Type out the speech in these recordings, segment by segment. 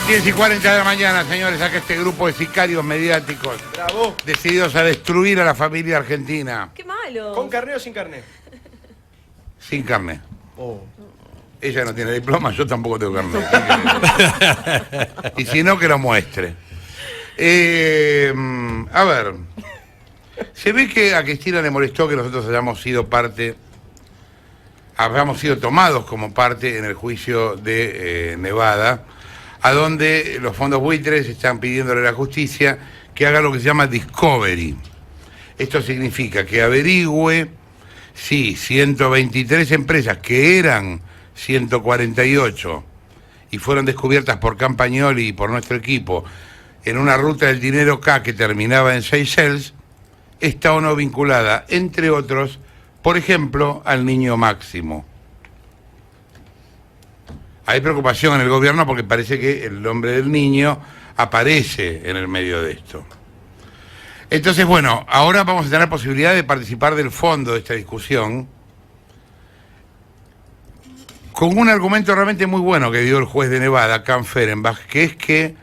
10:40 de la mañana, señores, acá este grupo de sicarios mediáticos. Bravo. Decididos a destruir a la familia argentina. ¡Qué malo! ¿Con carné o sin carné? Sin carné. Oh. Ella no tiene diploma, yo tampoco tengo carné. Y si no, que lo muestre. A ver. Se ve que a Cristina le molestó que nosotros hayamos sido tomados como parte en el juicio de Nevada, a donde los fondos buitres están pidiéndole a la justicia que haga lo que se llama discovery. Esto significa que averigüe si 123 empresas, que eran 148, y fueron descubiertas por Campagnoli y por nuestro equipo, en una ruta del dinero K que terminaba en Seychelles, está o no vinculada, entre otros, por ejemplo, al niño Máximo. Hay preocupación en el gobierno porque parece que el nombre del niño aparece en el medio de esto. Entonces, bueno, ahora vamos a tener posibilidad de participar del fondo de esta discusión con un argumento realmente muy bueno que dio el juez de Nevada, Can Ferenbach, que es que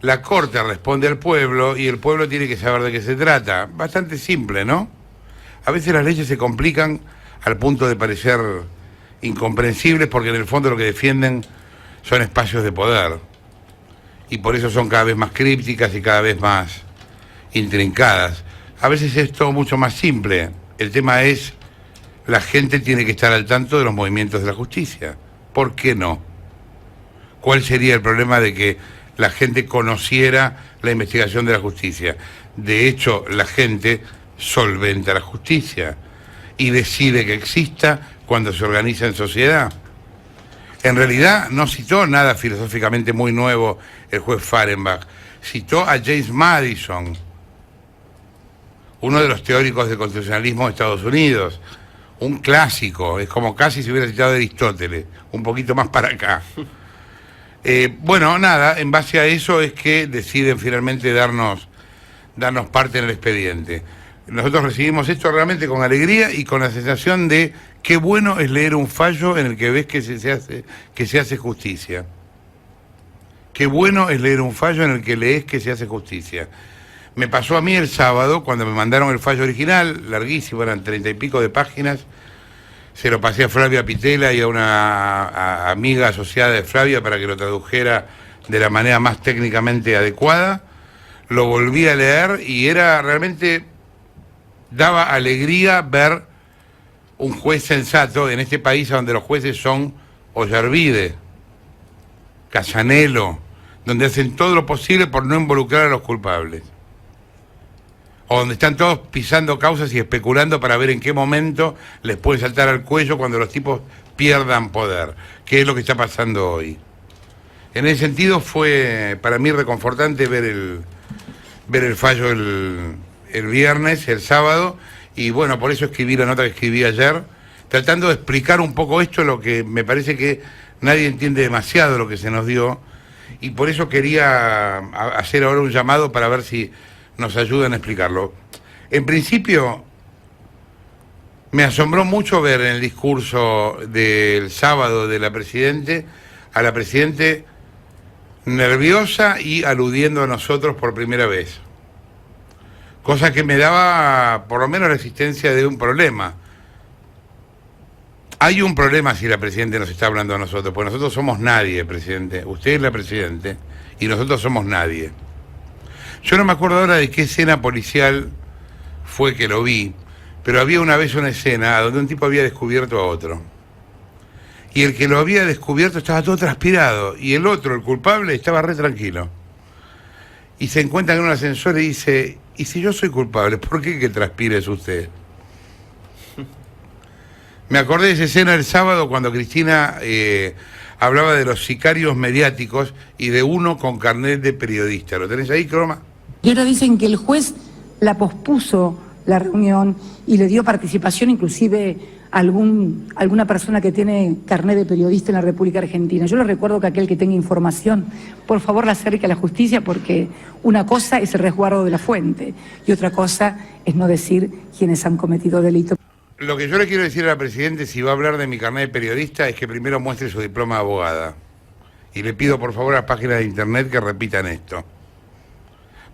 la Corte responde al pueblo y el pueblo tiene que saber de qué se trata. Bastante simple, ¿no? A veces las leyes se complican al punto de parecer incomprensibles porque en el fondo lo que defienden son espacios de poder. Y por eso son cada vez más crípticas y cada vez más intrincadas. A veces es todo mucho más simple. El tema es, la gente tiene que estar al tanto de los movimientos de la justicia. ¿Por qué no? ¿Cuál sería el problema de que la gente conociera la investigación de la justicia? De hecho, la gente solventa la justicia y decide que exista cuando se organiza en sociedad. En realidad no citó nada filosóficamente muy nuevo el juez Ferenbach, citó a James Madison, uno de los teóricos del constitucionalismo de Estados Unidos, un clásico, es como casi si hubiera citado a Aristóteles, un poquito más para acá. Bueno, nada, en base a eso es que deciden finalmente darnos parte en el expediente. Nosotros recibimos esto realmente con alegría y con la sensación de qué bueno es leer un fallo en el que ves que se hace justicia. Qué bueno es leer un fallo en el que lees que se hace justicia. Me pasó a mí el sábado cuando me mandaron el fallo original, larguísimo, eran 30 y pico de páginas. Se lo pasé a Flavia Pitela y a una amiga asociada de Flavia para que lo tradujera de la manera más técnicamente adecuada. Lo volví a leer y era realmente, daba alegría ver un juez sensato en este país donde los jueces son Ollarvide, Casanelo, donde hacen todo lo posible por no involucrar a los culpables. O donde están todos pisando causas y especulando para ver en qué momento les puede saltar al cuello cuando los tipos pierdan poder, que es lo que está pasando hoy. En ese sentido fue para mí reconfortante ver el fallo el viernes, el sábado, y bueno, por eso escribí la nota que escribí ayer, tratando de explicar un poco esto, lo que me parece que nadie entiende demasiado lo que se nos dio, y por eso quería hacer ahora un llamado para ver si nos ayudan a explicarlo. En principio, me asombró mucho ver en el discurso del sábado de la Presidente, a la Presidente nerviosa y aludiendo a nosotros por primera vez. Cosa que me daba por lo menos la existencia de un problema. Hay un problema si la Presidenta nos está hablando a nosotros, porque nosotros somos nadie, Presidente. Usted es la Presidente y nosotros somos nadie. Yo no me acuerdo ahora de qué escena policial fue que lo vi, pero había una vez una escena donde un tipo había descubierto a otro. Y el que lo había descubierto estaba todo transpirado, y el otro, el culpable, estaba re tranquilo. Y se encuentra en un ascensor y dice, ¿y si yo soy culpable, por qué que transpire es usted? Me acordé de esa escena el sábado cuando Cristina hablaba de los sicarios mediáticos y de uno con carnet de periodista. ¿Lo tenés ahí, Croma? Y ahora dicen que el juez la pospuso la reunión y le dio participación inclusive a alguna persona que tiene carnet de periodista en la República Argentina. Yo le recuerdo que aquel que tenga información, por favor la acerque a la justicia, porque una cosa es el resguardo de la fuente y otra cosa es no decir quiénes han cometido delitos. Lo que yo le quiero decir a la Presidenta, si va a hablar de mi carnet de periodista, es que primero muestre su diploma de abogada Y le pido por favor a las páginas de internet que repitan esto.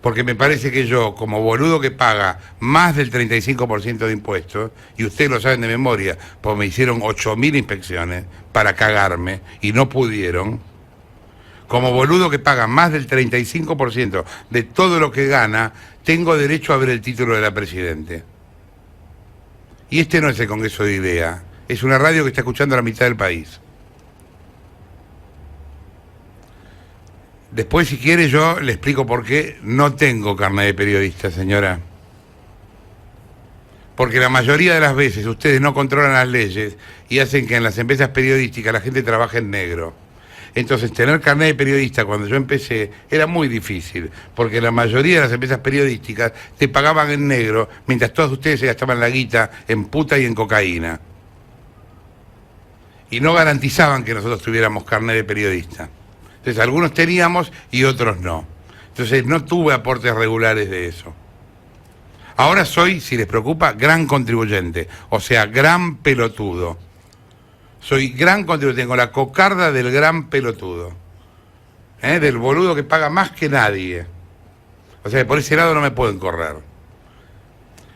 Porque me parece que yo, como boludo que paga más del 35% de impuestos, y ustedes lo saben de memoria, porque me hicieron 8.000 inspecciones para cagarme y no pudieron, como boludo que paga más del 35% de todo lo que gana, tengo derecho a ver el título de la Presidente. Y este no es el Congreso de Ideas, es una radio que está escuchando a la mitad del país. Después, si quiere, yo le explico por qué no tengo carnet de periodista, señora. Porque la mayoría de las veces ustedes no controlan las leyes y hacen que en las empresas periodísticas la gente trabaje en negro. Entonces, tener carnet de periodista cuando yo empecé era muy difícil, porque la mayoría de las empresas periodísticas te pagaban en negro, mientras todos ustedes se gastaban la guita en puta y en cocaína. Y no garantizaban que nosotros tuviéramos carnet de periodista. Entonces, algunos teníamos y otros no. Entonces, no tuve aportes regulares de eso. Ahora soy, si les preocupa, gran contribuyente, o sea, gran pelotudo. Soy gran contribuyente, tengo la cocarda del gran pelotudo. Del boludo que paga más que nadie. O sea, por ese lado no me pueden correr.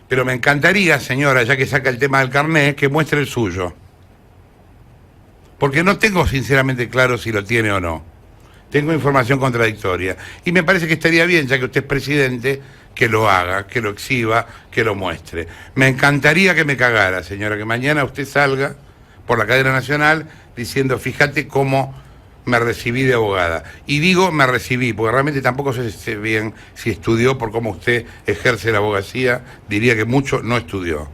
Pero me encantaría, señora, ya que saca el tema del carnet, que muestre el suyo. Porque no tengo sinceramente claro si lo tiene o no. Tengo información contradictoria. Y me parece que estaría bien, ya que usted es presidente, que lo haga, que lo exhiba, que lo muestre. Me encantaría que me cagara, señora, que mañana usted salga por la cadena nacional diciendo, fíjate cómo me recibí de abogada. Y digo me recibí, porque realmente tampoco sé bien si estudió, por cómo usted ejerce la abogacía, diría que mucho no estudió.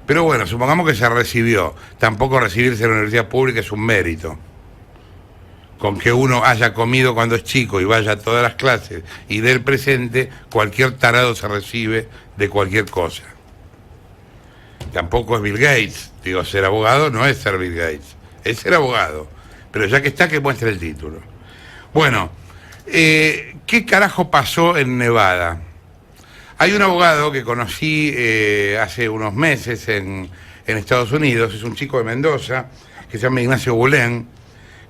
Pero bueno, supongamos que se recibió. Tampoco recibirse en la universidad pública es un mérito. Con que uno haya comido cuando es chico y vaya a todas las clases y dé el presente, cualquier tarado se recibe de cualquier cosa. Tampoco es Bill Gates. Digo, ser abogado no es ser Bill Gates, es ser abogado. Pero ya que está, que muestre el título. Bueno, ¿qué carajo pasó en Nevada? Hay un abogado que conocí hace unos meses en Estados Unidos, es un chico de Mendoza, que se llama Ignacio Bulén,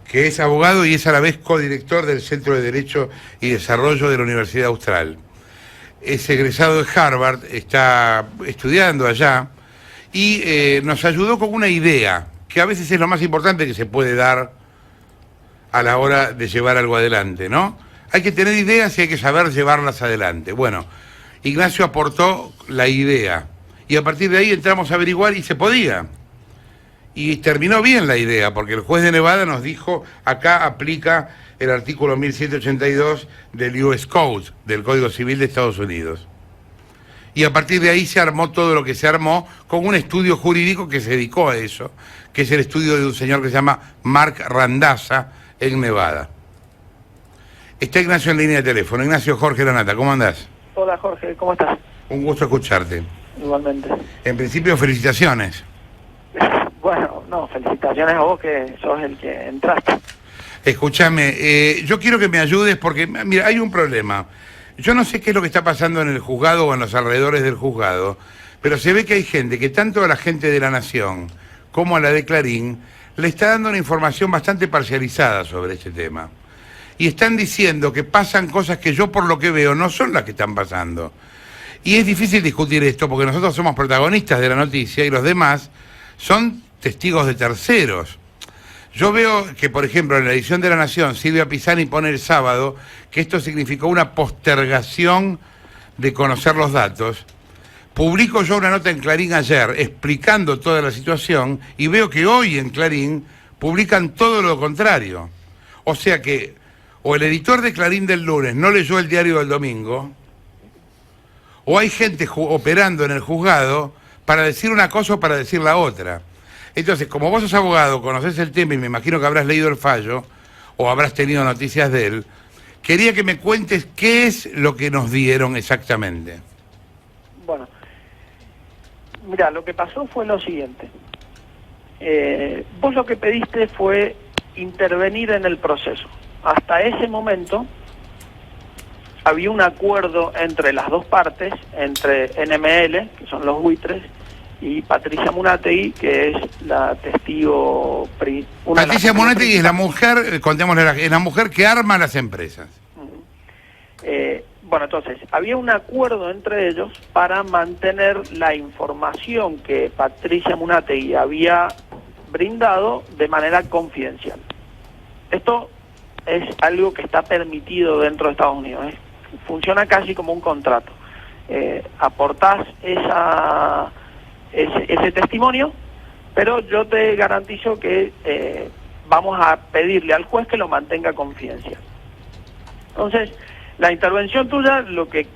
que es abogado y es a la vez codirector del Centro de Derecho y Desarrollo de la Universidad Austral. Es egresado de Harvard, está estudiando allá y nos ayudó con una idea, que a veces es lo más importante que se puede dar a la hora de llevar algo adelante, ¿no? Hay que tener ideas y hay que saber llevarlas adelante. Bueno, Ignacio aportó la idea y a partir de ahí entramos a averiguar y se podía. Y terminó bien la idea, porque el juez de Nevada nos dijo, acá aplica el artículo 1182 del US Code, del Código Civil de Estados Unidos. Y a partir de ahí se armó todo lo que se armó, con un estudio jurídico que se dedicó a eso, que es el estudio de un señor que se llama Mark Randazza, en Nevada. Está Ignacio en línea de teléfono. Ignacio, Jorge Lanata, ¿cómo andás? Hola Jorge, ¿cómo estás? Un gusto escucharte. Igualmente. En principio, felicitaciones. Bueno, no, felicitaciones a vos que sos el que entraste. Escúchame, yo quiero que me ayudes porque, mira, hay un problema. Yo no sé qué es lo que está pasando en el juzgado o en los alrededores del juzgado, pero se ve que hay gente que tanto a la gente de La Nación como a la de Clarín le está dando una información bastante parcializada sobre este tema. Y están diciendo que pasan cosas que yo por lo que veo no son las que están pasando. Y es difícil discutir esto porque nosotros somos protagonistas de la noticia y los demás son testigos de terceros. Yo veo que, por ejemplo, en la edición de La Nación, Silvia Pisani pone el sábado que esto significó una postergación de conocer los datos. Publico yo una nota en Clarín ayer explicando toda la situación y veo que hoy en Clarín publican todo lo contrario. O sea que o el editor de Clarín del lunes no leyó el diario del domingo, o hay gente operando en el juzgado para decir una cosa o para decir la otra. Entonces, como vos sos abogado, conocés el tema y me imagino que habrás leído el fallo o habrás tenido noticias de él, quería que me cuentes qué es lo que nos dieron exactamente. Bueno, mira, lo que pasó fue lo siguiente. Vos lo que pediste fue intervenir en el proceso. Hasta ese momento había un acuerdo entre las dos partes, entre NML, que son los buitres, y Patricia Munategui, que es la testigo... Patricia Munategui es la mujer, contémosle, es la mujer que arma las empresas. Bueno, entonces, había un acuerdo entre ellos para mantener la información que Patricia Munategui había brindado de manera confidencial. Esto es algo que está permitido dentro de Estados Unidos, ¿eh? Funciona casi como un contrato. Aportás ese testimonio, pero yo te garantizo que vamos a pedirle al juez que lo mantenga confidencial. Entonces, la intervención tuya lo que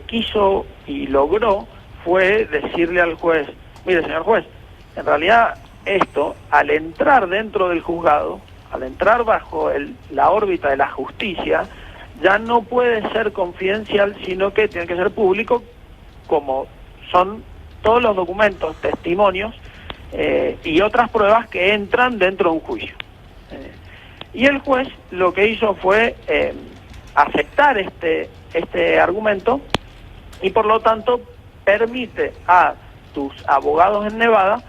quiso y logró fue decirle al juez, mire señor juez, en realidad esto, al entrar dentro del juzgado, al entrar bajo la órbita de la justicia, ya no puede ser confidencial, sino que tiene que ser público, como son todos los documentos, testimonios y otras pruebas que entran dentro de un juicio. Y el juez lo que hizo fue aceptar este argumento y por lo tanto permite a tus abogados en Nevada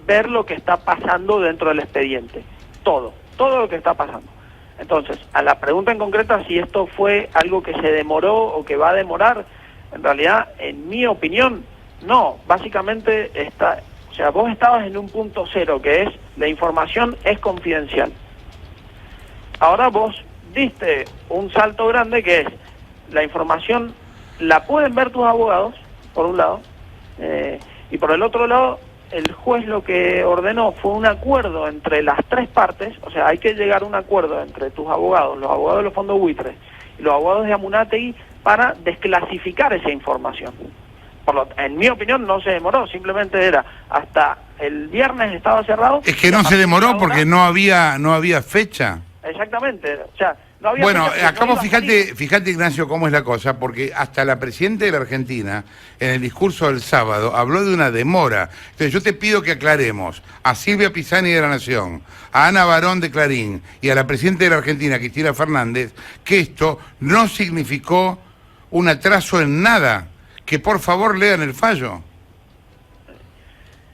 ver lo que está pasando dentro del expediente, todo lo que está pasando. Entonces, a la pregunta en concreta, si esto fue algo que se demoró o que va a demorar, en realidad, en mi opinión, no. Básicamente, vos estabas en un punto cero, que es, la información es confidencial. Ahora vos diste un salto grande, que es, la información la pueden ver tus abogados, por un lado, y por el otro lado, el juez lo que ordenó fue un acuerdo entre las tres partes, o sea, hay que llegar a un acuerdo entre tus abogados, los abogados de los fondos buitres y los abogados de Amunátegui para desclasificar esa información. En mi opinión no se demoró, simplemente era hasta el viernes estaba cerrado. Es que no se demoró porque no había fecha. Exactamente, o sea, no había bueno, fecha. acá vos fíjate Ignacio cómo es la cosa, porque hasta la presidenta de la Argentina, en el discurso del sábado, habló de una demora. Entonces yo te pido que aclaremos a Silvia Pisani de La Nación, a Ana Barón de Clarín y a la presidenta de la Argentina, Cristina Fernández, que esto no significó un atraso en nada, que por favor lean el fallo.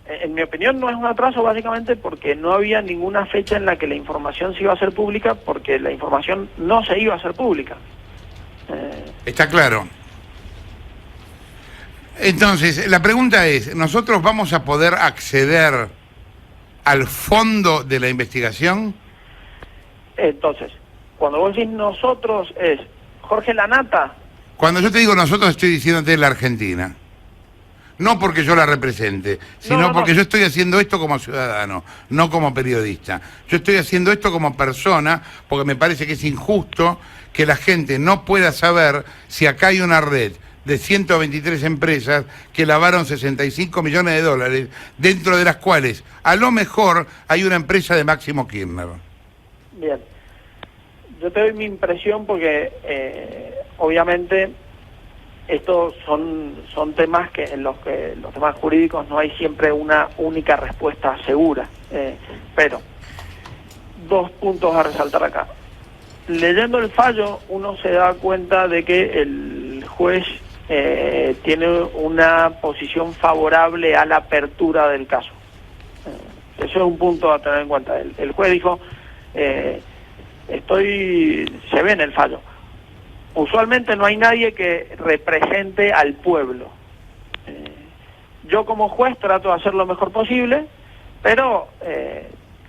En mi opinión no es un atraso básicamente porque no había ninguna fecha en la que la información se iba a hacer pública, porque la información no se iba a hacer pública. Está claro. Entonces, la pregunta es, ¿nosotros vamos a poder acceder al fondo de la investigación? Entonces, cuando vos decís nosotros es Jorge Lanata. Cuando yo te digo nosotros estoy diciéndote la Argentina. No porque yo la represente, sino porque yo estoy haciendo esto como ciudadano, no como periodista. Yo estoy haciendo esto como persona porque me parece que es injusto que la gente no pueda saber si acá hay una red de 123 empresas que lavaron 65 millones de dólares, dentro de las cuales a lo mejor hay una empresa de Máximo Kirchner. Bien. Yo te doy mi impresión porque obviamente estos son temas en los que los temas jurídicos no hay siempre una única respuesta segura. Pero, dos puntos a resaltar acá. Leyendo el fallo, uno se da cuenta de que el juez tiene una posición favorable a la apertura del caso. Eso es un punto a tener en cuenta. El juez dijo, se ve en el fallo, usualmente no hay nadie que represente al pueblo. Yo como juez trato de hacer lo mejor posible, pero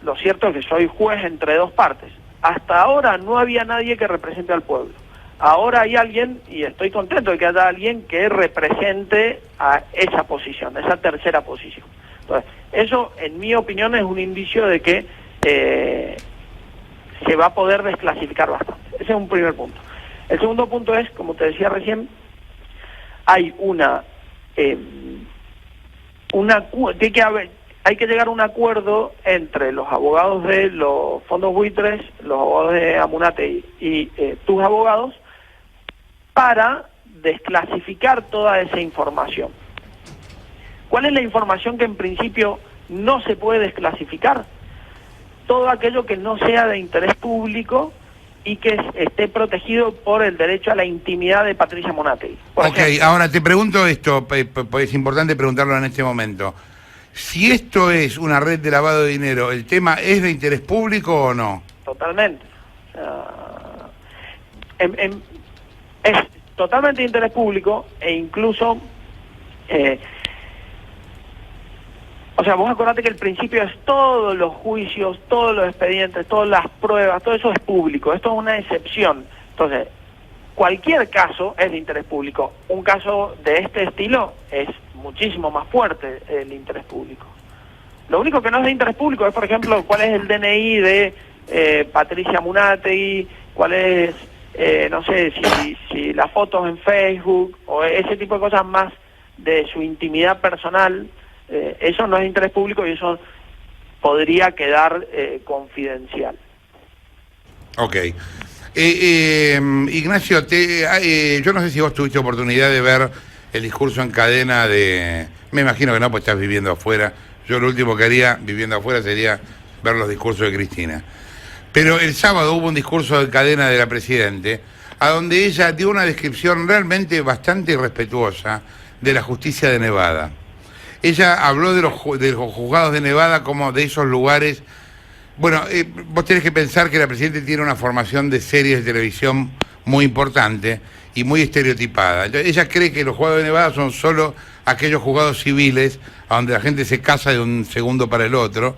lo cierto es que soy juez entre dos partes. Hasta ahora no había nadie que represente al pueblo. Ahora hay alguien, y estoy contento de que haya alguien que represente a esa posición, esa tercera posición. Entonces, eso en mi opinión es un indicio de que se va a poder desclasificar bastante. Ese es un primer punto. El segundo punto es, como te decía recién, hay hay que llegar a un acuerdo entre los abogados de los fondos buitres, los abogados de Amunátegui y tus abogados para desclasificar toda esa información. ¿Cuál es la información que en principio no se puede desclasificar? Todo aquello que no sea de interés público y que esté protegido por el derecho a la intimidad de Patricia Monátegui. Ok, ahora te pregunto esto, es importante preguntarlo en este momento. Si esto es una red de lavado de dinero, ¿el tema es de interés público o no? Totalmente. Es totalmente de interés público e incluso... o sea, vos acordate que el principio es todos los juicios, todos los expedientes, todas las pruebas, todo eso es público. Esto es una excepción. Entonces, cualquier caso es de interés público. Un caso de este estilo es muchísimo más fuerte el interés público. Lo único que no es de interés público es, por ejemplo, cuál es el DNI de Patricia Monátegui, cuál es, no sé, si las fotos en Facebook o ese tipo de cosas más de su intimidad personal. Eso no es de interés público y eso podría quedar confidencial. Ok. Ignacio, yo no sé si vos tuviste oportunidad de ver el discurso en cadena de... Me imagino que no, pues estás viviendo afuera. Yo lo último que haría viviendo afuera sería ver los discursos de Cristina. Pero el sábado hubo un discurso de cadena de la Presidente, a donde ella dio una descripción realmente bastante irrespetuosa de la justicia de Nevada. Ella habló de los juzgados de Nevada como de esos lugares... Bueno, vos tenés que pensar que la Presidenta tiene una formación de series de televisión muy importante y muy estereotipada. Entonces, ella cree que los juzgados de Nevada son solo aquellos juzgados civiles a donde la gente se casa de un segundo para el otro.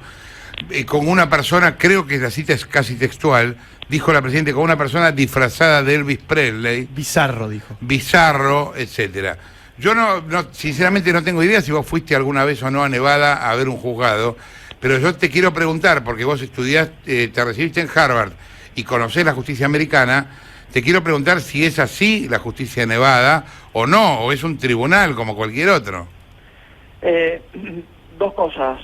Con una persona, creo que la cita es casi textual, dijo la Presidenta, con una persona disfrazada de Elvis Presley. Bizarro, dijo. Bizarro, etcétera. Yo sinceramente no tengo idea si vos fuiste alguna vez o no a Nevada a ver un juzgado, pero yo te quiero preguntar, porque vos estudiaste, te recibiste en Harvard y conocés la justicia americana, te quiero preguntar si es así la justicia de Nevada o no, o es un tribunal como cualquier otro. Dos cosas.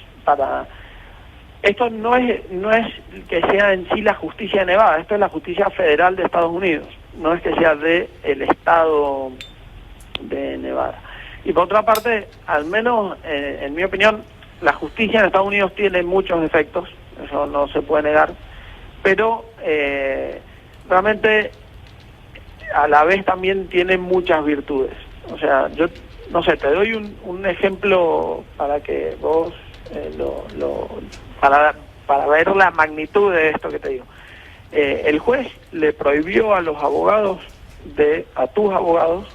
Esto no es que sea en sí la justicia de Nevada, esto es la justicia federal de Estados Unidos, no es que sea del estado de Nevada. Y por otra parte, al menos en mi opinión, la justicia en Estados Unidos tiene muchos defectos, eso no se puede negar, pero realmente a la vez también tiene muchas virtudes. O sea, yo no sé, te doy un ejemplo para que vos para ver la magnitud de esto que te digo. El juez le prohibió a los abogados a tus abogados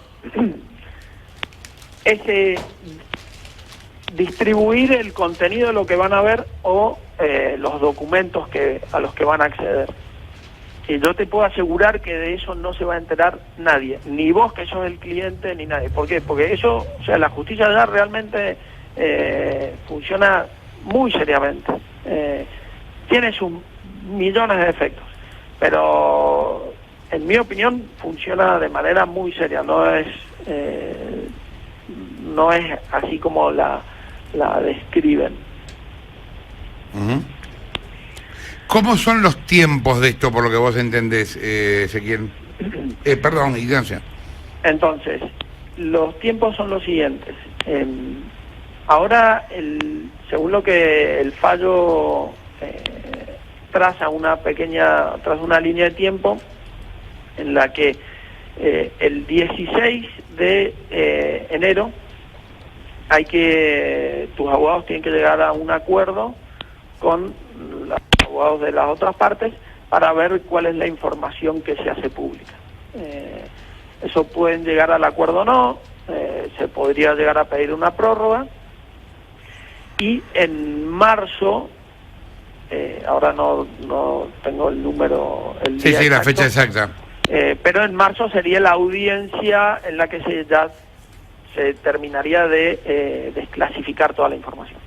distribuir el contenido de lo que van a ver o los documentos a los que van a acceder. Y yo te puedo asegurar que de eso no se va a enterar nadie, ni vos que sos el cliente, ni nadie. ¿Por qué? Porque eso, o sea, la justicia allá realmente funciona muy seriamente. Tiene sus millones de defectos, pero en mi opinión funciona de manera muy seria, no es así como la describen. ¿Cómo son los tiempos de esto, por lo que vos entendés, Ezequiel? Perdón, Ignacio. Entonces, los tiempos son los siguientes. Ahora, según lo que el fallo traza una línea de tiempo en la que el 16 de enero tus abogados tienen que llegar a un acuerdo con los abogados de las otras partes para ver cuál es la información que se hace pública. Eso pueden llegar al acuerdo o no, se podría llegar a pedir una prórroga, y en marzo, ahora no tengo el número, el día Sí, exacto, la fecha exacta. pero en marzo sería la audiencia en la que se terminaría de desclasificar toda la información.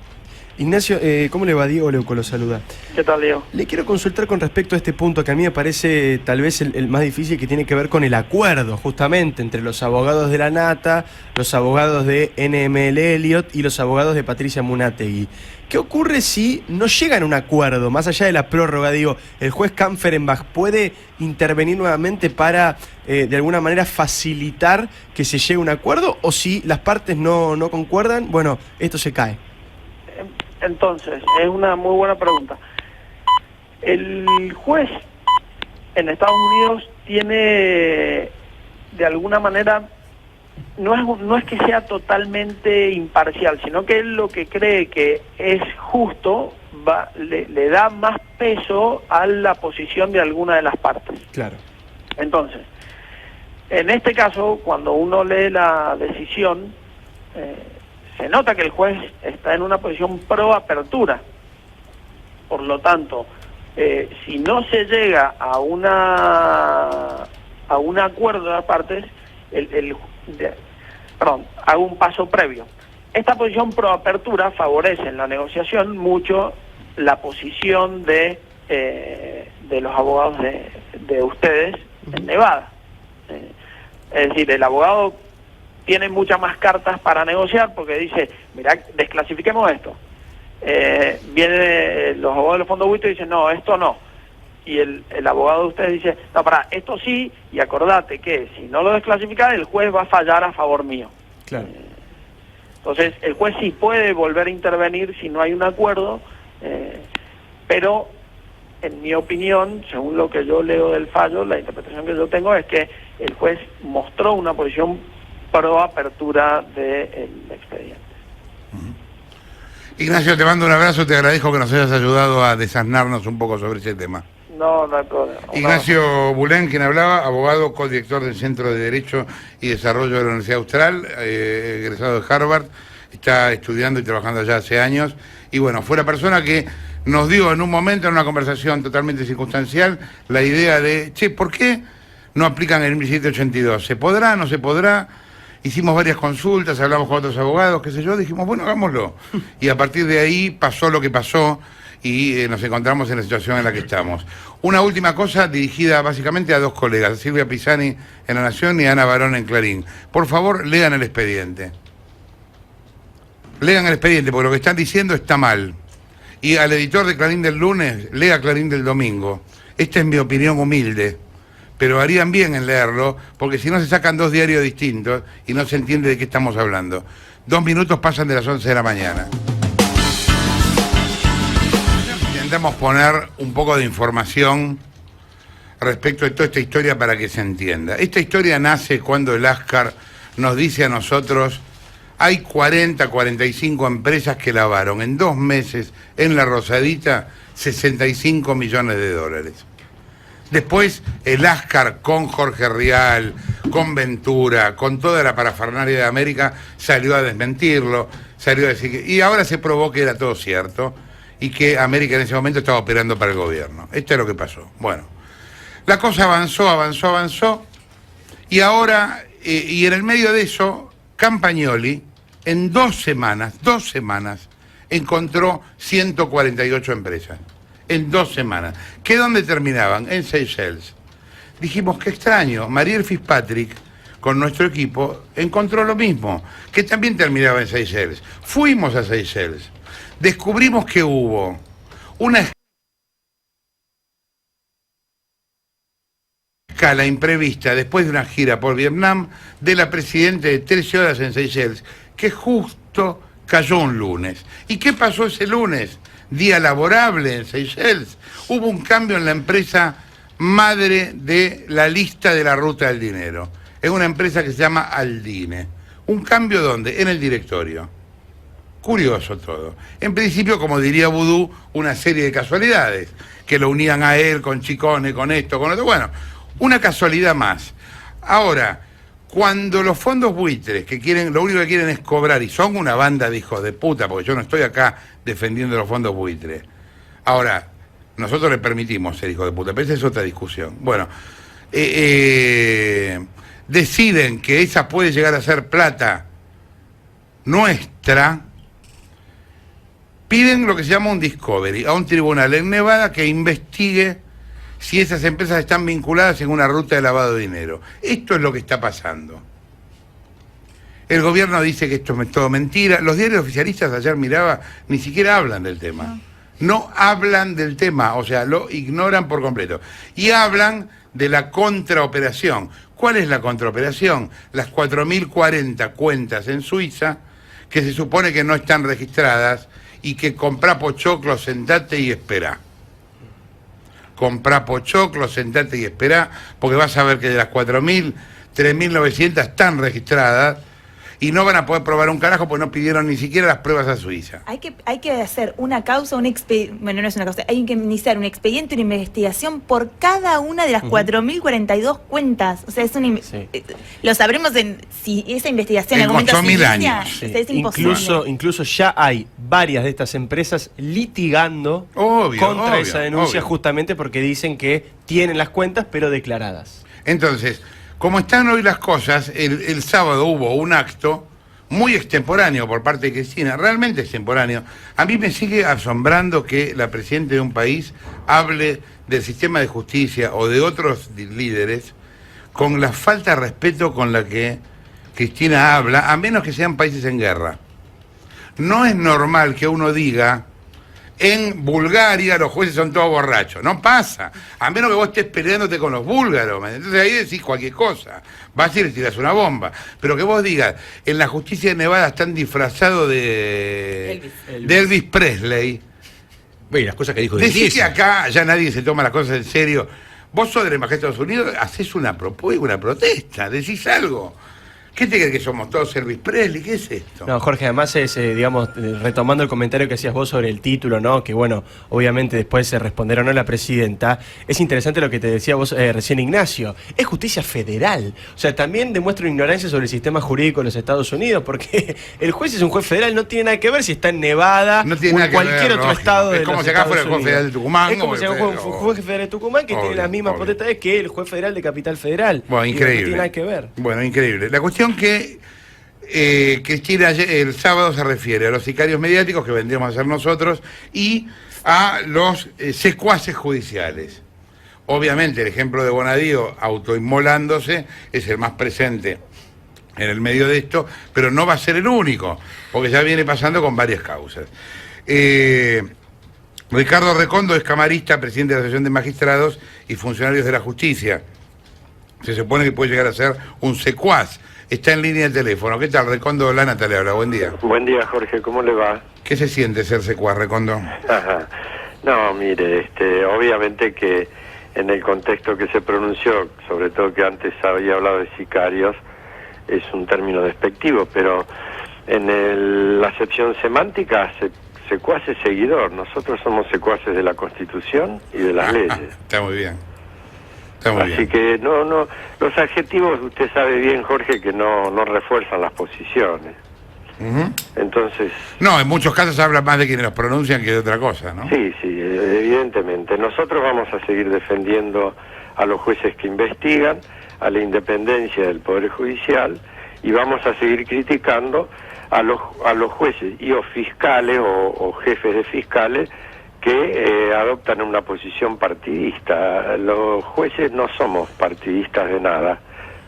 Ignacio, ¿cómo le va? Diego Leuco lo saluda. ¿Qué tal, Diego? Le quiero consultar con respecto a este punto que a mí me parece tal vez el más difícil, que tiene que ver con el acuerdo justamente entre los abogados de la Nata, los abogados de NML Elliott y los abogados de Patricia Monátegui. ¿Qué ocurre si no llegan a un acuerdo, más allá de la prórroga? Digo, ¿el juez Kampferenbach puede intervenir nuevamente para, de alguna manera, facilitar que se llegue a un acuerdo? ¿O si las partes no concuerdan, bueno, esto se cae? Entonces, es una muy buena pregunta. El juez en Estados Unidos tiene, de alguna manera, no es que sea totalmente imparcial, sino que él lo que cree que es justo le da más peso a la posición de alguna de las partes. Claro. Entonces, en este caso, cuando uno lee la decisión, se nota que el juez está en una posición pro apertura. Por lo tanto, si no se llega a un acuerdo de las partes, hago un paso previo. Esta posición pro apertura favorece en la negociación mucho la posición de los abogados de ustedes en Nevada. Es decir, el abogado tiene muchas más cartas para negociar porque dice, mira, desclasifiquemos esto. Vienen los abogados de los fondos buitres y dicen, no, esto no. Y el abogado de ustedes dice, no, para, esto sí, y acordate que si no lo desclasificas, el juez va a fallar a favor mío. Claro. Entonces, el juez sí puede volver a intervenir si no hay un acuerdo, pero en mi opinión, según lo que yo leo del fallo, la interpretación que yo tengo es que el juez mostró una posición pro apertura del expediente. Ignacio, te mando un abrazo, te agradezco que nos hayas ayudado a desasnarnos un poco sobre ese tema. No hay problema. Ignacio Bulén, quien hablaba, abogado, codirector del Centro de Derecho y Desarrollo de la Universidad Austral, egresado de Harvard, está estudiando y trabajando allá hace años, y bueno, fue la persona que nos dio en un momento, en una conversación totalmente circunstancial, la idea de, che, ¿por qué no aplican el 1782? ¿Se podrá, no se podrá? Hicimos varias consultas, hablamos con otros abogados, qué sé yo, dijimos, bueno, hagámoslo. Y a partir de ahí pasó lo que pasó y nos encontramos en la situación en la que estamos. Una última cosa dirigida básicamente a dos colegas, a Silvia Pisani en La Nación y a Ana Barón en Clarín. Por favor, lean el expediente. Lean el expediente, porque lo que están diciendo está mal. Y al editor de Clarín del lunes, lea Clarín del domingo. Esta es mi opinión humilde, pero harían bien en leerlo, porque si no se sacan dos diarios distintos y no se entiende de qué estamos hablando. 2 minutos pasan de las 11 de la mañana. Intentamos poner un poco de información respecto de toda esta historia para que se entienda. Esta historia nace cuando el Ascar nos dice a nosotros, hay 40, 45 empresas que lavaron en 2 meses en La Rosadita 65 millones de dólares. Después el Ascar con Jorge Rial, con Ventura, con toda la parafernalia de América, salió a desmentirlo, salió a decir que... Y ahora se probó que era todo cierto y que América en ese momento estaba operando para el gobierno. Esto es lo que pasó. Bueno, la cosa avanzó, y ahora, y en el medio de eso, Campagnoli, en 2 semanas, encontró 148 empresas. En 2 semanas. ¿Qué dónde terminaban? En Seychelles. Dijimos, qué extraño. Mariel Fitzpatrick, con nuestro equipo, encontró lo mismo, que también terminaba en Seychelles. Fuimos a Seychelles. Descubrimos que hubo una escala imprevista después de una gira por Vietnam de la presidenta de 13 horas en Seychelles, que justo cayó un lunes. ¿Y qué pasó ese lunes? Día laborable en Seychelles. Hubo un cambio en la empresa madre de la lista de la ruta del dinero. Es una empresa que se llama Aldine. ¿Un cambio dónde? En el directorio. Curioso todo. En principio, como diría Vudú, una serie de casualidades que lo unían a él con Chicone, con esto, con otro. Bueno, una casualidad más. Ahora, cuando los fondos buitres que quieren, lo único que quieren es cobrar, y son una banda de hijos de puta, porque yo no estoy acá defendiendo los fondos buitres. Ahora, nosotros le permitimos ser hijos de puta, pero esa es otra discusión. Bueno, deciden que esa puede llegar a ser plata nuestra, piden lo que se llama un discovery a un tribunal en Nevada que investigue si esas empresas están vinculadas en una ruta de lavado de dinero. Esto es lo que está pasando. El gobierno dice que esto es todo mentira. Los diarios oficialistas, ayer miraba, ni siquiera hablan del tema. No hablan del tema, o sea, lo ignoran por completo. Y hablan de la contraoperación. ¿Cuál es la contraoperación? Las 4.040 cuentas en Suiza que se supone que no están registradas y que comprá pochoclo, sentate y esperá. comprá pochoclo, sentate y esperá, porque vas a ver que de las 4.000, 3.900 están registradas y no van a poder probar un carajo porque no pidieron ni siquiera las pruebas a Suiza. Hay que hacer una causa, bueno, no es una causa, hay que iniciar un expediente, una investigación por cada una de las 4.042 cuentas. O sea, lo sabremos si esa investigación en 8.000 años. Sí. Es imposible. Incluso ya hay varias de estas empresas litigando contra esa denuncia, justamente porque dicen que tienen las cuentas pero declaradas. Entonces, como están hoy las cosas, el sábado hubo un acto muy extemporáneo por parte de Cristina, realmente extemporáneo. A mí me sigue asombrando que la presidenta de un país hable del sistema de justicia o de otros líderes con la falta de respeto con la que Cristina habla, a menos que sean países en guerra. No es normal que uno diga: en Bulgaria los jueces son todos borrachos. No pasa. A menos que vos estés peleándote con los búlgaros. Entonces ahí decís cualquier cosa. Vas a ir y tirás una bomba. Pero que vos digas, en la justicia de Nevada están disfrazados de Elvis Presley. Ve, las cosas que dijo de Decís que acá ya nadie se toma las cosas en serio. Vos sos de la Embajada de Estados Unidos, hacés una protesta, decís algo. ¿Qué te crees que somos todos Elvis Presley? ¿Qué es esto? No, Jorge, además es, digamos, retomando el comentario que hacías vos sobre el título, ¿no? Que bueno, obviamente después se responderá o no la presidenta. Es interesante lo que te decía vos recién, Ignacio. Es justicia federal. O sea, también demuestra ignorancia sobre el sistema jurídico de los Estados Unidos, porque el juez es un juez federal, no tiene nada que ver si está en Nevada o en cualquier otro estado de los Estados Unidos. Es como si acá fuera el juez federal de Tucumán. Es como si acá fuera un juez federal de Tucumán que tiene las mismas potestades que el juez federal de Capital Federal. Bueno, increíble. No tiene nada que ver. Bueno, increíble. La cuestión que Cristina el sábado se refiere a los sicarios mediáticos que vendríamos a ser nosotros y a los secuaces judiciales. Obviamente el ejemplo de Bonadío autoinmolándose es el más presente en el medio de esto, pero no va a ser el único, porque ya viene pasando con varias causas. Ricardo Recondo es camarista, presidente de la Asociación de Magistrados y Funcionarios de la Justicia. Se supone que puede llegar a ser un secuaz. Está en línea de teléfono. ¿Qué tal, Recondo? La Natalia habla. Buen día. Buen día, Jorge. ¿Cómo le va? ¿Qué se siente ser secuaz, Recondo? No, mire, obviamente que en el contexto que se pronunció, sobre todo que antes había hablado de sicarios, es un término despectivo, pero en la acepción semántica, secuaz es seguidor. Nosotros somos secuaces de la Constitución y de las leyes. Está muy bien. Así que no, los adjetivos, usted sabe bien, Jorge, que no refuerzan las posiciones. Entonces... No, en muchos casos habla más de quienes los pronuncian que de otra cosa, ¿no? Sí, evidentemente. Nosotros vamos a seguir defendiendo a los jueces que investigan, a la independencia del Poder Judicial, y vamos a seguir criticando a los jueces y o fiscales o jefes de fiscales que adoptan una posición partidista. Los jueces no somos partidistas de nada.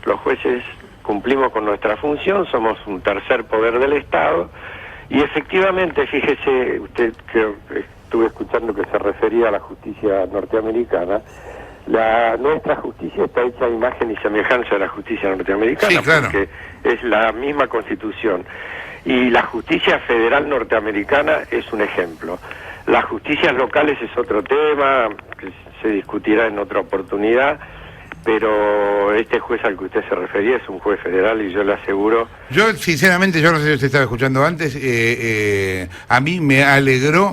Los jueces cumplimos con nuestra función, somos un tercer poder del Estado, y efectivamente, fíjese, usted que estuve escuchando que se refería a la justicia norteamericana, nuestra justicia está hecha a imagen y semejanza de la justicia norteamericana, sí, claro, porque es la misma Constitución. Y la justicia federal norteamericana es un ejemplo. Las justicias locales es otro tema, que se discutirá en otra oportunidad, pero este juez al que usted se refería es un juez federal y yo le aseguro... Yo, sinceramente, yo no sé si usted estaba escuchando antes, a mí me alegró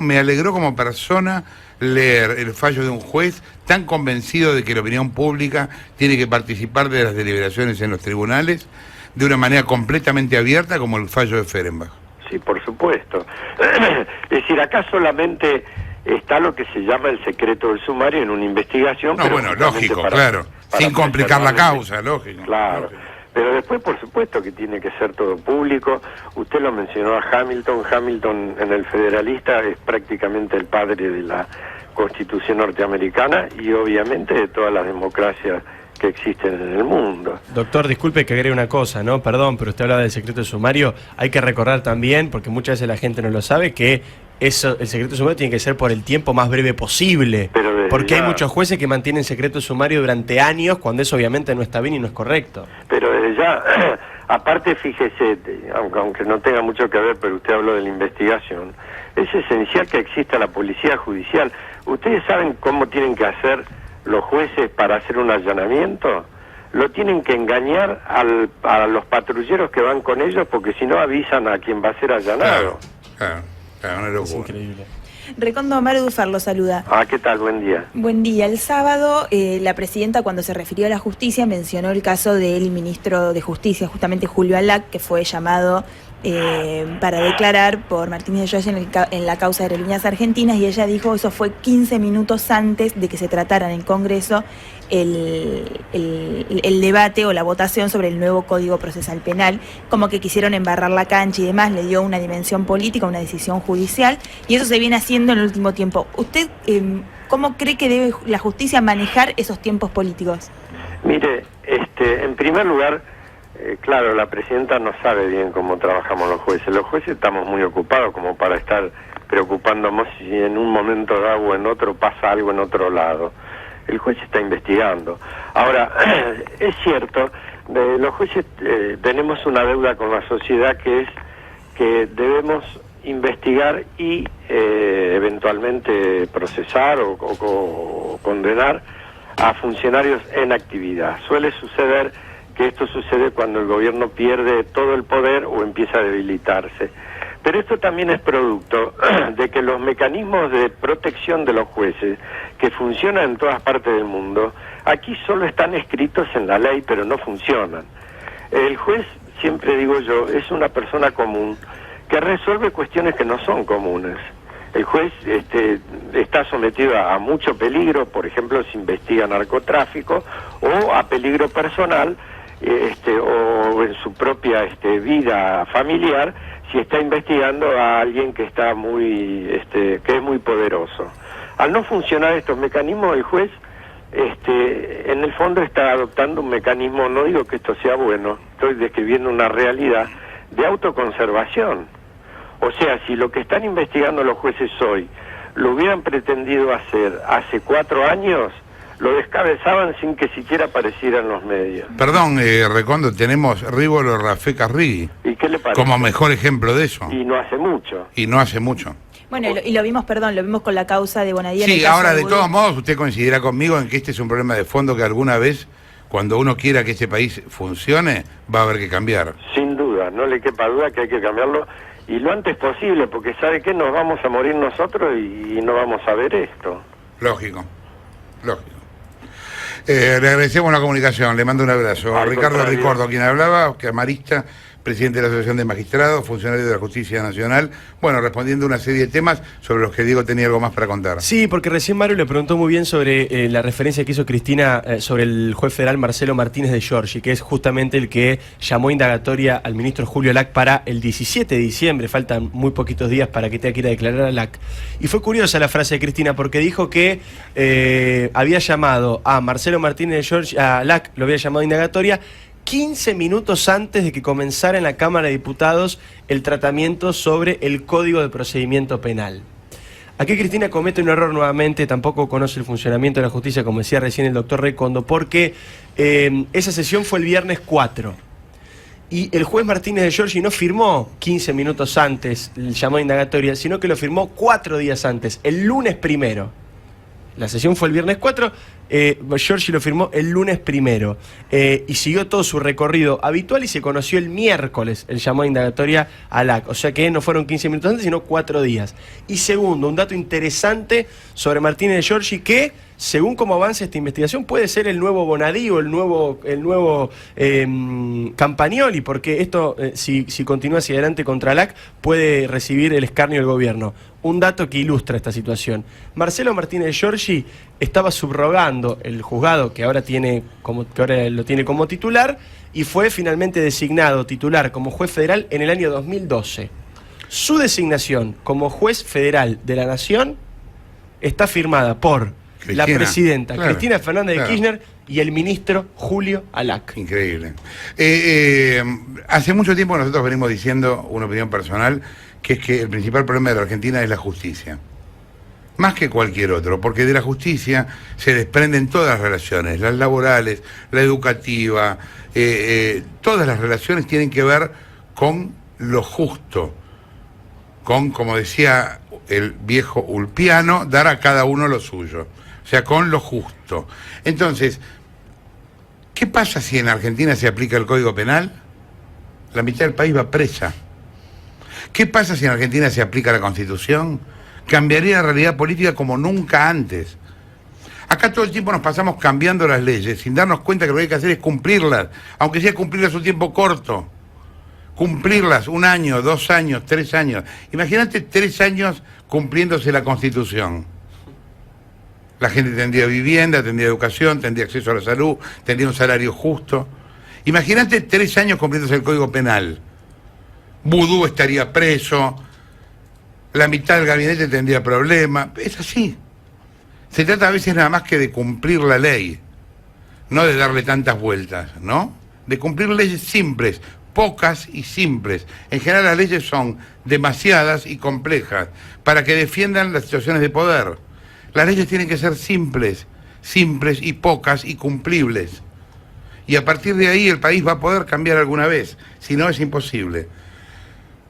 como persona leer el fallo de un juez tan convencido de que la opinión pública tiene que participar de las deliberaciones en los tribunales de una manera completamente abierta, como el fallo de Fehrenbach. Sí, por supuesto. Es decir, acá solamente está lo que se llama el secreto del sumario en una investigación. No, bueno, lógico, claro. Sin complicar la causa, lógico. Claro. Lógico. Pero después, por supuesto, que tiene que ser todo público. Usted lo mencionó a Hamilton. Hamilton, en el Federalista, es prácticamente el padre de la Constitución norteamericana y obviamente de todas las democracias que existen en el mundo. Doctor, disculpe que agregue una cosa, ¿no? Perdón, pero usted habla del secreto de sumario. Hay que recordar también, porque muchas veces la gente no lo sabe, que el secreto de sumario tiene que ser por el tiempo más breve posible. Porque hay muchos jueces que mantienen secreto de sumario durante años, cuando eso obviamente no está bien y no es correcto. Pero desde ya, aparte, fíjese, aunque no tenga mucho que ver, pero usted habló de la investigación, es esencial que exista la policía judicial. ¿Ustedes saben cómo tienen que hacer los jueces para hacer un allanamiento? Lo tienen que engañar a los patrulleros que van con ellos, porque si no avisan a quien va a ser allanado. Claro, una locura. Es increíble. Recondo Maru Dufar lo saluda. ¿Qué tal? Buen día. Buen día. El sábado la presidenta, cuando se refirió a la justicia, mencionó el caso del ministro de Justicia, justamente Julio Alac, que fue llamado para declarar por Martínez de Giorgi en la causa de Aerolíneas Argentinas, y ella dijo eso fue 15 minutos antes de que se tratara en el Congreso el debate o la votación sobre el nuevo Código Procesal Penal, como que quisieron embarrar la cancha y demás, le dio una dimensión política, una decisión judicial, y eso se viene haciendo en el último tiempo. ¿Usted cómo cree que debe la justicia manejar esos tiempos políticos? Mire, en primer lugar, claro, la presidenta no sabe bien cómo trabajamos los jueces. Los jueces estamos muy ocupados como para estar preocupándonos si en un momento dado o en otro pasa algo en otro lado. El juez está investigando. Ahora, es cierto, los jueces tenemos una deuda con la sociedad, que es que debemos investigar y eventualmente procesar o condenar a funcionarios en actividad. Suele suceder que esto sucede cuando el gobierno pierde todo el poder o empieza a debilitarse. Pero esto también es producto de que los mecanismos de protección de los jueces, que funcionan en todas partes del mundo, aquí solo están escritos en la ley, pero no funcionan. El juez, siempre digo yo, es una persona común que resuelve cuestiones que no son comunes. El juez está sometido a mucho peligro, por ejemplo, si investiga narcotráfico, o a peligro personal, o en su propia vida familiar, si está investigando a alguien que está que es muy poderoso. Al no funcionar estos mecanismos, el juez en el fondo está adoptando un mecanismo, no digo que esto sea bueno, estoy describiendo una realidad de autoconservación. O sea, si lo que están investigando los jueces hoy lo hubieran pretendido hacer hace 4 años, lo descabezaban sin que siquiera apareciera en los medios. Perdón, Recondo, tenemos Rívolo Rafé Carrigui ¿Y qué le parece? como mejor ejemplo de eso. Y no hace mucho. Y no hace mucho. Bueno, y lo vimos, lo vimos con la causa de Bonadía. Sí, ahora de todos modos usted coincidirá conmigo en que este es un problema de fondo que alguna vez, cuando uno quiera que este país funcione, va a haber que cambiar. Sin duda, no le quepa duda que hay que cambiarlo, y lo antes posible, porque ¿sabe qué? Nos vamos a morir nosotros y no vamos a ver esto. Lógico. Le agradecemos la comunicación, le mando un abrazo. Ricardo Ricordo, quien hablaba, camarista, presidente de la Asociación de Magistrados, funcionario de la Justicia Nacional, bueno, respondiendo a una serie de temas sobre los que Diego tenía algo más para contar. Sí, porque recién Mario le preguntó muy bien sobre la referencia que hizo Cristina sobre el juez federal Marcelo Martínez de Giorgi, que es justamente el que llamó indagatoria al ministro Julio Alac para el 17 de diciembre, faltan muy poquitos días para que tenga que ir a declarar a Alac. Y fue curiosa la frase de Cristina, porque dijo que había llamado a Marcelo Martínez de Giorgi, a Alac, lo había llamado indagatoria 15 minutos antes de que comenzara en la Cámara de Diputados el tratamiento sobre el Código de Procedimiento Penal. Aquí Cristina comete un error nuevamente, tampoco conoce el funcionamiento de la justicia, como decía recién el doctor Recondo, porque esa sesión fue el viernes 4. Y el juez Martínez de Giorgi no firmó 15 minutos antes el llamado indagatoria, sino que lo firmó 4 días antes, el lunes 1. La sesión fue el viernes 4, Giorgi lo firmó el lunes 1 y siguió todo su recorrido habitual y se conoció el miércoles el llamado indagatoria a Alac. O sea que no fueron 15 minutos antes, sino 4 días. Y segundo, un dato interesante sobre Martínez de Giorgi, que según cómo avance esta investigación puede ser el nuevo Bonadí o el nuevo Campagnoli, porque esto, si continúa hacia adelante contra Alac, puede recibir el escarnio del gobierno. Un dato que ilustra esta situación. Marcelo Martínez de Giorgi estaba subrogando el juzgado que ahora lo tiene como titular, y fue finalmente designado titular como juez federal en el año 2012. Su designación como juez federal de la Nación está firmada por la presidenta Cristina Fernández de Kirchner y el ministro Julio Alac. Increíble. Hace mucho tiempo nosotros venimos diciendo, una opinión personal, que es que el principal problema de la Argentina es la justicia. Más que cualquier otro, porque de la justicia se desprenden todas las relaciones, las laborales, la educativa, todas las relaciones tienen que ver con lo justo, con, como decía el viejo Ulpiano, dar a cada uno lo suyo, o sea, con lo justo. Entonces, ¿qué pasa si en Argentina se aplica el Código Penal? La mitad del país va presa. ¿Qué pasa si en Argentina se aplica la Constitución? Cambiaría la realidad política como nunca antes. Acá todo el tiempo nos pasamos cambiando las leyes sin darnos cuenta que lo que hay que hacer es cumplirlas, aunque sea cumplirlas un tiempo corto. Cumplirlas 1 año, 2 años, 3 años. Imagínate 3 años cumpliéndose la Constitución. La gente tendría vivienda, tendría educación, tendría acceso a la salud, tendría un salario justo. Imagínate 3 años cumpliéndose el Código Penal. Vudú estaría preso, la mitad del gabinete tendría problemas. Es así. Se trata a veces nada más que de cumplir la ley, no de darle tantas vueltas, ¿no? De cumplir leyes simples, pocas y simples. En general las leyes son demasiadas y complejas para que defiendan las situaciones de poder. Las leyes tienen que ser simples, simples y pocas y cumplibles. Y a partir de ahí el país va a poder cambiar alguna vez, si no es imposible.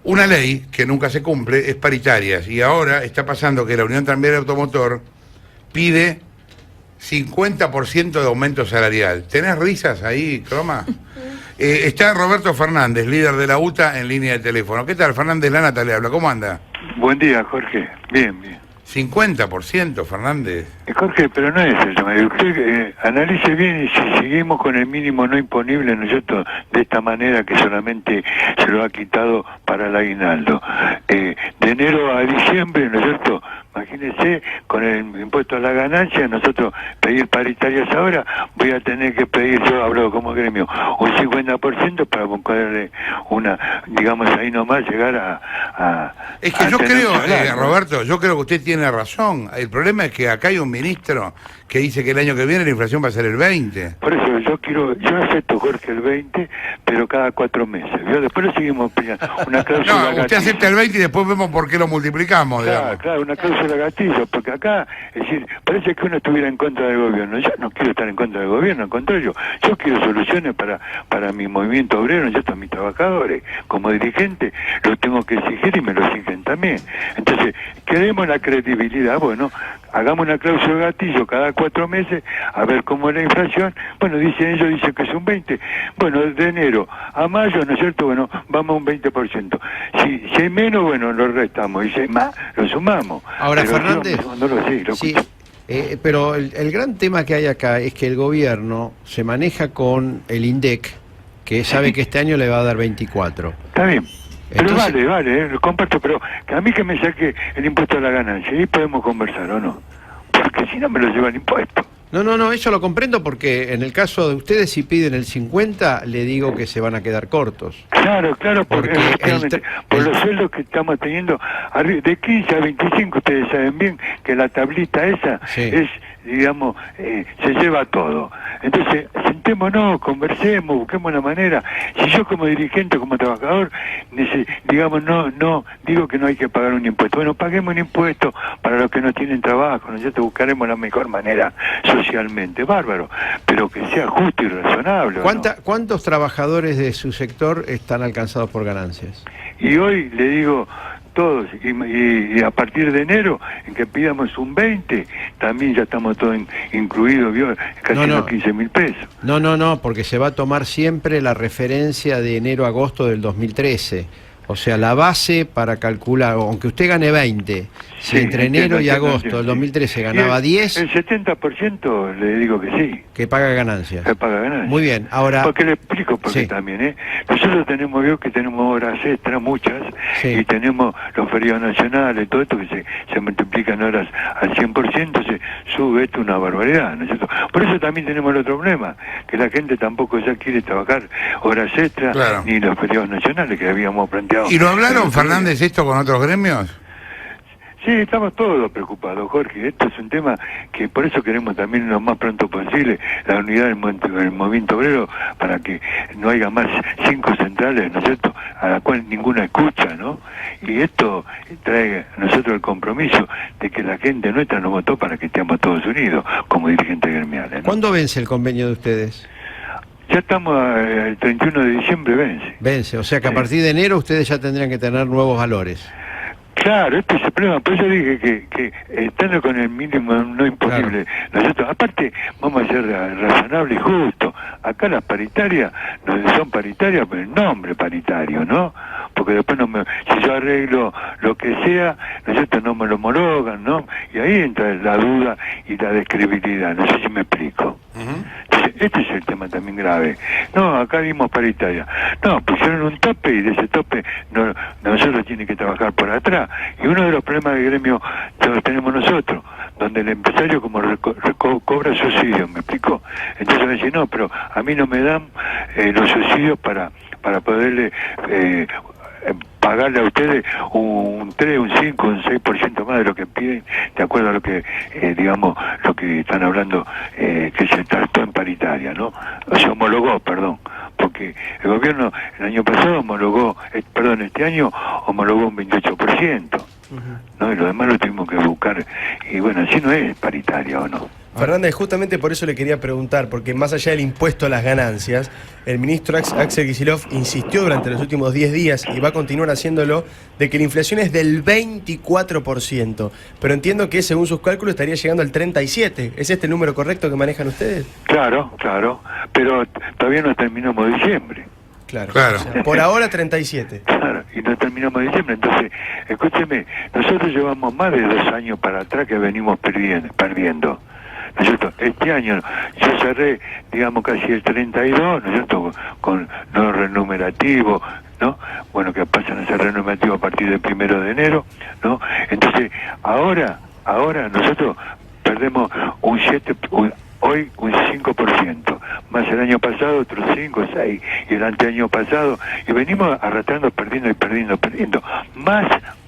Una ley que nunca se cumple es paritaria, y ahora está pasando que la Unión Tranviaria Automotor pide 50% de aumento salarial. ¿Tenés risas ahí, Croma? Está Roberto Fernández, líder de la UTA, en línea de teléfono. ¿Qué tal, Fernández? La Nata le habla. ¿Cómo anda? Buen día, Jorge. Bien, bien. 50%, Fernández. Jorge, pero no es el tema. Usted analice bien, y si seguimos con el mínimo no imponible, ¿no es cierto?, de esta manera que solamente se lo ha quitado para el aguinaldo. De enero a diciembre, ¿no es cierto?, imagínese, con el impuesto a la ganancia, nosotros pedir paritarias ahora, voy a tener que pedir, yo hablo como gremio, un 50% para buscarle una, digamos, ahí nomás llegar a es que yo creo, Roberto, yo creo que usted tiene razón. El problema es que acá hay un ministro que dice que el año que viene la inflación va a ser el 20. Por eso yo acepto, Jorge, el 20, pero cada 4 meses. Después lo seguimos peleando. Una cláusula no, usted acepta el 20 y después vemos por qué lo multiplicamos, digamos. Claro, una cláusula gatillo, porque acá, es decir, parece que uno estuviera en contra del gobierno. Yo no quiero estar en contra del gobierno, al contrario, yo quiero soluciones para mi movimiento obrero, yo a mis trabajadores. Como dirigente lo tengo que exigir y me lo exigen también. Entonces, queremos la credibilidad, bueno, hagamos una cláusula gatillo cada 4 meses, a ver cómo es la inflación. Bueno, ellos dicen que es un 20. Bueno, de enero a mayo, ¿no es cierto? Bueno, vamos a un 20%. Si hay menos, bueno, lo restamos. Y si hay más, lo sumamos. Ahora, pero Fernández, sí, pero el gran tema que hay acá es que el gobierno se maneja con el INDEC, que sabe que este año le va a dar 24. Está bien. Pero Entonces, vale, lo comparto, pero que a mí que me saque el impuesto a la ganancia, y podemos conversar, ¿o no? Porque si no me lo lleva el impuesto. No, eso lo comprendo porque en el caso de ustedes, si piden el 50, le digo que se van a quedar cortos. Claro, porque efectivamente, por los sueldos que estamos teniendo, de 15 a 25, ustedes saben bien que la tablita esa es, digamos, se lleva todo. Entonces, sentémonos, conversemos, busquemos una manera. Si yo como dirigente, como trabajador, digamos, no digo que no hay que pagar un impuesto. Bueno, paguemos un impuesto para los que no tienen trabajo, nosotros buscaremos la mejor manera socialmente, bárbaro, pero que sea justo y razonable. ¿Cuántos trabajadores de su sector están alcanzados por ganancias? Y hoy le digo todos, y a partir de enero, en que pidamos un 20, también ya estamos todos incluidos, casi los 15.000 pesos. No, porque se va a tomar siempre la referencia de enero-agosto del 2013. O sea, la base para calcular, aunque usted gane 20, si entre enero y agosto del 2013 ganaba 10... El 70% le digo que sí. Que paga ganancias. Que paga ganancias. Muy bien, ahora... Porque le explico por qué también, Nosotros tenemos, que tenemos horas extras, muchas, y tenemos los feriados nacionales, todo esto que se multiplican horas al 100%, se sube esto una barbaridad, ¿no es cierto? Por eso también tenemos el otro problema, que la gente tampoco ya quiere trabajar horas extras, ni los feriados nacionales que habíamos planteado. ¿Y lo hablaron, Fernández, esto con otros gremios? Sí, estamos todos preocupados, Jorge. Esto es un tema que por eso queremos también lo más pronto posible la unidad del movimiento obrero, para que no haya más 5 centrales, ¿no es cierto?, a la cual ninguna escucha, ¿no? Y esto trae a nosotros el compromiso de que la gente nuestra nos votó para que estemos todos unidos como dirigentes gremiales, ¿no? ¿Cuándo vence el convenio de ustedes? Ya estamos el 31 de diciembre, vence. Vence, o sea que a partir de enero ustedes ya tendrían que tener nuevos valores. Claro, este es el problema. Por eso dije que estando con el mínimo no imponible, nosotros, aparte, vamos a ser razonables y justos. Acá las paritarias no son paritarias por el nombre paritario, ¿no? Porque después si yo arreglo lo que sea, nosotros no me lo homologan, ¿no? Y ahí entra la duda y la descredibilidad. No sé si me explico. Entonces, este es el tema también grave. No, acá dimos paritaria. No, pusieron un tope y de ese tope nosotros tiene que trabajar por atrás. Y uno de los problemas del gremio lo tenemos nosotros, donde el empresario como cobra subsidios, ¿me explico? Entonces me dice, no, pero a mí no me dan los subsidios para poderle pagarle a ustedes un 3, un 5, un 6% más de lo que piden, de acuerdo a lo que, digamos, lo que están hablando, que se trató en paritaria, ¿no? O se homologó, perdón, porque el gobierno el año pasado homologó, este año homologó un 28%, ¿no? Y lo demás lo tuvimos que buscar, y bueno, así no es paritaria, ¿o no? Fernández, justamente por eso le quería preguntar, porque más allá del impuesto a las ganancias, el ministro Axel Kicillof insistió durante los últimos 10 días, y va a continuar haciéndolo, de que la inflación es del 24%. Pero entiendo que según sus cálculos estaría llegando al 37%. ¿Es este el número correcto que manejan ustedes? Claro, pero todavía no terminamos diciembre. Claro. Claro. O sea, por ahora 37. Claro, y no terminamos diciembre. Entonces, escúcheme, nosotros llevamos más de 2 años para atrás que venimos perdiendo. ¿No es cierto? Este año yo cerré, digamos, casi el 32, ¿no es cierto?, con no renumerativo, ¿no? Bueno, que pasan a ser renumerativo a partir del 1 de enero, ¿no? Entonces, ahora nosotros perdemos hoy un 5%, más el año pasado otro 5, 6, y el anteaño pasado, y venimos arrastrando, perdiendo,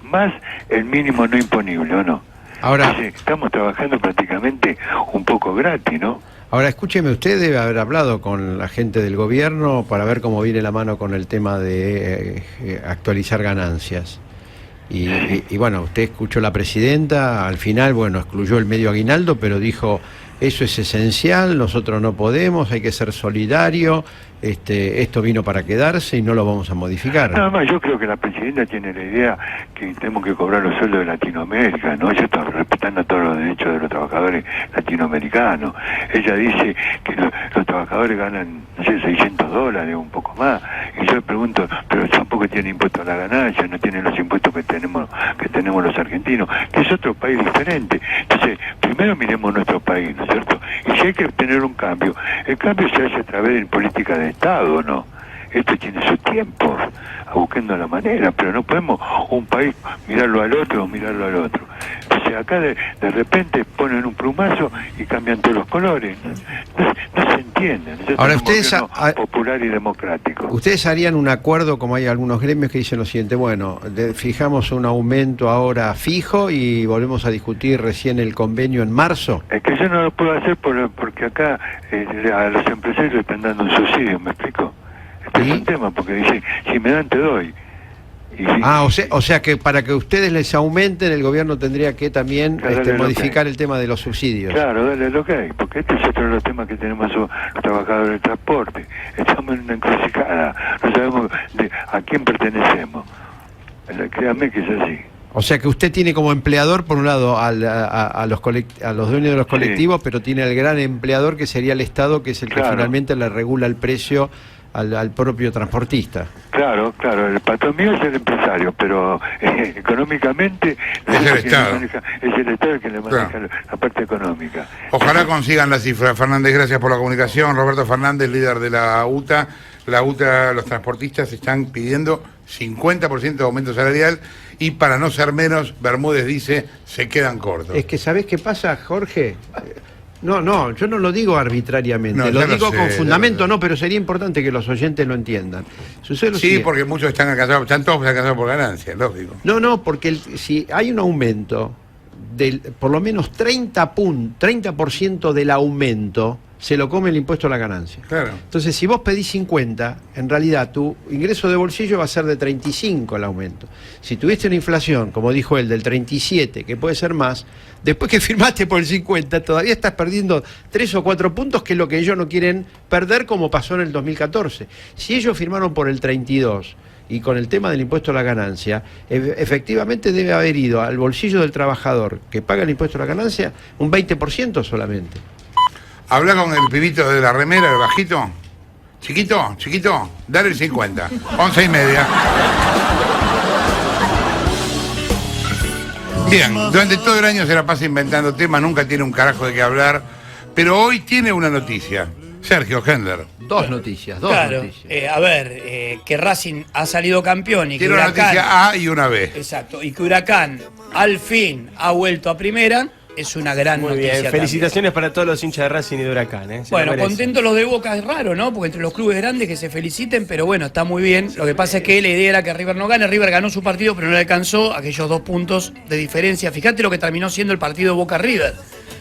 más el mínimo no imponible, ¿o no? Ahora, entonces, estamos trabajando prácticamente un poco gratis, ¿no? Ahora, escúcheme, usted debe haber hablado con la gente del gobierno para ver cómo viene la mano con el tema de actualizar ganancias. Y bueno, usted escuchó a la presidenta, al final, bueno, excluyó el medio aguinaldo, pero dijo, eso es esencial, nosotros no podemos, hay que ser solidario, esto vino para quedarse y no lo vamos a modificar. Nada más, yo creo que la presidenta tiene la idea que tenemos que cobrar los sueldos de Latinoamérica, ¿no? Ella está respetando todos los derechos de los trabajadores latinoamericanos. Ella dice que los trabajadores ganan, no sé, $600, un poco más. Y yo le pregunto, pero tampoco tiene impuestos a la ganancia, no tienen los impuestos que tenemos los argentinos, que es otro país diferente. Entonces, primero miremos nuestro país, ¿no es cierto? Y si hay que obtener un cambio, el cambio se hace a través de política de Estado, ¿no? Esto tiene su tiempo, buscando la manera, pero no podemos un país mirarlo al otro. Entonces acá de repente ponen un plumazo y cambian todos los colores. No se entiende. Ahora ustedes popular y democrático. Ustedes harían un acuerdo, como hay algunos gremios que dicen lo siguiente, bueno, fijamos un aumento ahora fijo y volvemos a discutir recién el convenio en marzo. Es que yo no lo puedo hacer porque acá a los empresarios le están dando un subsidio, ¿me explico? Este es un tema, porque dice, si me dan te doy. O sea que para que ustedes les aumenten, el gobierno tendría que también modificar el tema de los subsidios. Claro, dale lo que hay, porque este es otro de los temas que tenemos los trabajadores del transporte. Estamos en una encrucijada, no sabemos a quién pertenecemos. Créame que es así. O sea que usted tiene como empleador, por un lado, a los dueños de los colectivos, sí, pero tiene al gran empleador que sería el Estado, que es el que finalmente le regula el precio al propio transportista. Claro, el patrón mío es el empresario, pero económicamente es el Estado. Es el Estado el que le maneja la parte económica. Ojalá consigan la cifra. Fernández, gracias por la comunicación. Roberto Fernández, líder de la UTA. La UTA, los transportistas están pidiendo 50% de aumento salarial y para no ser menos, Bermúdez dice, se quedan cortos. Es que ¿sabés qué pasa, Jorge? No, yo no lo digo arbitrariamente, lo digo con fundamento, pero sería importante que los oyentes lo entiendan. Sí, porque muchos están todos alcanzados por ganancias, lógico. No, porque si hay un aumento del por lo menos 30% del aumento se lo come el impuesto a la ganancia. Claro. Entonces, si vos pedís 50, en realidad tu ingreso de bolsillo va a ser de 35 el aumento. Si tuviste una inflación, como dijo él, del 37, que puede ser más, después que firmaste por el 50, todavía estás perdiendo 3 o 4 puntos, que es lo que ellos no quieren perder, como pasó en el 2014. Si ellos firmaron por el 32 y con el tema del impuesto a la ganancia, efectivamente debe haber ido al bolsillo del trabajador que paga el impuesto a la ganancia un 20% solamente. Habla con el pibito de la remera, el bajito. Chiquito, dale el 50. 11:30. Bien, durante todo el año se la pasa inventando temas, nunca tiene un carajo de qué hablar, pero hoy tiene una noticia. Sergio Hendler. Dos noticias. Que Racing ha salido campeón y Tiene que una Huracán, noticia A y una B. exacto, y que Huracán al fin ha vuelto a primera, es una gran Muy noticia. bien, también. felicitaciones para todos los hinchas de Racing y de Huracán. Se Bueno, lo merecen. contentos los de Boca, es raro, ¿no? Porque entre los clubes grandes que se feliciten, pero bueno, está muy bien. Lo que pasa es que la idea era que River no gane. River ganó su partido, pero no le alcanzó aquellos 2 puntos de diferencia. Fíjate lo que terminó siendo el partido Boca-River.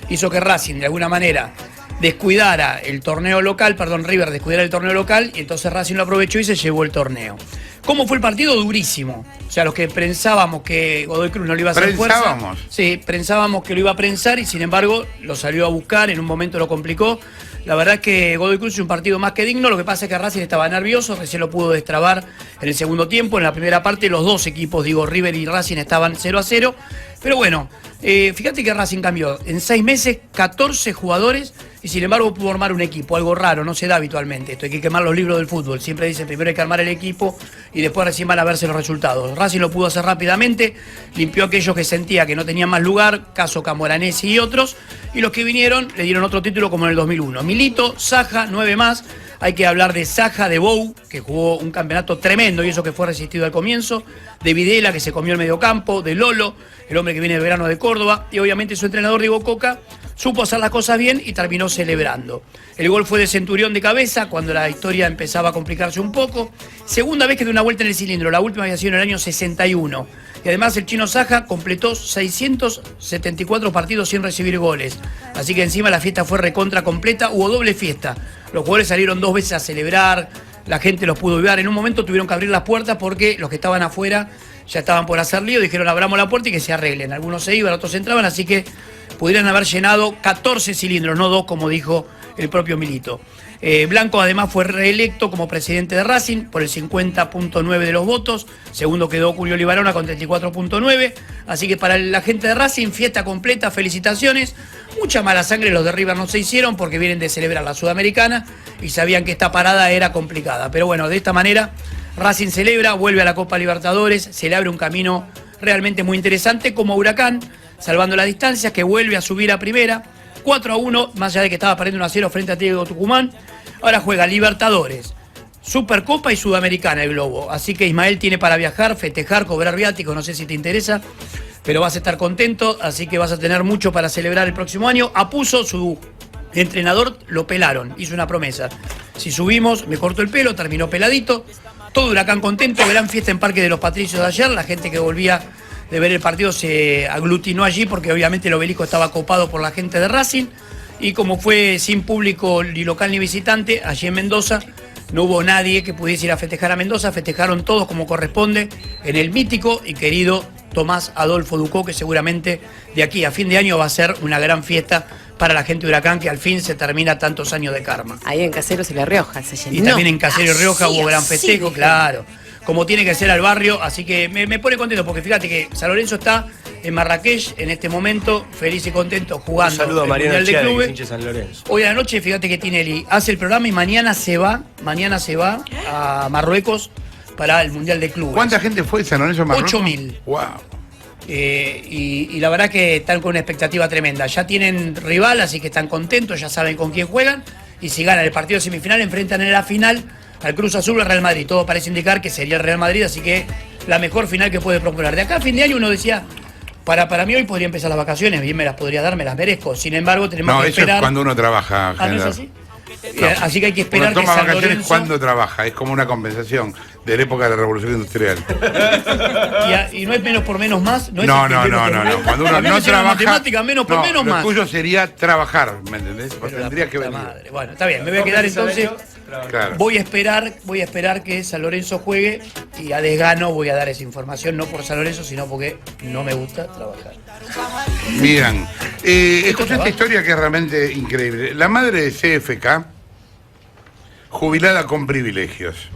Hizo que Racing, de alguna manera, descuidara el torneo local, River descuidara el torneo local, y entonces Racing lo aprovechó y se llevó el torneo. ¿Cómo fue el partido? Durísimo. O sea, los que pensábamos que Godoy Cruz no le iba a hacer fuerza. ¿Prensábamos? Sí, pensábamos que lo iba a prensar y sin embargo lo salió a buscar, en un momento lo complicó. La verdad es que Godoy Cruz es un partido más que digno, lo que pasa es que Racing estaba nervioso, recién lo pudo destrabar en el segundo tiempo. En la primera parte los dos equipos, River y Racing, estaban 0-0. Pero bueno, fíjate que Racing cambió en 6 meses 14 jugadores y sin embargo pudo armar un equipo, algo raro, no se da habitualmente. Esto hay que quemar los libros del fútbol, siempre dicen primero hay que armar el equipo y después recién van a verse los resultados. Racing lo pudo hacer rápidamente, limpió a aquellos que sentía que no tenían más lugar, caso Camoranesi y otros, y los que vinieron le dieron otro título como en el 2001. Milito, Saja, 9 más. Hay que hablar de Saja, de Bou, que jugó un campeonato tremendo y eso que fue resistido al comienzo, de Videla, que se comió el mediocampo, de Lolo, el hombre que viene de verano de Córdoba, y obviamente su entrenador Diego Coca supo hacer las cosas bien y terminó celebrando. El gol fue de Centurión de cabeza, cuando la historia empezaba a complicarse un poco. Segunda vez que dio una vuelta en el cilindro, la última había sido en el año 61. Y además el chino Saja completó 674 partidos sin recibir goles. Así que encima la fiesta fue recontra completa, hubo doble fiesta. Los jugadores salieron 2 veces a celebrar, la gente los pudo ver. En un momento tuvieron que abrir las puertas porque los que estaban afuera ya estaban por hacer lío, dijeron abramos la puerta y que se arreglen. Algunos se iban, otros entraban, así que pudieran haber llenado 14 cilindros, no 2 como dijo el propio Milito. Blanco además fue reelecto como presidente de Racing por el 50.9 de los votos, segundo quedó Julio Libarona con 34.9, así que para la gente de Racing, fiesta completa, felicitaciones. Mucha mala sangre los de River no se hicieron porque vienen de celebrar la Sudamericana y sabían que esta parada era complicada, pero bueno, de esta manera Racing celebra, vuelve a la Copa Libertadores, se le abre un camino realmente muy interesante como Huracán, salvando las distancias, que vuelve a subir a primera, 4-1, más allá de que estaba perdiendo 1-0 frente a Atlético Tucumán. Ahora juega Libertadores, Supercopa y Sudamericana el Globo. Así que Ismael tiene para viajar, festejar, cobrar viáticos, no sé si te interesa, pero vas a estar contento, así que vas a tener mucho para celebrar el próximo año. A Puso, su entrenador, lo pelaron, hizo una promesa. Si subimos, me corto el pelo, terminó peladito. Todo Huracán contento, gran fiesta en Parque de los Patricios de ayer, la gente que volvía de ver el partido se aglutinó allí porque obviamente el obelisco estaba copado por la gente de Racing y como fue sin público ni local ni visitante, allí en Mendoza no hubo nadie que pudiese ir a festejar a Mendoza, festejaron todos como corresponde en el mítico y querido Tomás Adolfo Ducó, que seguramente de aquí a fin de año va a ser una gran fiesta para la gente de Huracán, que al fin se termina tantos años de karma. Ahí en Caseros y La Rioja se llenó. Y también en Caseros y Rioja hubo gran festejo, claro, como tiene que ser al barrio, así que me pone contento, porque fíjate que San Lorenzo está en Marrakech en este momento, feliz y contento, jugando Un saludo a el Mariano Mundial de Chiara, Clubes. que es hincha de San Lorenzo. Hoy a la noche, fíjate que Tinelli hace el programa y mañana se va a Marruecos para el Mundial de Clubes. ¿Cuánta gente fue San Lorenzo Marruecos? 8.000. Wow. Y la verdad que están con una expectativa tremenda. Ya tienen rival, así que están contentos, ya saben con quién juegan. Y si ganan el partido semifinal, enfrentan en la final al Cruz Azul o al Real Madrid. Todo parece indicar que sería el Real Madrid, así que la mejor final que puede proponer. De acá a fin de año uno decía, para mí hoy podría empezar las vacaciones, bien me las podría dar, me las merezco. Sin embargo, tenemos que esperar. No, eso es cuando uno trabaja. ¿Ah, no es así? No. Así que hay que esperar uno toma que San vacaciones Lorenzo... cuando trabaja, es como una compensación de la época de la Revolución Industrial. Y no es menos por menos más. No. Cuando uno no trabaja. Matemática, menos por menos lo más. tuyo sería trabajar, ¿me entendés? Porque tendrías que venir. Madre. Bueno, está bien, me voy a quedar entonces. Claro. Voy a esperar que San Lorenzo juegue y a desgano voy a dar esa información, no por San Lorenzo, sino porque no me gusta trabajar. Bien. Escuché esta historia que es realmente increíble. La madre de CFK, jubilada con privilegios.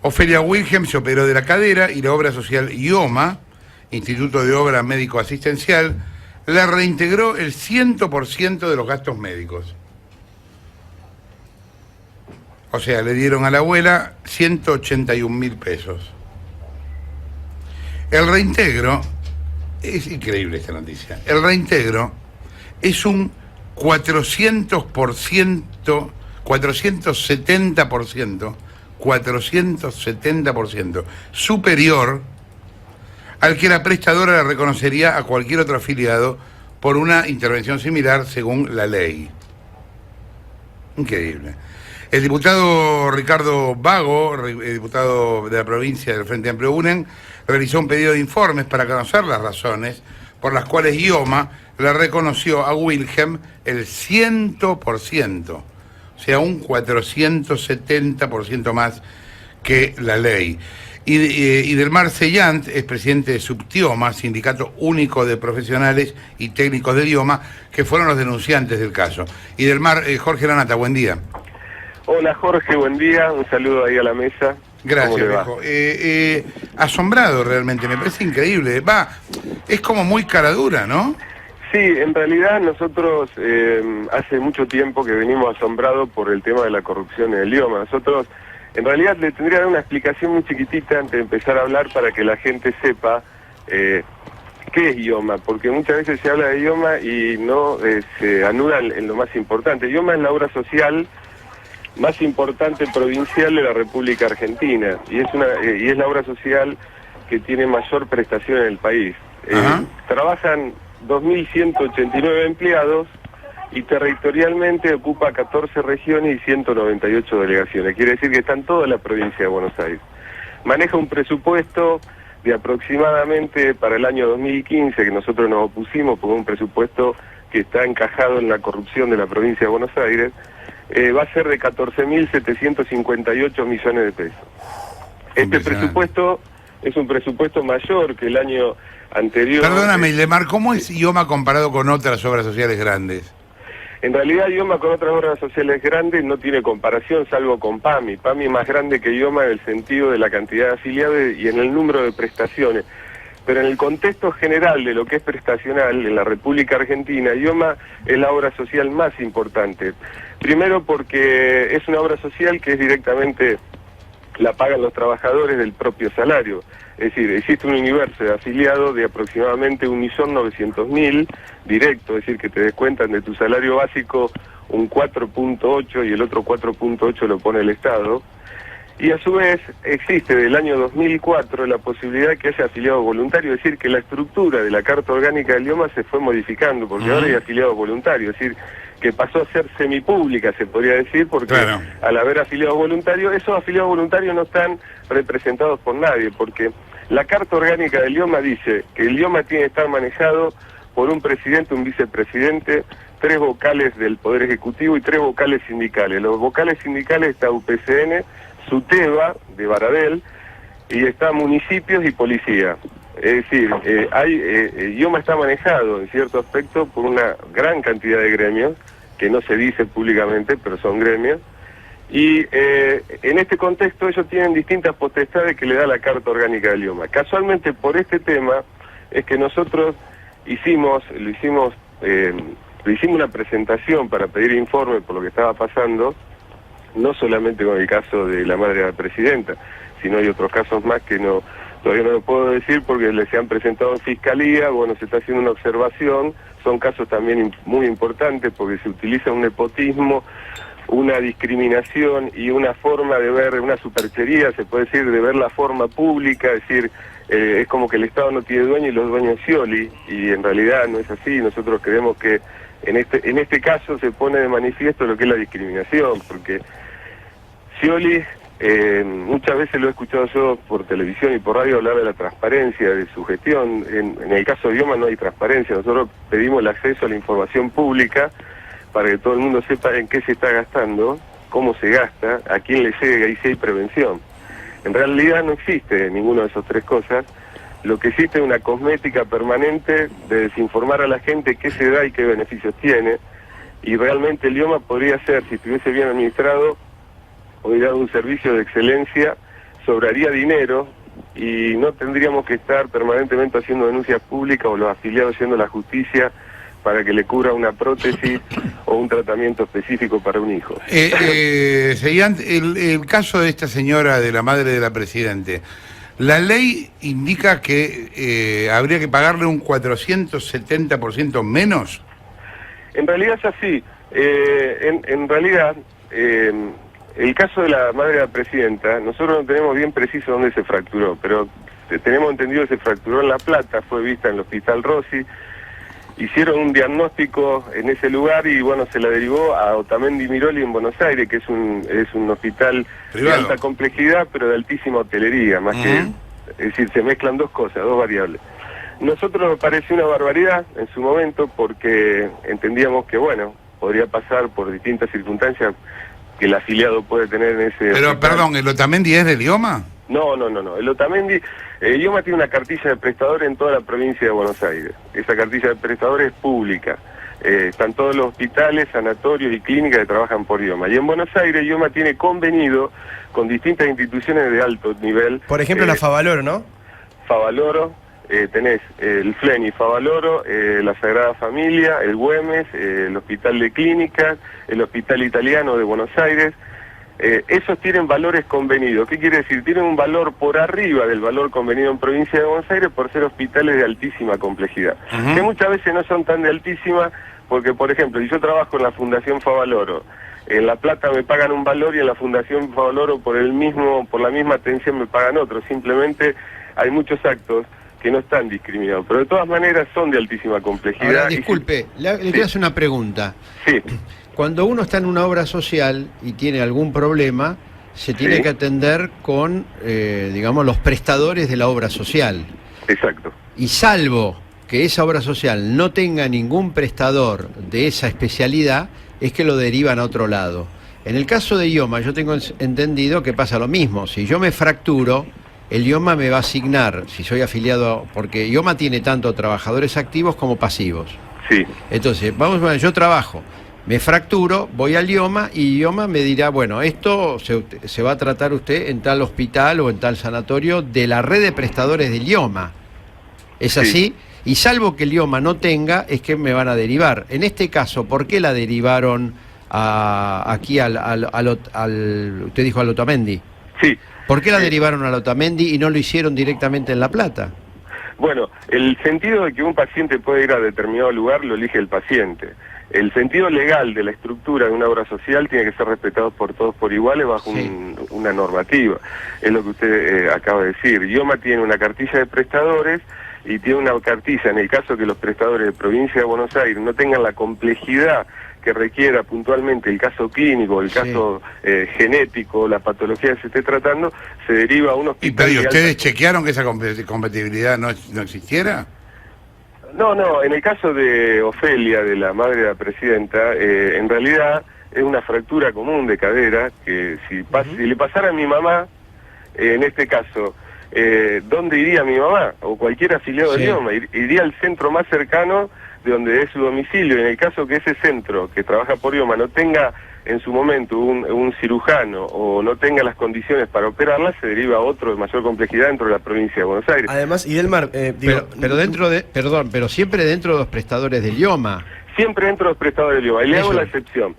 Ofelia Wilhelm se operó de la cadera y la obra social IOMA, Instituto de Obra Médico Asistencial, le reintegró el 100% de los gastos médicos. O sea, le dieron a la abuela 181.000 pesos. El reintegro, es increíble esta noticia, el reintegro es un 470% superior al que la prestadora le reconocería a cualquier otro afiliado por una intervención similar según la ley. Increíble. El diputado Ricardo Vago, diputado de la provincia del Frente Amplio UNEN, realizó un pedido de informes para conocer las razones por las cuales IOMA le reconoció a Wilhelm el 100%, o sea, un 470% más que la ley. Y Delmar Sellant es presidente de Subtioma, Sindicato Único de Profesionales y Técnicos del IOMA, que fueron los denunciantes del caso. Y Delmar, Jorge Lanata, buen día. Hola Jorge, buen día, un saludo ahí a la mesa. Gracias, viejo. Asombrado realmente, me parece increíble. Es como muy cara dura, ¿no? Sí, en realidad nosotros hace mucho tiempo que venimos asombrados por el tema de la corrupción en el IOMA. Nosotros, en realidad, le tendría que dar una explicación muy chiquitita antes de empezar a hablar para que la gente sepa qué es IOMA, porque muchas veces se habla de IOMA y no se anuda en lo más importante. IOMA es la obra social más importante provincial de la República Argentina y es la obra social que tiene mayor prestación en el país. Trabajan 2.189 empleados y territorialmente ocupa 14 regiones y 198 delegaciones. Quiere decir que está en toda la provincia de Buenos Aires. Maneja un presupuesto de aproximadamente para el año 2015, que nosotros nos opusimos por un presupuesto que está encajado en la corrupción de la provincia de Buenos Aires, va a ser de 14.758 millones de pesos. Este presupuesto es un presupuesto mayor que el año anterior. Perdóname, Lemar, ¿cómo es IOMA comparado con otras obras sociales grandes? En realidad IOMA con otras obras sociales grandes no tiene comparación, salvo con PAMI. PAMI es más grande que IOMA en el sentido de la cantidad de afiliados y en el número de prestaciones. Pero en el contexto general de lo que es prestacional en la República Argentina, IOMA es la obra social más importante. Primero porque es una obra social que es directamente, la pagan los trabajadores del propio salario. Es decir, existe un universo de afiliados de aproximadamente 1.900.000 directo, es decir, que te descuentan de tu salario básico un 4.8 y el otro 4.8 lo pone el Estado. Y a su vez existe desde el año 2004 la posibilidad de que haya afiliados voluntarios, es decir, que la estructura de la Carta Orgánica del IOMA se fue modificando, porque ahora hay afiliados voluntarios, es decir, que pasó a ser semipública, se podría decir, porque al haber afiliados voluntarios, esos afiliados voluntarios no están representados por nadie, porque la Carta Orgánica del IOMA dice que el IOMA tiene que estar manejado por un presidente, un vicepresidente, 3 vocales del Poder Ejecutivo y 3 vocales sindicales. Los vocales sindicales está UPCN, SUTEBA, de Baradel, y está municipios y policía. Es decir, IOMA está manejado en cierto aspecto por una gran cantidad de gremios, que no se dice públicamente, pero son gremios, y en este contexto ellos tienen distintas potestades que le da la Carta Orgánica del IOMA. Casualmente por este tema es que nosotros hicimos una presentación para pedir informe por lo que estaba pasando, no solamente con el caso de la madre de la presidenta, sino hay otros casos más que todavía no lo puedo decir porque se han presentado en fiscalía, bueno, se está haciendo una observación, son casos también muy importantes porque se utiliza un nepotismo, una discriminación y una forma de ver, una superchería, se puede decir, de ver la forma pública, es decir, es como que el Estado no tiene dueño y los dueños Scioli, y en realidad no es así. Nosotros creemos que en este caso se pone de manifiesto lo que es la discriminación, porque Scioli, muchas veces lo he escuchado yo por televisión y por radio hablar de la transparencia de su gestión. En el caso de IOMA no hay transparencia, nosotros pedimos el acceso a la información pública para que todo el mundo sepa en qué se está gastando, cómo se gasta, a quién le llega y si hay prevención. En realidad no existe ninguna de esas 3 cosas. Lo que existe es una cosmética permanente de desinformar a la gente qué se da y qué beneficios tiene. Y realmente el IOMA podría ser, si estuviese bien administrado, podría dar un servicio de excelencia sobraría dinero y no tendríamos que estar permanentemente haciendo denuncias públicas o los afiliados yendo a la justicia para que le cubra una prótesis o un tratamiento específico para un hijo. Seguían, el caso de esta señora, de la madre de la Presidente, la ley indica que habría que pagarle un 470% menos. En realidad es así. En realidad, el caso de la madre de la Presidenta, nosotros no tenemos bien preciso dónde se fracturó, pero tenemos entendido que se fracturó en La Plata, fue vista en el Hospital Rossi. Hicieron un diagnóstico en ese lugar y bueno, se la derivó a Otamendi Miroli en Buenos Aires, que es un hospital privado, de alta complejidad, pero de altísima hotelería, más que, es decir, se mezclan dos cosas, dos variables. Nosotros nos pareció una barbaridad en su momento porque entendíamos que bueno, podría pasar por distintas circunstancias que el afiliado puede tener en ese Pero hospital. perdón, ¿el Otamendi es del IOMA? No. El Otamendi, IOMA tiene una cartilla de prestadores en toda la provincia de Buenos Aires. Esa cartilla de prestadores es pública. Están todos los hospitales, sanatorios y clínicas que trabajan por IOMA. Y en Buenos Aires IOMA tiene convenido con distintas instituciones de alto nivel. Por ejemplo, la Favaloro, ¿no? Favaloro, tenés el FLENI Favaloro, la Sagrada Familia, el Güemes, el Hospital de Clínicas, el Hospital Italiano de Buenos Aires. Esos tienen valores convenidos. ¿Qué quiere decir? Tienen un valor por arriba del valor convenido en provincia de Buenos Aires por ser hospitales de altísima complejidad. Que muchas veces no son tan de altísima porque, por ejemplo, si yo trabajo en la Fundación Favaloro, en La Plata me pagan un valor y en la Fundación Favaloro por la misma atención me pagan otro. Simplemente hay muchos actos que no están discriminados, pero de todas maneras son de altísima complejidad. Ahora, disculpe, le quiero hacer una pregunta. Sí. Cuando uno está en una obra social y tiene algún problema, se tiene que atender con, digamos, los prestadores de la obra social. Exacto. Y salvo que esa obra social no tenga ningún prestador de esa especialidad, es que lo derivan a otro lado. En el caso de IOMA, yo tengo entendido que pasa lo mismo. Si yo me fracturo, el IOMA me va a asignar, si soy afiliado, porque IOMA tiene tanto trabajadores activos como pasivos. Sí. Entonces, vamos a ver, yo trabajo, me fracturo, voy al IOMA y IOMA me dirá, bueno, esto se va a tratar usted en tal hospital o en tal sanatorio de la red de prestadores del IOMA. ¿Es así? Y salvo que el IOMA no tenga, es que me van a derivar. En este caso, ¿por qué la derivaron aquí usted dijo al Otamendi? Sí. ¿Por qué la derivaron al Otamendi y no lo hicieron directamente en La Plata? Bueno, el sentido de que un paciente puede ir a determinado lugar lo elige el paciente. El sentido legal de la estructura de una obra social tiene que ser respetado por todos por iguales bajo una normativa. Es lo que usted acaba de decir. IOMA tiene una cartilla de prestadores y tiene una cartilla, en el caso que los prestadores de provincia de Buenos Aires no tengan la complejidad que requiera puntualmente el caso clínico, el caso genético, la patología que se esté tratando, se deriva a un hospital. ¿Y ustedes chequearon que esa compatibilidad no existiera? No, en el caso de Ofelia, de la madre de la Presidenta, en realidad es una fractura común de cadera que si le pasara a mi mamá, en este caso, ¿dónde iría mi mamá? O cualquier afiliado del IOMA, iría al centro más cercano de donde es su domicilio. En el caso que ese centro que trabaja por IOMA no tenga en su momento un cirujano o no tenga las condiciones para operarla, se deriva a otro de mayor complejidad dentro de la provincia de Buenos Aires. Además, Idelmar, pero siempre dentro de los prestadores del IOMA. Siempre dentro de los prestadores del IOMA, y le hago la excepción.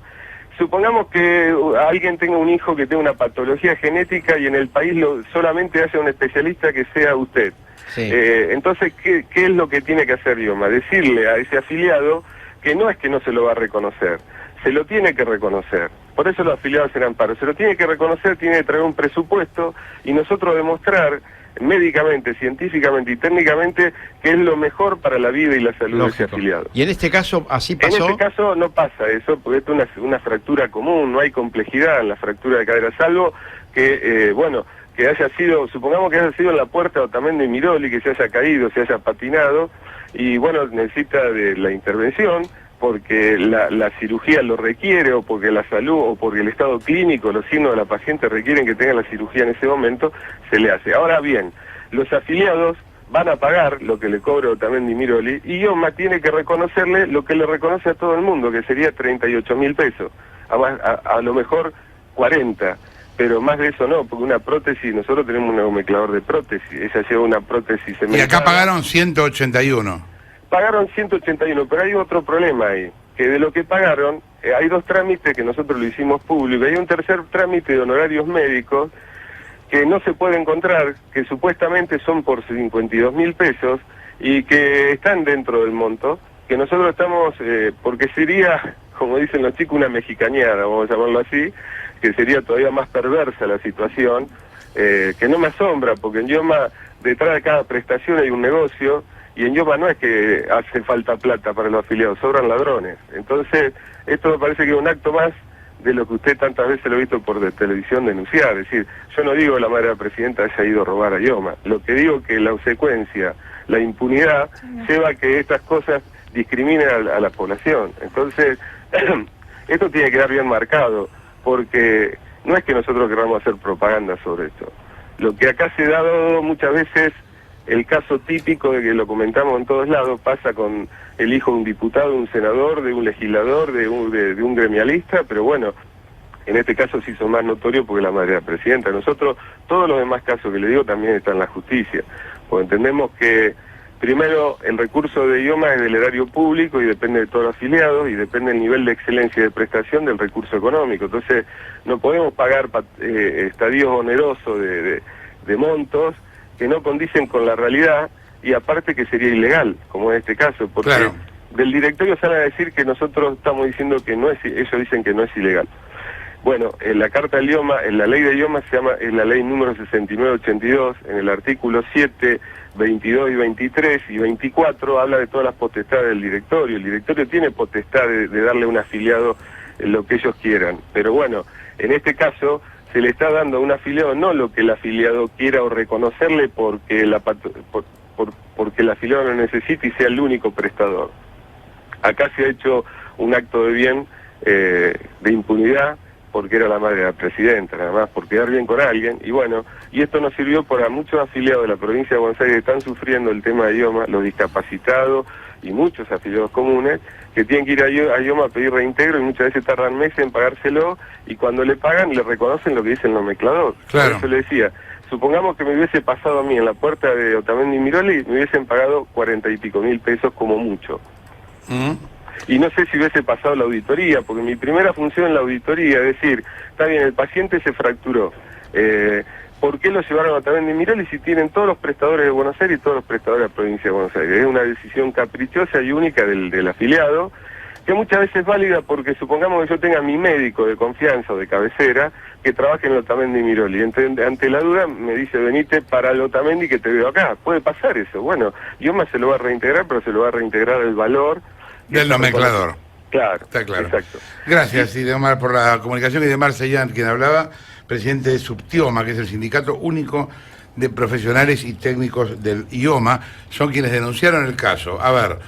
Supongamos que alguien tenga un hijo que tenga una patología genética y en el país solamente haya un especialista que sea usted. Entonces, ¿qué es lo que tiene que hacer IOMA? Decirle a ese afiliado que no es que no se lo va a reconocer, se lo tiene que reconocer. Por eso los afiliados en amparo. Se lo tiene que reconocer, tiene que traer un presupuesto y nosotros demostrar médicamente, científicamente y técnicamente que es lo mejor para la vida y la salud de ese afiliado. ¿Y en este caso así pasó? En este caso no pasa eso, porque esto es una fractura común, no hay complejidad en la fractura de cadera, salvo que, que haya sido, supongamos que haya sido en la puerta de Otamendi Miroli, que se haya caído, se haya patinado, y necesita de la intervención, porque la cirugía lo requiere, o porque la salud, o porque el estado clínico, los signos de la paciente requieren que tenga la cirugía en ese momento, se le hace. Ahora bien, los afiliados van a pagar lo que le cobra Otamendi Miroli, y IOMA tiene que reconocerle lo que le reconoce a todo el mundo, que sería 38.000 pesos, a lo mejor 40. pero más de eso no, porque una prótesis, nosotros tenemos un neumeclador de prótesis, ella lleva una prótesis Y acá pagaron 181. Pagaron 181, pero hay otro problema ahí, que de lo que pagaron, hay 2 trámites que nosotros lo hicimos público, hay un tercer trámite de honorarios médicos que no se puede encontrar, que supuestamente son por 52.000 pesos y que están dentro del monto, que nosotros estamos, porque sería, como dicen los chicos, una mexicaneada, vamos a llamarlo así, que sería todavía más perversa la situación, que no me asombra, porque en IOMA detrás de cada prestación hay un negocio, y en IOMA no es que hace falta plata para los afiliados, sobran ladrones. Entonces, esto me parece que es un acto más de lo que usted tantas veces lo ha visto por televisión denunciar. Es decir, yo no digo que la madre de la presidenta haya ido a robar a IOMA, lo que digo que la secuencia, la impunidad, lleva a que estas cosas discriminen a la población. Entonces, esto tiene que quedar bien marcado, porque no es que nosotros queramos hacer propaganda sobre esto. Lo que acá se da muchas veces, el caso típico de que lo comentamos en todos lados, pasa con el hijo de un diputado, de un senador, de un legislador, de un gremialista, pero bueno, en este caso se hizo más notorio porque la madre de la presidenta. Nosotros, todos los demás casos que le digo también están en la justicia, porque entendemos que primero el recurso de IOMA es del erario público y depende de todos los afiliados y depende del nivel de excelencia de prestación del recurso económico. Entonces no podemos pagar estadios onerosos de montos que no condicen con la realidad y aparte que sería ilegal, como en este caso, porque claro, del directorio salen a decir que nosotros estamos diciendo que no es, ellos dicen que no es ilegal. Bueno, en la carta del IOMA, en la ley de IOMA se llama, es la ley número 6982, en el artículo 7, 22 y 23 y 24 habla de todas las potestades del directorio. El directorio tiene potestad de darle a un afiliado lo que ellos quieran, pero bueno, en este caso se le está dando a un afiliado no lo que el afiliado quiera o reconocerle porque porque el afiliado lo necesita y sea el único prestador. Acá se ha hecho un acto de bien, de impunidad, porque era la madre de la presidenta, nada más por quedar bien con alguien, y bueno, y esto nos sirvió para muchos afiliados de la provincia de Buenos Aires que están sufriendo el tema de IOMA, los discapacitados y muchos afiliados comunes, que tienen que ir a IOMA a pedir reintegro y muchas veces tardan meses en pagárselo, y cuando le pagan le reconocen lo que dice el nomenclador. Claro. Por eso le decía, supongamos que me hubiese pasado a mí en la puerta de Otamendi y Miroli, me hubiesen pagado 40 y pico mil pesos como mucho. Y no sé si hubiese pasado la auditoría, porque mi primera función en la auditoría es decir, está bien, el paciente se fracturó, ¿por qué lo llevaron a Otamendi y Miroli si tienen todos los prestadores de Buenos Aires y todos los prestadores de la provincia de Buenos Aires? Es una decisión caprichosa y única del afiliado, que muchas veces es válida porque supongamos que yo tenga mi médico de confianza o de cabecera que trabaje en Otamendi y Miroli. Ante la duda me dice, venite para el Otamendi que te veo acá. Puede pasar eso. Bueno, IOMA se lo va a reintegrar, pero se lo va a reintegrar el valor del nomenclador. Claro, está claro. Exacto. Gracias, Idemar, por la comunicación. Idemar Sellán, quien hablaba, presidente de Subtioma, que es el sindicato único de profesionales y técnicos del IOMA, son quienes denunciaron el caso. A ver,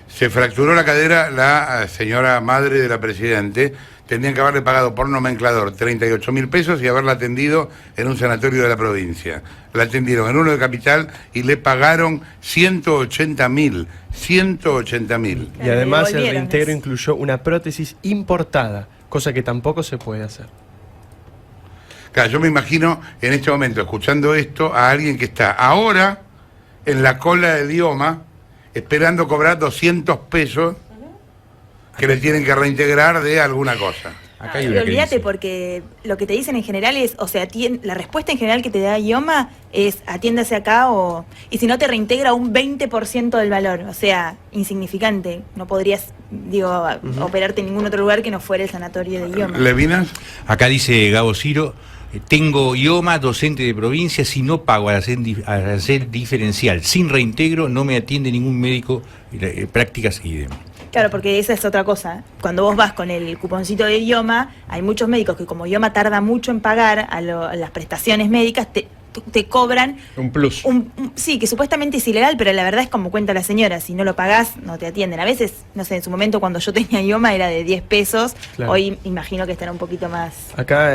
se fracturó la cadera la señora madre de la presidente, tendrían que haberle pagado por nomenclador 38.000 pesos y haberla atendido en un sanatorio de la provincia. La atendieron en uno de Capital y le pagaron 180.000. 180.000. Y además el reintegro incluyó una prótesis importada, cosa que tampoco se puede hacer. Claro, yo me imagino en este momento, escuchando esto, a alguien que está ahora en la cola del IOMA, esperando cobrar 200 pesos que le tienen que reintegrar de alguna cosa. Acá olvídate, porque lo que te dicen en general es, o sea, la respuesta en general que te da IOMA es atiéndase acá y si no te reintegra un 20% del valor, o sea, insignificante. No podrías, operarte en ningún otro lugar que no fuera el sanatorio de IOMA. ¿Levinas? Acá dice Gabo Ciro, tengo IOMA, docente de provincia, si no pago arancel diferencial sin reintegro, no me atiende ningún médico, prácticas idem. Claro, porque esa es otra cosa. Cuando vos vas con el cuponcito de IOMA, hay muchos médicos que como IOMA tarda mucho en pagar a las prestaciones médicas, te cobran Un plus. sí, que supuestamente es ilegal, pero la verdad es como cuenta la señora, si no lo pagás no te atienden. A veces, no sé, en su momento cuando yo tenía IOMA era de 10 pesos, Claro. hoy imagino que estará un poquito más. Acá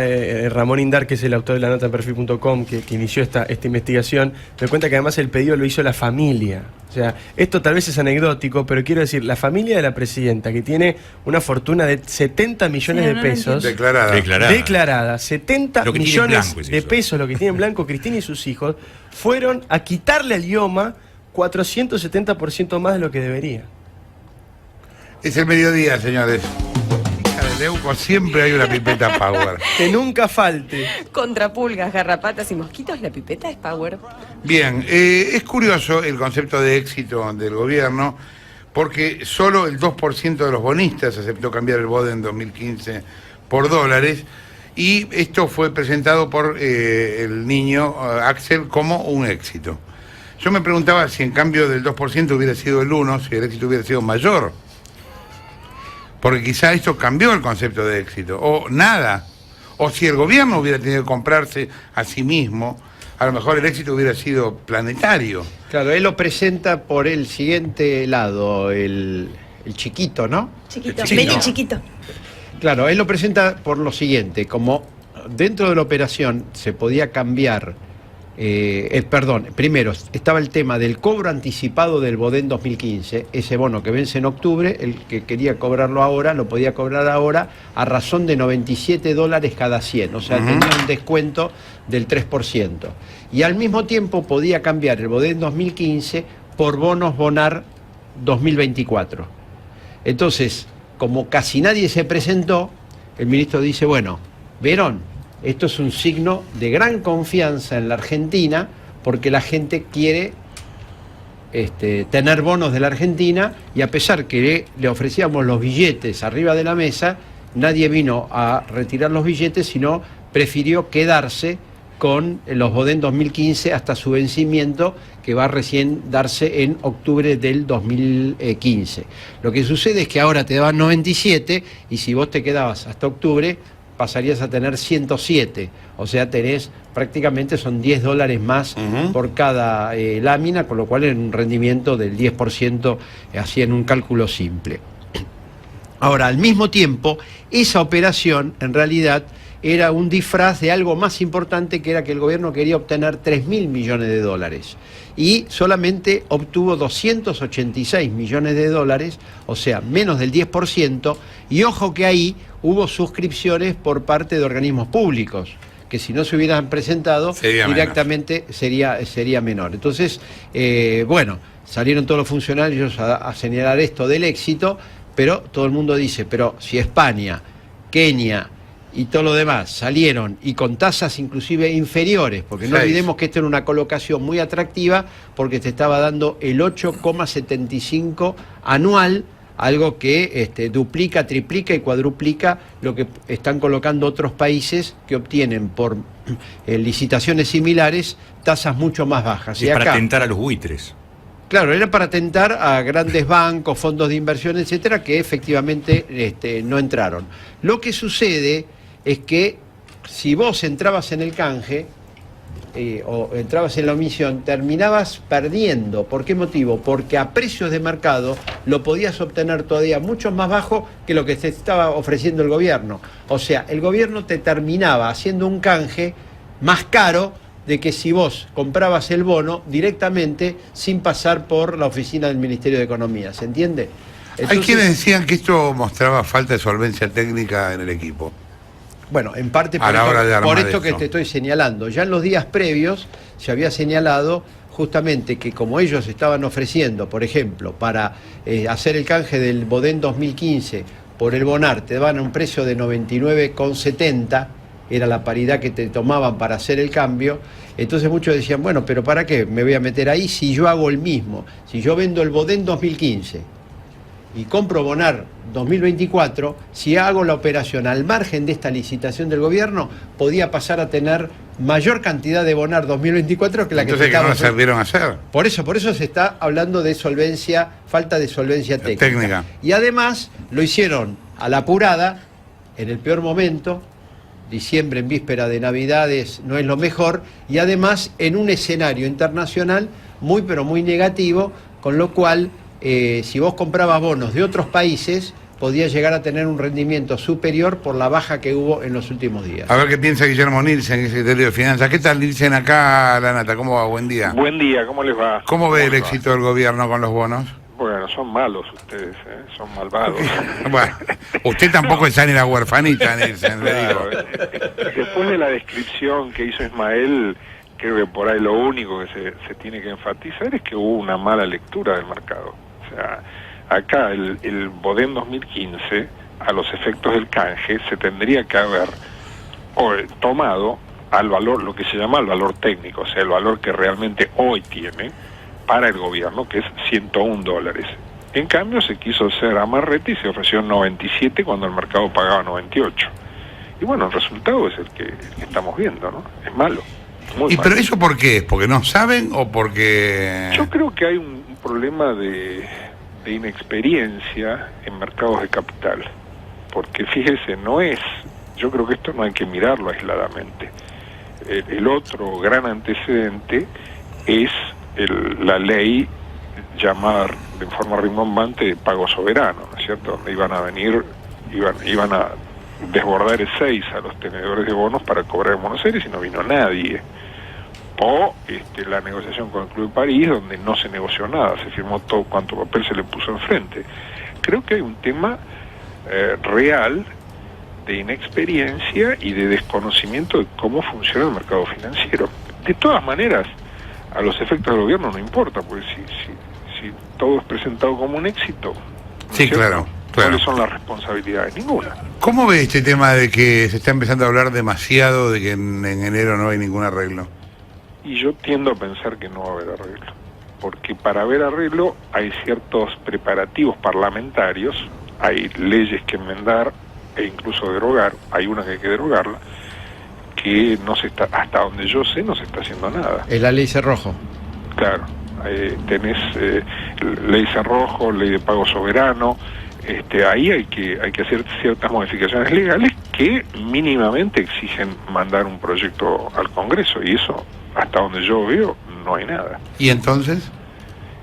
Ramón Indar, que es el autor de la nota en perfil.com, que inició esta investigación, me cuenta que además el pedido lo hizo la familia. O sea, esto tal vez es anecdótico, pero quiero decir, la familia de la presidenta, que tiene una fortuna de 70 millones Sí, de no lo pesos. Declarada. Declarada, 70 Lo que tiene en millones blanco es de eso. pesos, lo que tiene en blanco Cristina y sus hijos, fueron a quitarle al IOMA 470% más de lo que debería. Es el mediodía, señores. Hija de Leuco, siempre hay una pipeta Power. Que nunca falte. Contra pulgas, garrapatas y mosquitos, la pipeta es Power. Bien, es curioso el concepto de éxito del gobierno, porque solo el 2% de los bonistas aceptó cambiar el BODE en 2015 por dólares, y esto fue presentado por el niño Axel como un éxito. Yo me preguntaba si en cambio del 2% hubiera sido el 1%, si el éxito hubiera sido mayor. Porque quizá esto cambió el concepto de éxito, o nada. O si el gobierno hubiera tenido que comprarse a sí mismo, a lo mejor el éxito hubiera sido planetario. Claro, él lo presenta por el siguiente lado, el chiquito, ¿no? Chiquito, El chiquito. Benny chiquito. Claro, él lo presenta por lo siguiente, como dentro de la operación se podía cambiar, primero estaba el tema del cobro anticipado del Bodén 2015, ese bono que vence en octubre, el que quería cobrarlo ahora, lo podía cobrar ahora a razón de $97 cada 100, o sea, tenía un descuento del 3%. Y al mismo tiempo podía cambiar el Bodén 2015 por bonos Bonar 2024. Entonces, como casi nadie se presentó, el ministro dice, bueno, ¿vieron? Esto es un signo de gran confianza en la Argentina, porque la gente quiere tener bonos de la Argentina, y a pesar que le ofrecíamos los billetes arriba de la mesa, nadie vino a retirar los billetes, sino prefirió quedarse con los Bodén 2015 hasta su vencimiento, que va a recién darse en octubre del 2015. Lo que sucede es que ahora te daban 97, y si vos te quedabas hasta octubre, pasarías a tener 107. O sea, tenés prácticamente, son $10 más por cada lámina, con lo cual en un rendimiento del 10%, así en un cálculo simple. Ahora, al mismo tiempo, esa operación en realidad era un disfraz de algo más importante, que era que el gobierno quería obtener 3.000 millones de dólares. Y solamente obtuvo 286 millones de dólares, o sea, menos del 10%, y ojo que ahí hubo suscripciones por parte de organismos públicos, que si no se hubieran presentado, directamente sería menor. Entonces, bueno, salieron todos los funcionarios a señalar esto del éxito, pero todo el mundo dice, pero si España, Kenia y todo lo demás salieron, y con tasas inclusive inferiores, porque no olvidemos que esto era una colocación muy atractiva, porque te estaba dando el 8,75 anual, algo que duplica, triplica y cuadruplica lo que están colocando otros países, que obtienen por licitaciones similares tasas mucho más bajas. Es para tentar a los buitres. Claro, era para tentar a grandes bancos, fondos de inversión, etcétera, que efectivamente no entraron. Lo que sucede es que si vos entrabas en el canje o entrabas en la omisión, terminabas perdiendo. ¿Por qué motivo? Porque a precios de mercado lo podías obtener todavía mucho más bajo que lo que te estaba ofreciendo el gobierno. O sea, el gobierno te terminaba haciendo un canje más caro de que si vos comprabas el bono directamente sin pasar por la oficina del Ministerio de Economía. ¿Se entiende? Entonces, hay quienes decían que esto mostraba falta de solvencia técnica en el equipo. Bueno, en parte por esto que te estoy señalando. Ya en los días previos se había señalado justamente que, como ellos estaban ofreciendo, por ejemplo, para hacer el canje del Bodén 2015 por el Bonar, te daban a un precio de 99,70, era la paridad que te tomaban para hacer el cambio. Entonces muchos decían, bueno, pero ¿para qué me voy a meter ahí si yo hago el mismo? Si yo vendo el Bodén 2015 y compro Bonar 2024, si hago la operación al margen de esta licitación del gobierno, podía pasar a tener mayor cantidad de Bonar 2024 que la entonces, que no la sabieron hacer. Por eso se está hablando de falta de solvencia técnica. Y además lo hicieron a la apurada, en el peor momento, diciembre en víspera de Navidades no es lo mejor, y además en un escenario internacional muy pero muy negativo, con lo cual si vos comprabas bonos de otros países podías llegar a tener un rendimiento superior por la baja que hubo en los últimos días. A ver qué piensa Guillermo Nielsen, que es secretario de Finanzas. ¿Qué tal, Nielsen? Acá, La Nata, ¿cómo va? Buen día. Buen día, ¿cómo les va? ¿Cómo ve el éxito del gobierno con los bonos? Bueno, son malos ustedes, son malvados. Bueno, usted tampoco es ni la huerfanita, Nielsen, le digo. Después de la descripción que hizo Ismael, creo que por ahí lo único que se tiene que enfatizar es que hubo una mala lectura del mercado. O sea, acá el BODEN 2015, a los efectos del canje, se tendría que haber tomado al valor, lo que se llama el valor técnico, o sea, el valor que realmente hoy tiene para el gobierno, que es $101. En cambio, se quiso ser amarrete y se ofreció 97 cuando el mercado pagaba 98. Y bueno, el resultado es el que estamos viendo, ¿no? Es malo. Muy malo. ¿Pero eso por qué? ¿Porque no saben o porque...? Yo creo que hay un problema de inexperiencia en mercados de capital. Porque fíjese, yo creo que esto no hay que mirarlo aisladamente. El otro gran antecedente es la ley llamada de forma rimbombante de pago soberano, ¿no es cierto? Donde iban a desbordar el 6 a los tenedores de bonos para cobrar en Buenos Aires y no vino nadie. O la negociación con el Club de París, donde no se negoció nada, se firmó todo cuanto papel se le puso enfrente. Creo que hay un tema real de inexperiencia y de desconocimiento de cómo funciona el mercado financiero. De todas maneras, a los efectos del gobierno no importa, porque si todo es presentado como un éxito, ¿no sí, claro. ¿cuáles son las responsabilidades? Ninguna. ¿Cómo ve este tema de que se está empezando a hablar demasiado de que en enero no hay ningún arreglo? Y yo tiendo a pensar que no va a haber arreglo, porque para haber arreglo hay ciertos preparativos parlamentarios, hay leyes que enmendar e incluso derogar, hay una que hay que derogarla, que no se está, hasta donde yo sé, no se está haciendo nada. Es la ley Cerrojo. Claro, tenés ley Cerrojo, ley de pago soberano, ahí hay que hacer ciertas modificaciones legales que mínimamente exigen mandar un proyecto al Congreso, y eso, hasta donde yo veo, no hay nada. ¿Y entonces?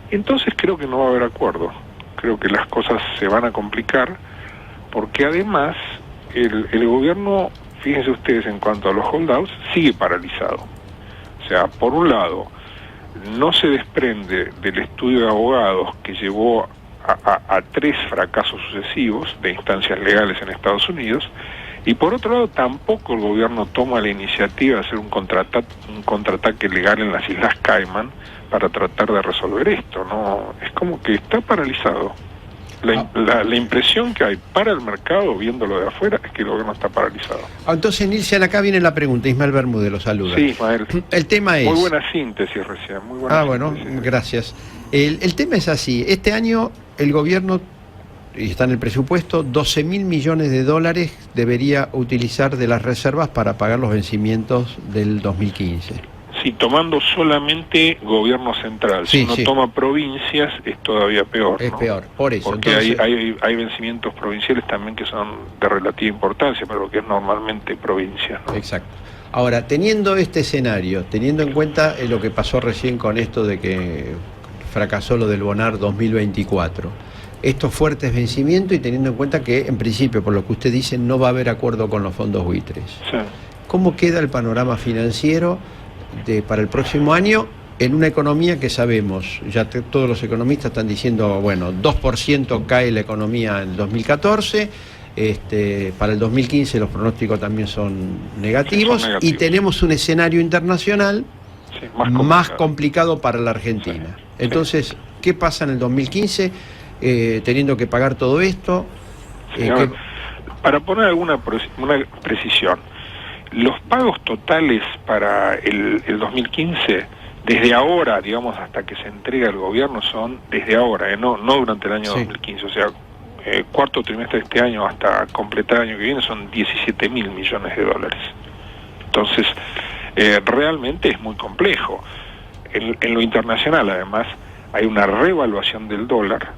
Entonces creo que no va a haber acuerdo, creo que las cosas se van a complicar, porque además el gobierno, fíjense ustedes, en cuanto a los holdouts, sigue paralizado. O sea, por un lado, no se desprende del estudio de abogados que llevó a 3 fracasos sucesivos de instancias legales en Estados Unidos, y por otro lado tampoco el gobierno toma la iniciativa de hacer un contraataque legal en las Islas Caimán para tratar de resolver esto, ¿no? Es como que está paralizado. La impresión que hay para el mercado, viéndolo de afuera, es que el gobierno está paralizado. Entonces, Nielsen, acá viene la pregunta. Ismael Bermúdez lo saluda. Sí, Ismael. El tema es... Muy buena síntesis recién, muy buena síntesis. Bueno, gracias. El tema es así. Este año el gobierno, y está en el presupuesto, 12.000 millones de dólares debería utilizar de las reservas para pagar los vencimientos del 2015. Sí, tomando solamente gobierno central. Sí, si uno sí. toma provincias, es todavía peor, Es ¿no? peor, por eso. Porque Entonces, hay vencimientos provinciales también que son de relativa importancia, pero que es normalmente provincia, ¿no? Exacto. Ahora, teniendo este escenario, teniendo en cuenta lo que pasó recién con esto de que fracasó lo del Bonar 2024, estos fuertes vencimientos y teniendo en cuenta que, en principio, por lo que usted dice, no va a haber acuerdo con los fondos buitres. Sí. ¿Cómo queda el panorama financiero para el próximo año en una economía que sabemos, ya todos los economistas están diciendo, bueno, 2% cae la economía en el 2014, para el 2015 los pronósticos también son negativos, y tenemos un escenario internacional más complicado para la Argentina. Sí. Entonces, ¿qué pasa en el 2015 teniendo que pagar todo esto? Para poner una precisión, los pagos totales para el 2015, desde ahora, digamos, hasta que se entrega el gobierno, son desde ahora, no durante el año 2015, o sea, cuarto trimestre de este año hasta completar el año que viene son 17.000 millones de dólares. Entonces, realmente es muy complejo. En lo internacional, además, hay una revaluación del dólar,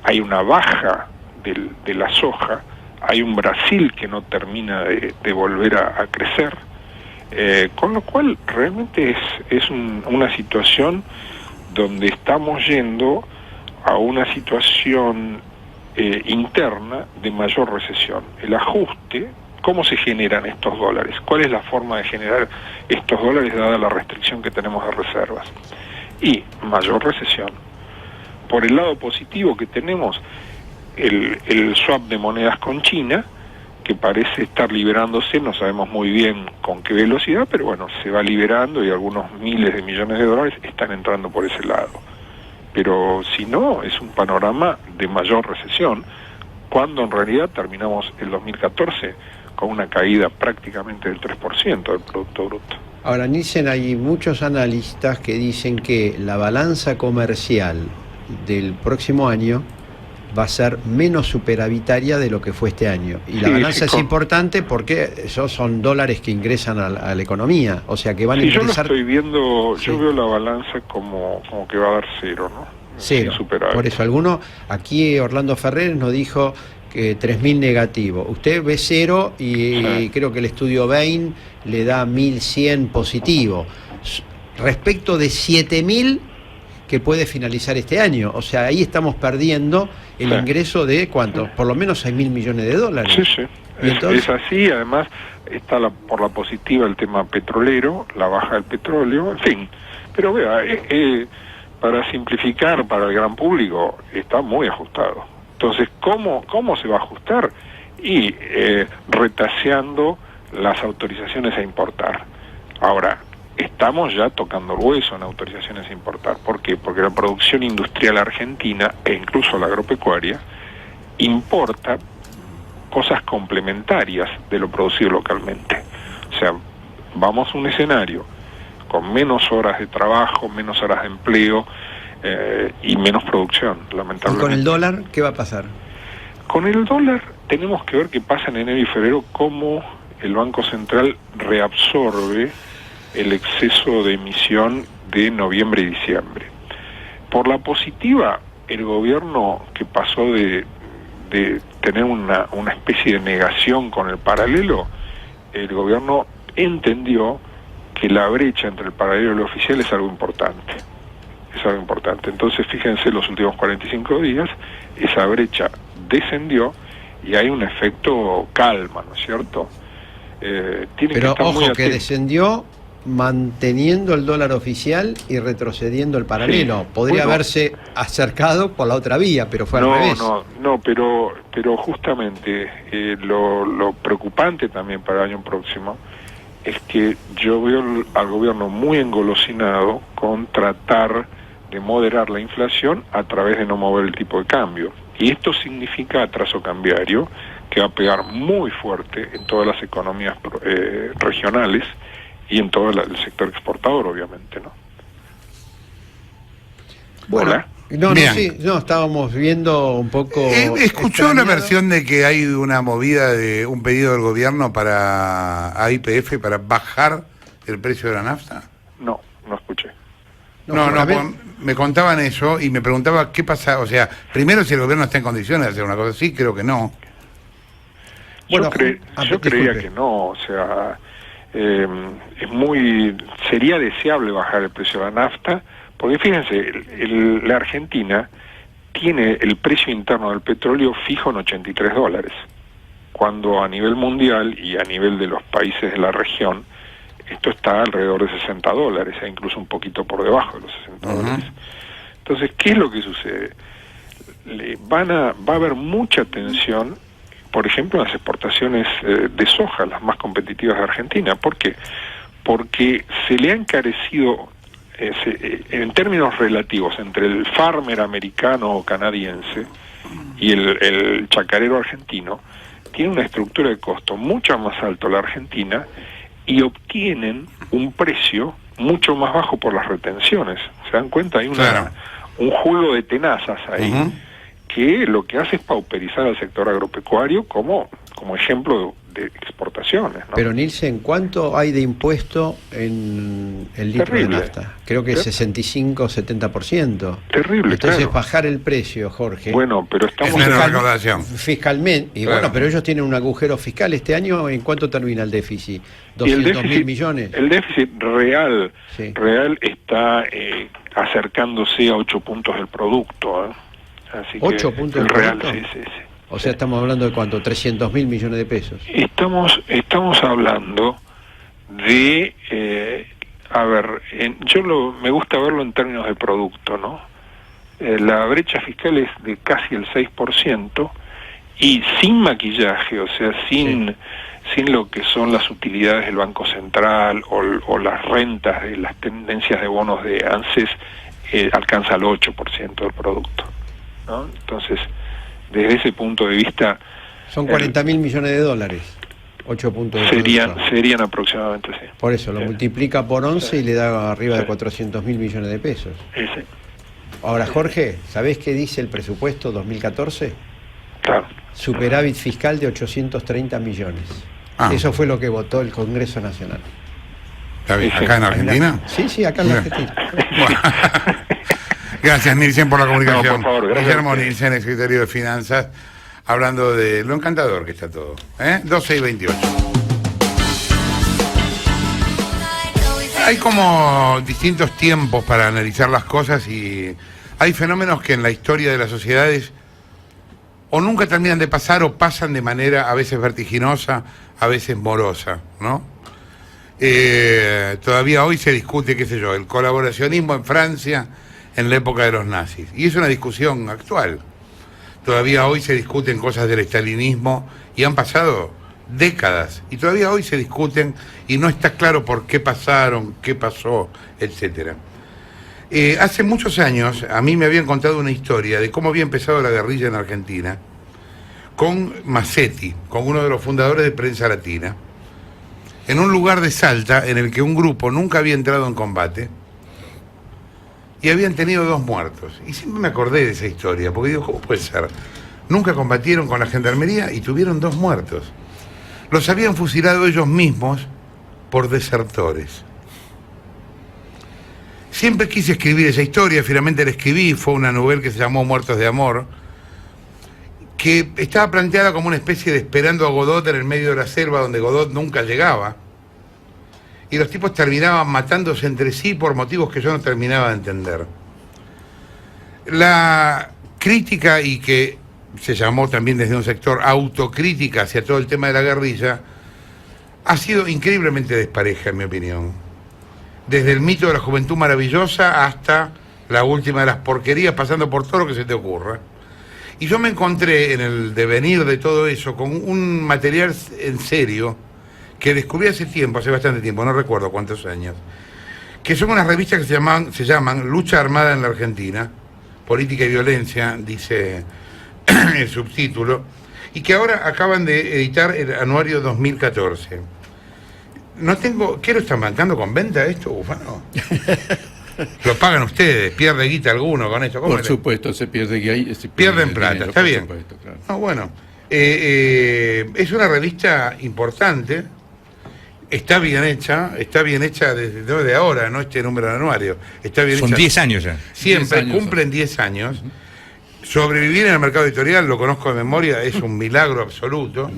hay una baja de la soja, hay un Brasil que no termina de volver a crecer, con lo cual realmente es una situación donde estamos yendo a una situación interna de mayor recesión. El ajuste, ¿cómo se generan estos dólares? ¿Cuál es la forma de generar estos dólares dada la restricción que tenemos de reservas? Y mayor recesión. Por el lado positivo que tenemos, el swap de monedas con China, que parece estar liberándose, no sabemos muy bien con qué velocidad, pero bueno, se va liberando y algunos miles de millones de dólares están entrando por ese lado. Pero si no, es un panorama de mayor recesión, cuando en realidad terminamos el 2014 con una caída prácticamente del 3% del Producto Bruto. Ahora, Nielsen, hay muchos analistas que dicen que la balanza comercial del próximo año va a ser menos superavitaria de lo que fue este año. Y la balanza es importante porque esos son dólares que ingresan a la economía, o sea que van a ingresar... Yo lo estoy viendo, yo veo la balanza como que va a dar cero, ¿no? Cero. Por eso, aquí Orlando Ferrer nos dijo que 3.000 negativo. Usted ve cero y creo que el estudio Bain le da 1.100 positivo. Respecto de 7.000 que puede finalizar este año. O sea, ahí estamos perdiendo el ingreso de, ¿cuánto? Por lo menos 6.000 millones de dólares. Sí. Es así, además está por la positiva el tema petrolero, la baja del petróleo, en fin. Pero vea, para simplificar para el gran público, está muy ajustado. Entonces, ¿cómo se va a ajustar? Y retaseando las autorizaciones a importar. Ahora, estamos ya tocando el hueso en autorizaciones a importar. ¿Por qué? Porque la producción industrial argentina, e incluso la agropecuaria, importa cosas complementarias de lo producido localmente. O sea, vamos a un escenario con menos horas de trabajo, menos horas de empleo y menos producción, lamentablemente. ¿Y con el dólar qué va a pasar? Con el dólar tenemos que ver qué pasa en enero y febrero, cómo el Banco Central reabsorbe el exceso de emisión de noviembre y diciembre. Por la positiva, el gobierno que pasó de tener una especie de negación con el paralelo, el gobierno entendió que la brecha entre el paralelo y el oficial es algo importante. Es algo importante. Entonces, fíjense, los últimos 45 días, esa brecha descendió y hay un efecto calma, ¿no es cierto? Pero ojo, que descendió manteniendo el dólar oficial y retrocediendo el paralelo. Podría haberse acercado por la otra vía, pero fue al revés. No, pero justamente lo preocupante también para el año próximo es que yo veo al gobierno muy engolosinado con tratar de moderar la inflación a través de no mover el tipo de cambio. Y esto significa atraso cambiario que va a pegar muy fuerte en todas las economías regionales y en todo el sector exportador, obviamente, ¿no? Bueno, ¿Hola? Estábamos viendo un poco... ¿Escuchó una versión de que hay una movida de un pedido del gobierno a YPF para bajar el precio de la nafta? No escuché. Me contaban eso y me preguntaba qué pasa, o sea, primero si el gobierno está en condiciones de hacer una cosa así, creo que no. Yo creía que no, o sea... sería deseable bajar el precio de la nafta, porque fíjense, la Argentina tiene el precio interno del petróleo fijo en $83, cuando a nivel mundial y a nivel de los países de la región, esto está alrededor de $60, e incluso un poquito por debajo de los $60. Entonces, ¿qué es lo que sucede? Va a haber mucha tensión, por ejemplo, en las exportaciones de soja, las más competitivas de Argentina. ¿Por qué? Porque se le ha encarecido, en términos relativos, entre el farmer americano o canadiense y el chacarero argentino, tiene una estructura de costo mucho más alto la Argentina y obtienen un precio mucho más bajo por las retenciones. ¿Se dan cuenta? Hay un juego de tenazas ahí. Que lo que hace es pauperizar al sector agropecuario como ejemplo de exportaciones, ¿no? Pero Nielsen, ¿cuánto hay de impuesto en el litro Terrible. de nafta? Creo que 65 o 70%. Terrible, Entonces claro. bajar el precio, Jorge. Bueno, pero estamos... Es una recaudación. Fiscalmente. Y Claro. bueno, pero ellos tienen un agujero fiscal. Este año, ¿en cuánto termina el déficit? Y el 200.000 millones. El déficit real, Sí. real está acercándose a 8 puntos del producto. Así 8 que puntos el del real, producto. sí, sí, sí. O sea, estamos hablando de cuánto, 300.000 millones de pesos. Estamos hablando de, a ver, me gusta verlo en términos de producto, ¿no? La brecha fiscal es de casi el 6% y sin maquillaje, o sea, sin lo que son las utilidades del Banco Central o las rentas de las tendencias de bonos de ANSES, alcanza el 8% del producto, ¿no? Entonces, desde ese punto de vista... Son 40.000 millones de dólares. 8 puntos de producto. Serían aproximadamente, sí. Por eso, lo multiplica por 11 y le da arriba de Sí. 400.000 millones de pesos. Sí. Ahora, Jorge, ¿sabés qué dice el presupuesto 2014? Claro. Superávit fiscal de 830 millones. Ah. Eso fue lo que votó el Congreso Nacional. ¿Está bien? ¿Acá en Argentina? Sí, acá en la Argentina. Gracias, Nielsen, por la comunicación. No, por favor, gracias Guillermo a usted. Nielsen, ex secretario de Finanzas, hablando de lo encantador que está todo. 12 y 28. Hay como distintos tiempos para analizar las cosas y hay fenómenos que en la historia de las sociedades o nunca terminan de pasar o pasan de manera a veces vertiginosa, a veces morosa, ¿no? Todavía hoy se discute, qué sé yo, el colaboracionismo en Francia en la época de los nazis. Y es una discusión actual. Todavía hoy se discuten cosas del estalinismo y han pasado décadas. Y todavía hoy se discuten y no está claro por qué pasaron, qué pasó, etcétera. Hace muchos años a mí me habían contado una historia de cómo había empezado la guerrilla en Argentina con Massetti, con uno de los fundadores de Prensa Latina, en un lugar de Salta en el que un grupo nunca había entrado en combate y habían tenido 2 muertos. Y siempre me acordé de esa historia, porque digo, ¿cómo puede ser? Nunca combatieron con la gendarmería y tuvieron 2 muertos. Los habían fusilado ellos mismos por desertores. Siempre quise escribir esa historia, finalmente la escribí, fue una novela que se llamó Muertos de Amor, que estaba planteada como una especie de esperando a Godot en el medio de la selva donde Godot nunca llegaba. Y los tipos terminaban matándose entre sí por motivos que yo no terminaba de entender. La crítica, y que se llamó también desde un sector autocrítica hacia todo el tema de la guerrilla, ha sido increíblemente despareja, en mi opinión. Desde el mito de la juventud maravillosa hasta la última de las porquerías, pasando por todo lo que se te ocurra. Y yo me encontré en el devenir de todo eso con un material en serio que descubrí hace tiempo, hace bastante tiempo, no recuerdo cuántos años, que son unas revistas que se llaman Lucha Armada en la Argentina, Política y Violencia, dice el subtítulo, y que ahora acaban de editar el anuario 2014. No tengo, ¿qué lo están bancando con venta esto, Bufano? Lo pagan ustedes, pierde guita alguno con esto. ¿Cómo Por supuesto, se pierde guita. Pierden plata, dinero, está por bien. supuesto, claro. No, bueno, es una revista importante, está bien hecha desde ahora, no este número de anuario, está bien Son hecha. 10 años ya. Siempre 10 años cumplen 10 años. Sobrevivir en el mercado editorial, lo conozco de memoria, es un milagro absoluto.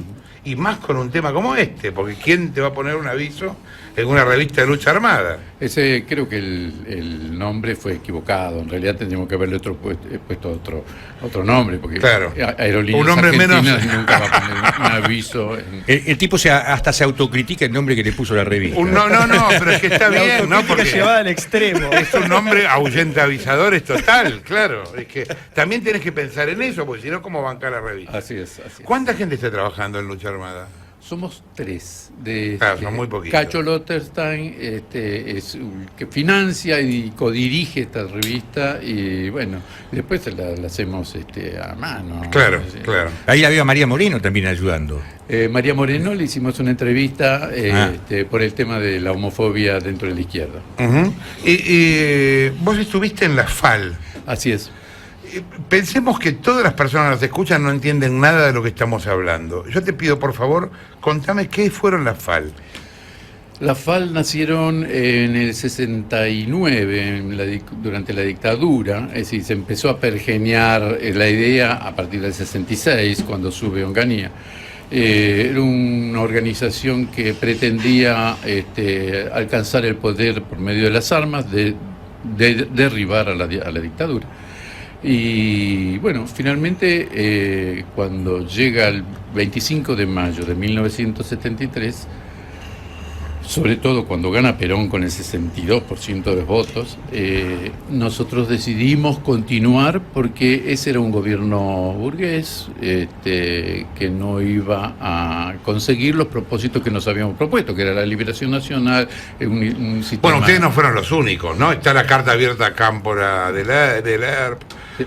Y más con un tema como este, porque ¿quién te va a poner un aviso en una revista de lucha armada? Ese, creo que el nombre fue equivocado. En realidad tendríamos que haberle puesto otro nombre, porque Claro. Aerolíneas Un nombre Argentinas menos. nunca va a poner un aviso. El tipo hasta se autocritica el nombre que le puso la revista. No, pero es que está La bien, ¿no? autocrítica Porque llevada al extremo. es un nombre ahuyenta avisadores total, claro. Es que también tienes que pensar en eso, porque si no, ¿cómo bancar la revista? Así es. ¿Cuánta gente está trabajando en lucha armada? Somos 3. Claro, son muy poquitos. Cacho Lotterstein es el que financia y codirige esta revista, y bueno, después la hacemos a mano. Claro. Ahí había María Moreno también ayudando. María Moreno le hicimos una entrevista por el tema de la homofobia dentro de la izquierda. Vos estuviste en la FAL. Así es. Pensemos que todas las personas que nos escuchan no entienden nada de lo que estamos hablando. Yo te pido, por favor, contame qué fueron las FAL. Las FAL nacieron en el 69, durante la dictadura, es decir, se empezó a pergeñar la idea a partir del 66, cuando sube Onganía. Era una organización que pretendía alcanzar el poder por medio de las armas, de derribar a la dictadura. Y bueno, finalmente, cuando llega el 25 de mayo de 1973, sobre todo cuando gana Perón con el 62% de los votos, nosotros decidimos continuar porque ese era un gobierno burgués que no iba a conseguir los propósitos que nos habíamos propuesto, que era la liberación nacional, un sistema... Bueno, ustedes no fueron los únicos, ¿no? Está la carta abierta a Cámpora de la ERP.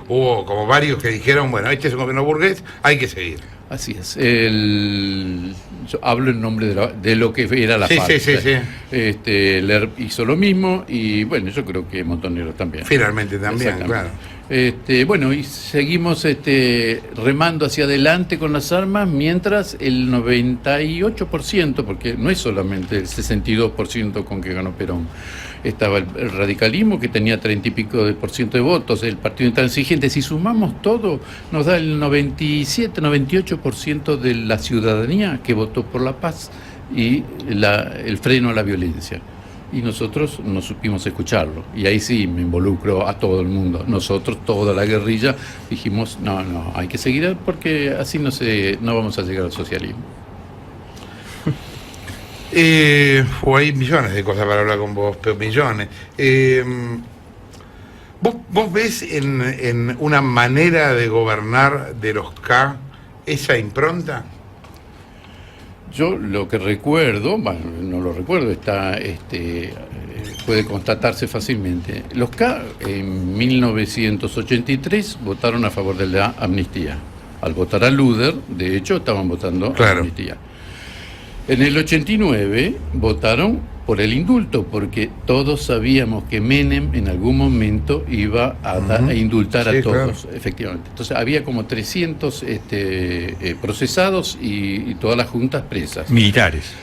Hubo como varios que dijeron, bueno, este es un gobierno burgués, hay que seguir. Así es. Yo hablo en nombre de lo que era la FARC. Sí. El ERP hizo lo mismo y bueno, yo creo que Montoneros también. Finalmente también, claro. Bueno, y seguimos remando hacia adelante con las armas, mientras el 98%, porque no es solamente el 62% con que ganó Perón, estaba el radicalismo, que tenía 30 y pico de votos, el partido intransigente. Si sumamos todo, nos da el 97-98% de la ciudadanía que votó por la paz y el freno a la violencia. Y nosotros no supimos escucharlo. Y ahí sí me involucro a todo el mundo. Nosotros, toda la guerrilla, dijimos, no, hay que seguir porque así no vamos a llegar al socialismo. Hay millones de cosas para hablar con vos, pero millones. ¿Vos ves en una manera de gobernar de los K esa impronta? Yo lo que recuerdo, bueno, no lo recuerdo, puede constatarse fácilmente. Los K en 1983 votaron a favor de la amnistía. Al votar a Luder, de hecho, estaban votando a la amnistía. En el 89 votaron por el indulto, porque todos sabíamos que Menem en algún momento iba a indultar a todos, claro. Efectivamente. Entonces había como 300 procesados y todas las juntas presas. Militares.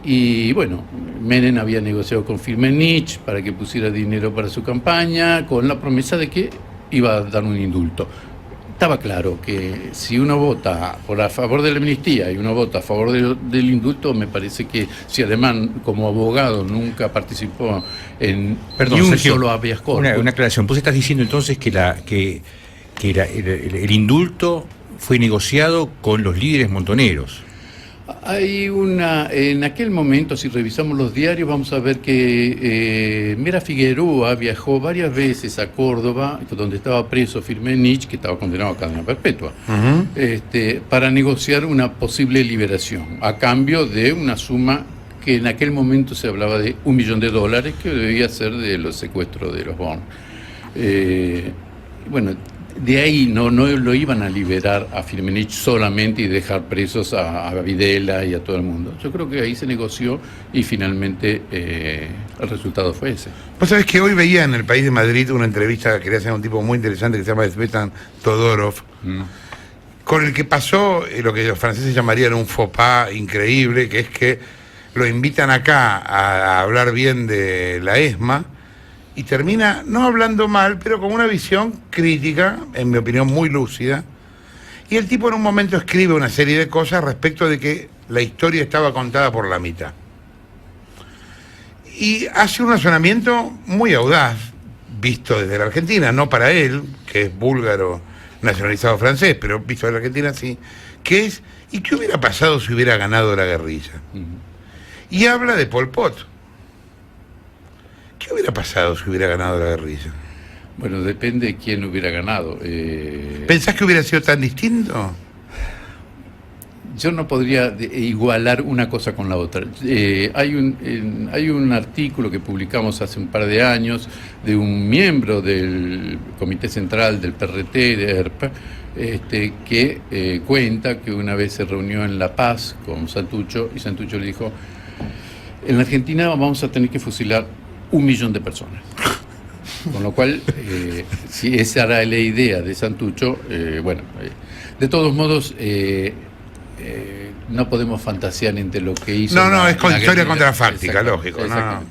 Y bueno, Menem había negociado con Firmenich para que pusiera dinero para su campaña, con la promesa de que iba a dar un indulto. Estaba claro que si uno vota a favor de la amnistía y uno vota a favor del indulto, me parece que si además como abogado nunca participó en ni un Sergio, solo habeas corpus. Una aclaración. Vos estás diciendo entonces que el indulto fue negociado con los líderes montoneros. En aquel momento, si revisamos los diarios, vamos a ver que Mera Figueroa viajó varias veces a Córdoba, donde estaba preso Firmenich, que estaba condenado a cadena perpetua, para negociar una posible liberación, a cambio de una suma que en aquel momento se hablaba de $1 millón, que debía ser de los secuestros de los Born. Bueno, de ahí no lo iban a liberar a Firmenich solamente y dejar presos a Videla y a todo el mundo. Yo creo que ahí se negoció y finalmente el resultado fue ese. Vos sabés que hoy veía en El País de Madrid una entrevista que le hacen a un tipo muy interesante que se llama Svetlana Todorov, con el que pasó lo que los franceses llamarían un faux pas increíble, que es que lo invitan acá a hablar bien de la ESMA, y termina no hablando mal, pero con una visión crítica, en mi opinión muy lúcida, y el tipo en un momento escribe una serie de cosas respecto de que la historia estaba contada por la mitad. Y hace un razonamiento muy audaz, visto desde la Argentina, no para él, que es búlgaro nacionalizado francés, pero visto desde la Argentina sí, que es, ¿y qué hubiera pasado si hubiera ganado la guerrilla? Y habla de Pol Pot. ¿Qué hubiera pasado si hubiera ganado la guerrilla? Bueno, depende de quién hubiera ganado. ¿Pensás que hubiera sido tan distinto? Yo no podría igualar una cosa con la otra. Hay un artículo que publicamos hace un par de años de un miembro del Comité Central del PRT de ERP, que cuenta que una vez se reunió en La Paz con Santucho, y Santucho le dijo: en la Argentina vamos a tener que fusilar 1 millón de personas. Con lo cual, si esa era la idea de Santucho, de todos modos, no podemos fantasear entre lo que hizo. No, es con la historia guerrilla. contrafáctica, lógico. No.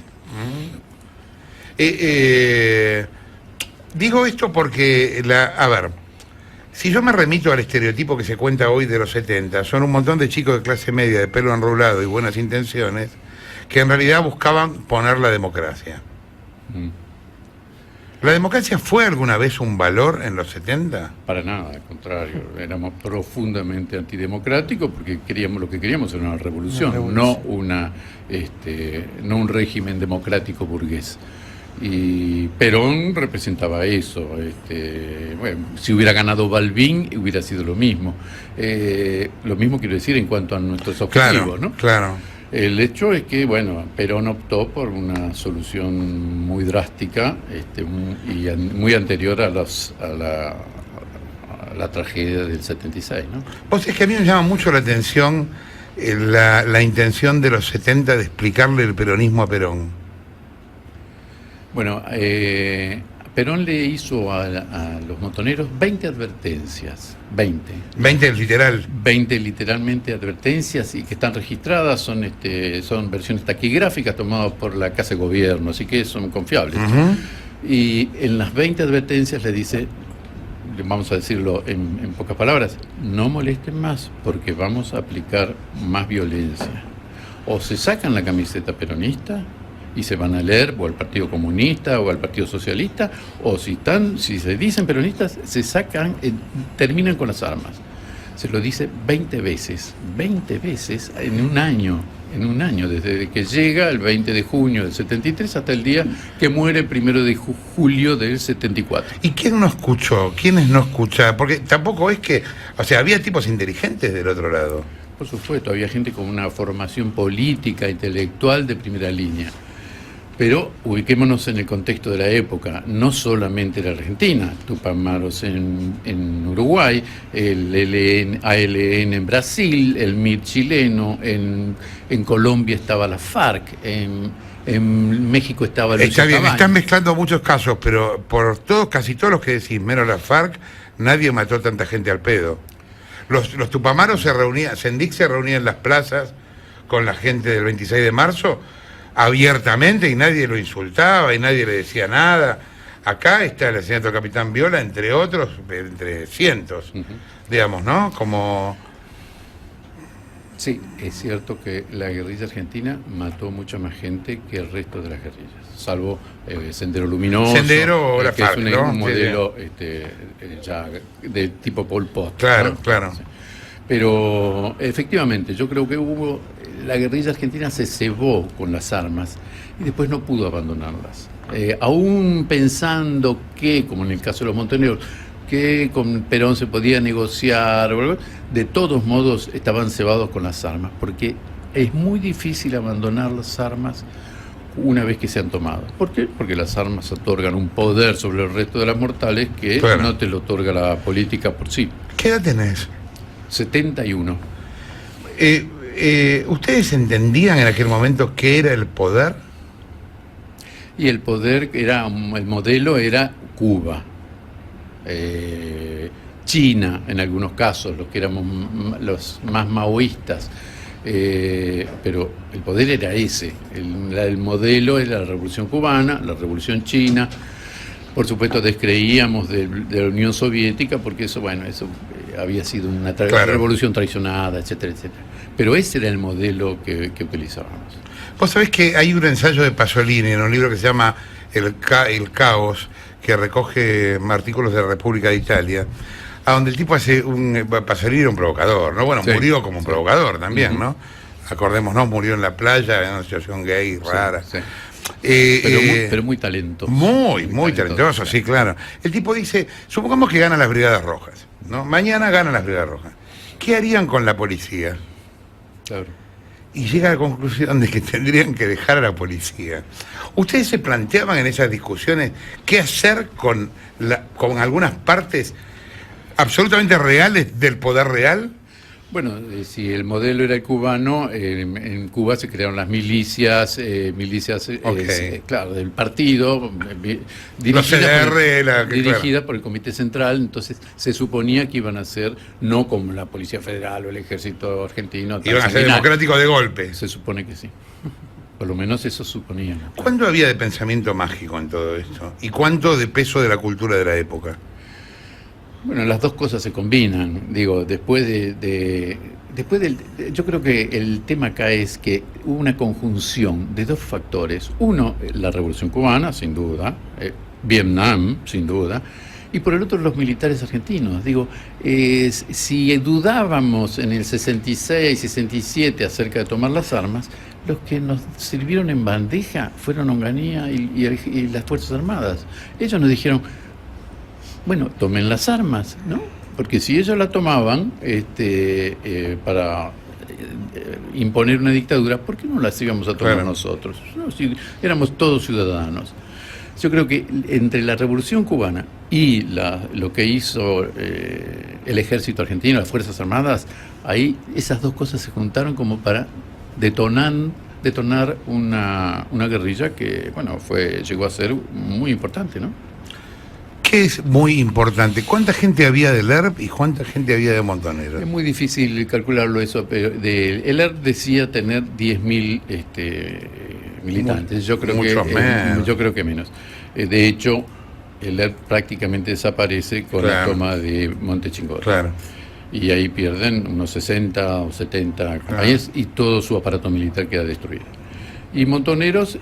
Digo esto porque, a ver, si yo me remito al estereotipo que se cuenta hoy de los 70, son un montón de chicos de clase media, de pelo enrulado y buenas intenciones, que en realidad buscaban poner la democracia. ¿La democracia fue alguna vez un valor en los 70? Para nada, al contrario, éramos profundamente antidemocráticos porque lo que queríamos era una revolución, no un régimen democrático burgués. Y Perón representaba eso. Si hubiera ganado Balbín hubiera sido lo mismo. Lo mismo quiero decir en cuanto a nuestros objetivos, ¿no? Claro. El hecho es que, Perón optó por una solución muy drástica y muy anterior a la tragedia del 76, ¿no? Vos es que a mí me llama mucho la atención la intención de los 70 de explicarle el peronismo a Perón. Bueno, Perón le hizo a los montoneros 20 advertencias. 20. 20 literal. 20 literalmente advertencias y que están registradas, son versiones taquigráficas tomadas por la Casa de Gobierno, así que son confiables. Y en las 20 advertencias le dice, vamos a decirlo en pocas palabras, no molesten más porque vamos a aplicar más violencia. O se sacan la camiseta peronista y se van a leer o al Partido Comunista o al Partido Socialista, o si se dicen peronistas, se sacan, terminan con las armas. Se lo dice 20 veces en un año, desde que llega el 20 de junio del 73 hasta el día que muere el 1 de julio del 74. ¿Y quién no escuchó? ¿Quiénes no escuchaban? Porque tampoco es que, había tipos inteligentes del otro lado. Por supuesto, había gente con una formación política, intelectual de primera línea. Pero ubiquémonos en el contexto de la época, no solamente la Argentina, Tupamaros en Uruguay, el ALN en Brasil, el MIR chileno, en Colombia estaba la FARC, en México estaba Lucio Está bien, Cabañas. están mezclando muchos casos, pero por casi todos los que decís, menos la FARC, nadie mató tanta gente al pedo. Los Tupamaros Sendic se reunía en las plazas con la gente del 26 de marzo, abiertamente, y nadie lo insultaba y nadie le decía nada. Acá está el asesinato del capitán Viola, entre otros, entre cientos, digamos, ¿no? Sí, es cierto que la guerrilla argentina mató mucha más gente que el resto de las guerrillas, salvo Sendero Luminoso, Sendero o la que FARC, es ¿no? un modelo ya de tipo Pol Pot. Claro, ¿no? claro. Pero efectivamente, yo creo que la guerrilla argentina se cebó con las armas y después no pudo abandonarlas. Aún pensando que, como en el caso de los montoneros, que con Perón se podía negociar, de todos modos estaban cebados con las armas, porque es muy difícil abandonar las armas una vez que se han tomado. ¿Por qué? Porque las armas otorgan un poder sobre el resto de las mortales que no te lo otorga la política por sí. ¿Qué edad tenés? 71. ¿Ustedes entendían en aquel momento qué era el poder? Y el poder el modelo era Cuba, China en algunos casos, los que éramos los más maoístas, pero el poder era ese, el modelo era la Revolución Cubana, la Revolución China. Por supuesto descreíamos de la Unión Soviética porque eso había sido una revolución traicionada, etcétera, etcétera. Pero ese era el modelo que utilizábamos. Vos sabés que hay un ensayo de Pasolini en un libro que se llama El Caos, que recoge artículos de la República de Italia, a donde el tipo hace Pasolini era un provocador, ¿no? Bueno, murió como un provocador también, ¿no? Acordémonos, murió en la playa, en una situación gay rara. Sí. Pero muy talentoso. Muy talentoso, sí, claro. El tipo dice, supongamos que ganan las Brigadas Rojas, ¿no? Mañana ganan las Brigadas Rojas. ¿Qué harían con la policía? Claro. Y llega a la conclusión de que tendrían que dejar a la policía. ¿Ustedes se planteaban en esas discusiones qué hacer con algunas partes absolutamente reales del poder real? Bueno, si el modelo era el cubano, en Cuba se crearon las milicias, claro, del partido, dirigida por el Comité Central, entonces se suponía que iban a ser, no como la Policía Federal o el Ejército Argentino. Iban a ser democráticos de golpe. Se supone que sí. Por lo menos eso suponían. ¿Cuánto había de pensamiento mágico en todo esto? ¿Y cuánto de peso de la cultura de la época? Bueno, las dos cosas se combinan. Digo, después yo creo que el tema acá es que hubo una conjunción de dos factores. Uno, la Revolución Cubana, sin duda, Vietnam, sin duda, y por el otro los militares argentinos. Digo, si dudábamos en el 66, 67 acerca de tomar las armas, los que nos sirvieron en bandeja fueron Onganía y las Fuerzas Armadas. Ellos nos dijeron, bueno, tomen las armas, ¿no? Porque si ellos la tomaban para imponer una dictadura, ¿por qué no las íbamos a tomar nosotros? No, si éramos todos ciudadanos. Yo creo que entre la Revolución Cubana y lo que hizo el Ejército Argentino, las Fuerzas Armadas, ahí esas dos cosas se juntaron como para detonar una guerrilla que, bueno, llegó a ser muy importante, ¿no? ¿Qué es muy importante? ¿Cuánta gente había del ERP y cuánta gente había de Montoneros? Es muy difícil calcularlo eso, pero el ERP decía tener 10.000 militantes. Yo creo que menos. De hecho, el ERP prácticamente desaparece con la toma de Montechingolo. Claro. Y ahí pierden unos 60 o 70 compañías y todo su aparato militar queda destruido. Y Montoneros,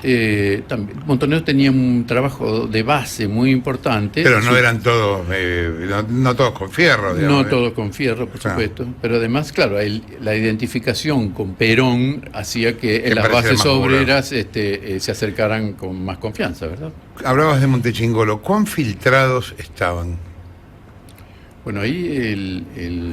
Montoneros tenía un trabajo de base muy importante. Pero no eran todos, no todos con fierro, digamos. No todos con fierro, por supuesto. Pero además, claro, la identificación con Perón hacía que las bases obreras se acercaran con más confianza, ¿verdad? Hablabas de Montechingolo. ¿Cuán filtrados estaban? Bueno, ahí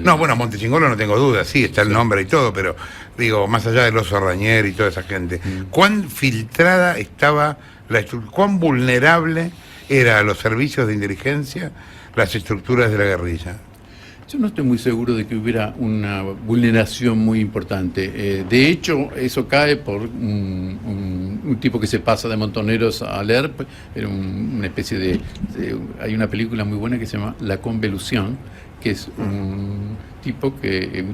No, bueno, Montechingolo no tengo duda, sí, está el nombre y todo, pero digo, más allá del Oso Rañer y toda esa gente, ¿cuán filtrada estaba la estructura, cuán vulnerable era a los servicios de inteligencia las estructuras de la guerrilla? Yo no estoy muy seguro de que hubiera una vulneración muy importante. De hecho, eso cae por un tipo que se pasa de Montoneros al ERP. Era una especie hay una película muy buena que se llama La Convolución, que es un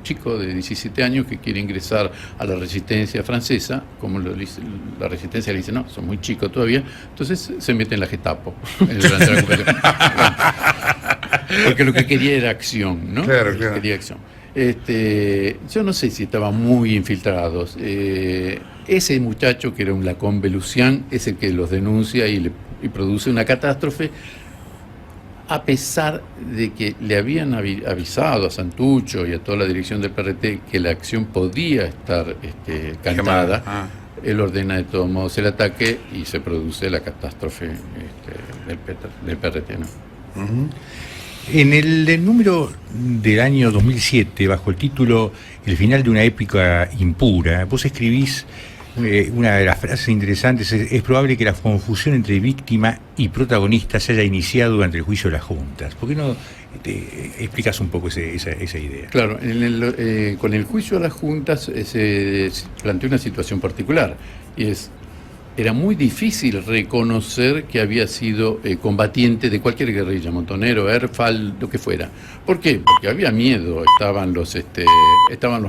chico de 17 años que quiere ingresar a la resistencia francesa. Como la resistencia le dice, no, son muy chicos todavía, entonces se mete en la Gestapo durante la ocupación. Porque lo que quería era acción, ¿no? Claro. Quería acción. Yo no sé si estaban muy infiltrados. Ese muchacho que era un Lacón Belucián es el que los denuncia y produce una catástrofe, a pesar de que le habían avisado a Santucho y a toda la dirección del PRT que la acción podía estar cantada. Él ordena de todos modos el ataque y se produce la catástrofe del PRT, ¿no? En el número del año 2007, bajo el título El final de una época impura, vos escribís una de las frases interesantes: es probable que la confusión entre víctima y protagonista se haya iniciado durante el juicio de las juntas. ¿Por qué no explicas un poco esa idea? Claro, con el juicio a las juntas se planteó una situación particular, y era muy difícil reconocer que había sido combatiente de cualquier guerrilla, Montonero, ERFAL, lo que fuera. ¿Por qué? Porque había miedo, estaban los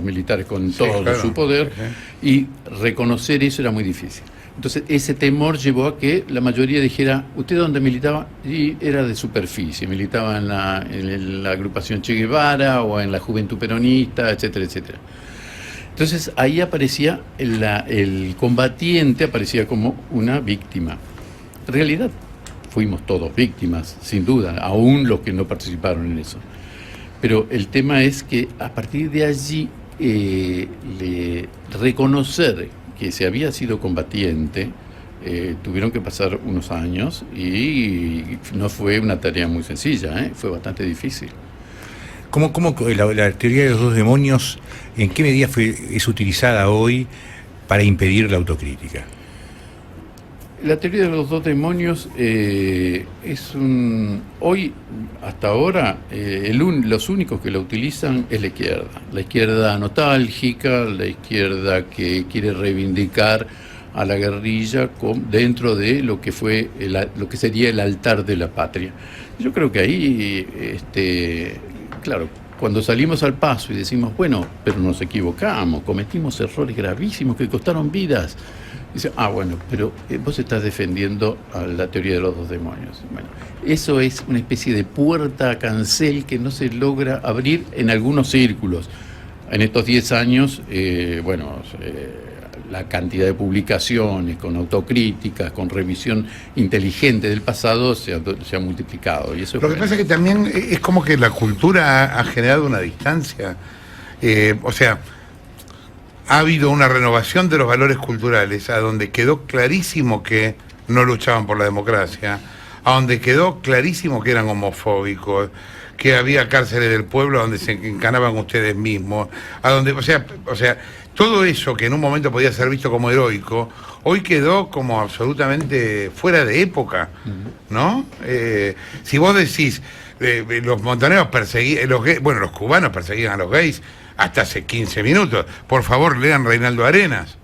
militares con todo su poder, y reconocer eso era muy difícil. Entonces ese temor llevó a que la mayoría dijera, ¿usted dónde militaba? Y era de superficie, militaba en la agrupación Che Guevara o en la Juventud Peronista, etcétera, etcétera. Entonces ahí aparecía el combatiente, aparecía como una víctima. En realidad fuimos todos víctimas, sin duda, aún los que no participaron en eso. Pero el tema es que a partir de allí reconocer que se había sido combatiente, tuvieron que pasar unos años y no fue una tarea muy sencilla, fue bastante difícil. ¿Cómo la teoría de los dos demonios, en qué medida es utilizada hoy para impedir la autocrítica? La teoría de los dos demonios es un... Hoy, hasta ahora, los únicos que la utilizan es la izquierda nostálgica, la izquierda que quiere reivindicar a la guerrilla dentro de lo que fue lo que sería el altar de la patria. Yo creo que ahí, claro, cuando salimos al paso y decimos, bueno, pero nos equivocamos, cometimos errores gravísimos que costaron vidas. Dice, bueno, pero vos estás defendiendo a la teoría de los dos demonios. Bueno, eso es una especie de puerta a cancel que no se logra abrir en algunos círculos. En estos 10 años, la cantidad de publicaciones con autocríticas, con revisión inteligente del pasado se ha multiplicado. Y eso Lo que pasa es que también es como que la cultura ha generado una distancia. Ha habido una renovación de los valores culturales, a donde quedó clarísimo que no luchaban por la democracia, a donde quedó clarísimo que eran homofóbicos, que había cárceles del pueblo donde se encanaban ustedes mismos, a donde, todo eso que en un momento podía ser visto como heroico, hoy quedó como absolutamente fuera de época, ¿no? Si vos decís, los montoneros perseguían, los cubanos perseguían a los gays hasta hace 15 minutos. Por favor, lean Reinaldo Arenas.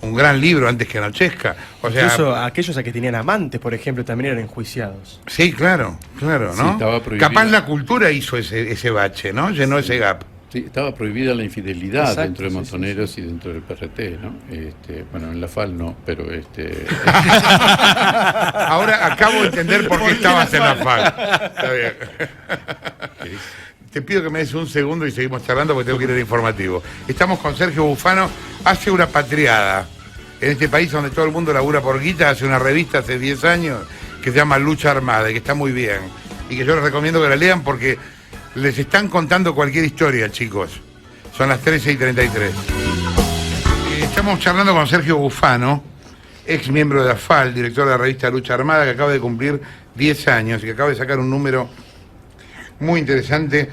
Un gran libro antes que anochezca. Incluso aquellos a que tenían amantes, por ejemplo, también eran enjuiciados. Sí, claro, ¿no? Sí, capaz la cultura hizo ese bache, ¿no? Llenó ese gap. Sí, estaba prohibida la infidelidad dentro de Montoneros y dentro del PRT, ¿no? En la FAL no, pero Ahora acabo de entender por qué estabas en la FAL. Está bien. Te pido que me des un segundo y seguimos charlando porque tengo que ir al informativo. Estamos con Sergio Bufano. Hace una patriada en este país donde todo el mundo labura por guita. Hace una revista hace 10 años que se llama Lucha Armada y que está muy bien. Y que yo les recomiendo que la lean porque les están contando cualquier historia, chicos. Son las 13:33. Estamos charlando con Sergio Bufano, ex miembro de la FAL, director de la revista Lucha Armada, que acaba de cumplir 10 años y que acaba de sacar un número muy interesante,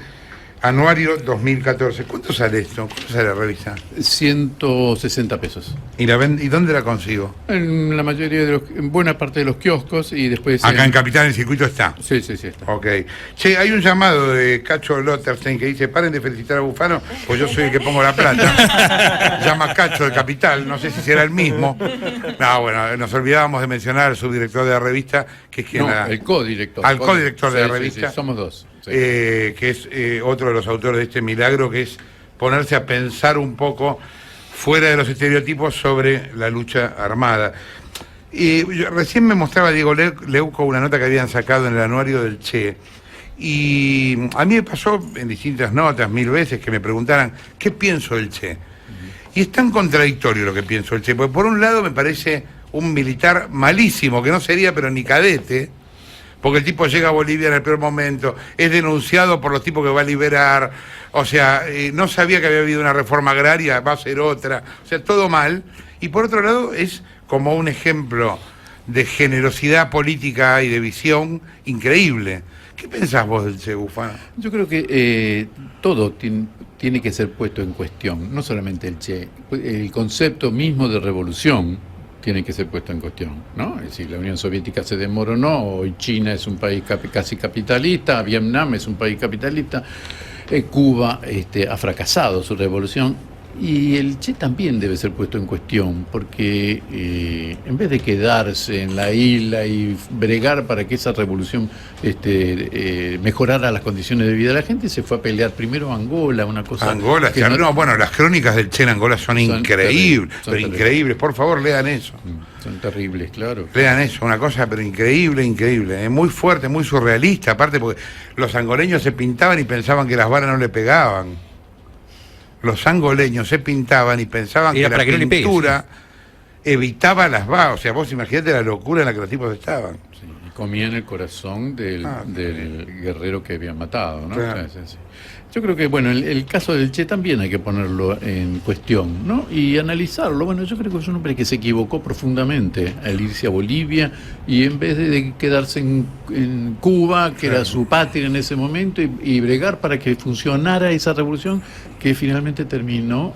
Anuario 2014. ¿Cuánto sale esto? ¿Cuánto sale la revista? 160 pesos. ¿Y dónde la consigo? En la mayoría en buena parte de los kioscos y después... Acá en Capital, en el circuito está. Sí, está. Ok. Che, hay un llamado de Cacho Lotterstein que dice, paren de felicitar a Bufano, pues yo soy el que pongo la plata. Llama Cacho de Capital, no sé si será el mismo. No, bueno, nos olvidábamos de mencionar al subdirector de la revista, que es quien el codirector. Al codirector de la revista. Sí, somos dos. Sí. Que es otro de los autores de este milagro, que es ponerse a pensar un poco fuera de los estereotipos sobre la lucha armada. Recién me mostraba Diego Leuco una nota que habían sacado en el anuario del Che, y a mí me pasó en distintas notas 1000 veces que me preguntaran ¿qué pienso del Che? Y es tan contradictorio lo que pienso del Che, porque por un lado me parece un militar malísimo, que no sería pero ni cadete, porque el tipo llega a Bolivia en el peor momento, es denunciado por los tipos que va a liberar, no sabía que había habido una reforma agraria, va a ser otra, todo mal. Y por otro lado es como un ejemplo de generosidad política y de visión increíble. ¿Qué pensás vos del Che, Bufano? Yo creo que todo tiene que ser puesto en cuestión, no solamente el Che, el concepto mismo de revolución tiene que ser puesto en cuestión, ¿no? Es decir, la Unión Soviética se desmoronó, hoy China es un país casi capitalista, Vietnam es un país capitalista, Cuba ha fracasado su revolución, y el Che también debe ser puesto en cuestión, porque en vez de quedarse en la isla y bregar para que esa revolución mejorara las condiciones de vida de la gente, se fue a pelear primero a Angola, una cosa... Angola, las crónicas del Che en Angola son increíbles, increíbles. Por favor, lean eso. Son terribles, claro. Lean eso, una cosa pero increíble. Muy fuerte, muy surrealista, aparte porque los angoleños se pintaban y pensaban que las balas no le pegaban. Los angoleños se pintaban y pensaban que la pintura evitaba las balas. Vos imaginate la locura en la que los tipos estaban. Sí, y comían el corazón del guerrero que habían matado, ¿no? Claro. Sí. Yo creo que, bueno, el caso del Che también hay que ponerlo en cuestión, ¿no? Y analizarlo. Bueno, yo creo que es un hombre que se equivocó profundamente al irse a Bolivia y en vez de quedarse en Cuba, que era su patria en ese momento, y bregar para que funcionara esa revolución que finalmente terminó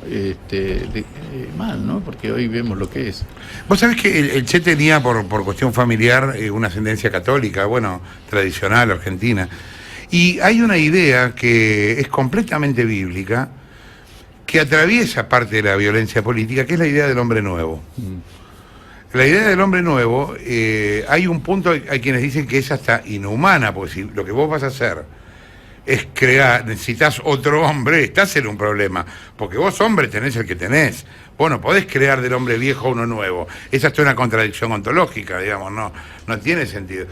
mal, ¿no? Porque hoy vemos lo que es. Vos sabés que el Che tenía, por cuestión familiar, una ascendencia católica, bueno, tradicional, argentina. Y hay una idea que es completamente bíblica, que atraviesa parte de la violencia política, que es la idea del hombre nuevo. La idea del hombre nuevo, hay un punto, hay quienes dicen que es hasta inhumana, porque si lo que vos vas a hacer es crear, necesitas otro hombre, estás en un problema, porque vos hombre tenés el que tenés. Vos no podés crear del hombre viejo uno nuevo. Esa es una contradicción ontológica, digamos, no tiene sentido.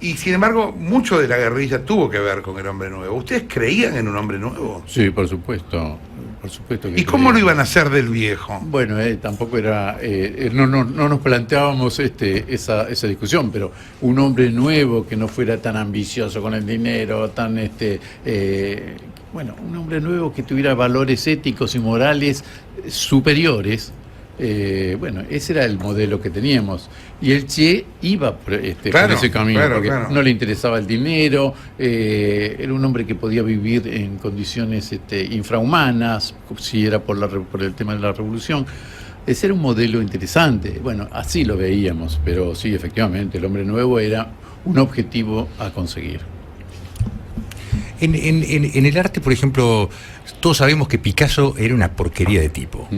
Y sin embargo, mucho de la guerrilla tuvo que ver con el hombre nuevo. ¿Ustedes creían en un hombre nuevo? Sí, por supuesto que ¿Y cómo lo iban a hacer del viejo? Bueno, tampoco era, no nos planteábamos esa discusión, pero un hombre nuevo que no fuera tan ambicioso con el dinero, tan un hombre nuevo que tuviera valores éticos y morales superiores. Ese era el modelo que teníamos. Y el Che iba por ese camino, porque no le interesaba el dinero, era un hombre que podía vivir en condiciones infrahumanas, si era por el tema de la revolución. Ese era un modelo interesante. Bueno, así lo veíamos, pero sí, efectivamente, el hombre nuevo era un objetivo a conseguir. En el arte, por ejemplo, todos sabemos que Picasso era una porquería de tipo.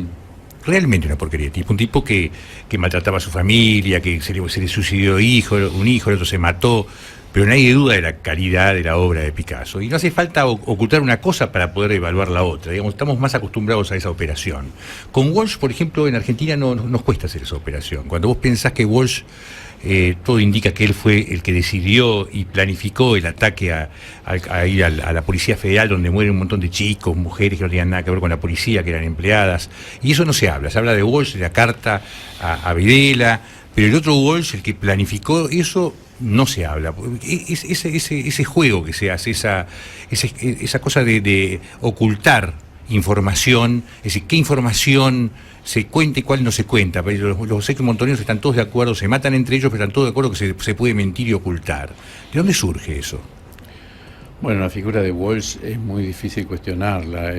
Realmente una porquería de tipo, un tipo que maltrataba a su familia, que se le suicidó un hijo, el otro se mató, pero nadie duda de la calidad de la obra de Picasso. Y no hace falta ocultar una cosa para poder evaluar la otra, digamos, estamos más acostumbrados a esa operación. Con Walsh, por ejemplo, en Argentina no nos cuesta hacer esa operación. Cuando vos pensás que Walsh, todo indica que él fue el que decidió y planificó el ataque a ir a la Policía Federal, donde mueren un montón de chicos, mujeres que no tenían nada que ver con la policía, que eran empleadas, y eso no se habla de Walsh, de la carta a Videla, pero el otro Walsh, el que planificó eso, no se habla. Ese juego que se hace, esa cosa de ocultar información, es decir, qué información se cuenta y cuál no se cuenta. Los hechos montoneros están todos de acuerdo, se matan entre ellos, pero están todos de acuerdo que se puede mentir y ocultar. ¿De dónde surge eso? Bueno, la figura de Walsh es muy difícil cuestionarla.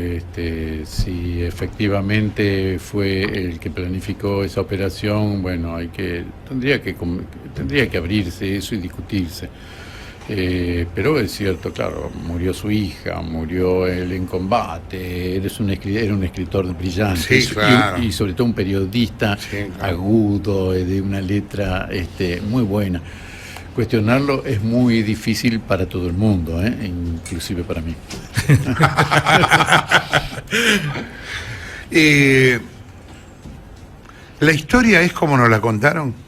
Si efectivamente fue el que planificó esa operación, bueno, tendría que abrirse eso y discutirse. Pero es cierto, claro, murió su hija, murió él en combate, era un escritor brillante, sí, claro. y sobre todo un periodista agudo, de una letra muy buena. Cuestionarlo es muy difícil para todo el mundo, inclusive para mí. ¿La historia es como nos la contaron?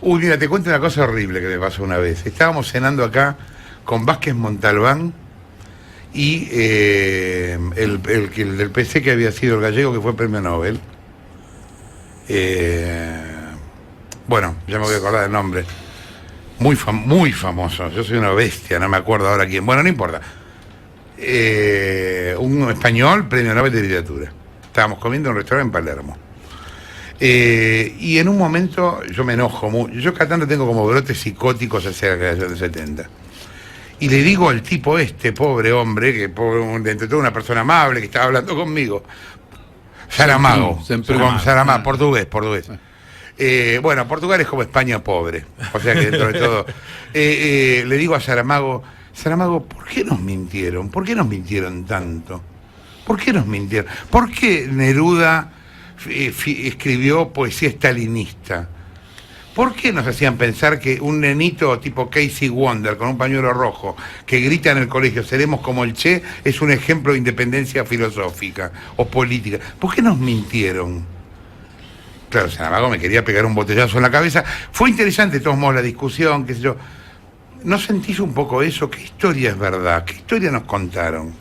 Uy, mira, te cuento una cosa horrible que me pasó una vez. Estábamos cenando acá con Vázquez Montalbán y el del PC, que había sido el gallego, que fue premio Nobel. Bueno, ya me voy a acordar del nombre. Muy famoso. Yo soy una bestia, no me acuerdo ahora quién. Bueno, no importa. Un español, premio Nobel de Literatura. Estábamos comiendo en un restaurante en Palermo. Y en un momento yo me enojo mucho. Yo cada tanto tengo como brotes psicóticos hacia la generación del 70. Y le digo al tipo pobre hombre, que entre todo una persona amable que estaba hablando conmigo, Saramago, portugués. Bueno, Portugal es como España pobre. O sea que dentro de todo. Le digo a Saramago, ¿por qué nos mintieron? ¿Por qué nos mintieron tanto? ¿Por qué nos mintieron? ¿Por qué Neruda escribió poesía estalinista? ¿Por qué nos hacían pensar que un nenito tipo Casey Wonder con un pañuelo rojo que grita en el colegio, seremos como el Che, es un ejemplo de independencia filosófica o política? ¿Por qué nos mintieron? Claro, Saramago me quería pegar un botellazo en la cabeza. Fue interesante de todos modos la discusión, qué sé yo. ¿No sentís un poco eso? ¿Qué historia es verdad? ¿Qué historia nos contaron?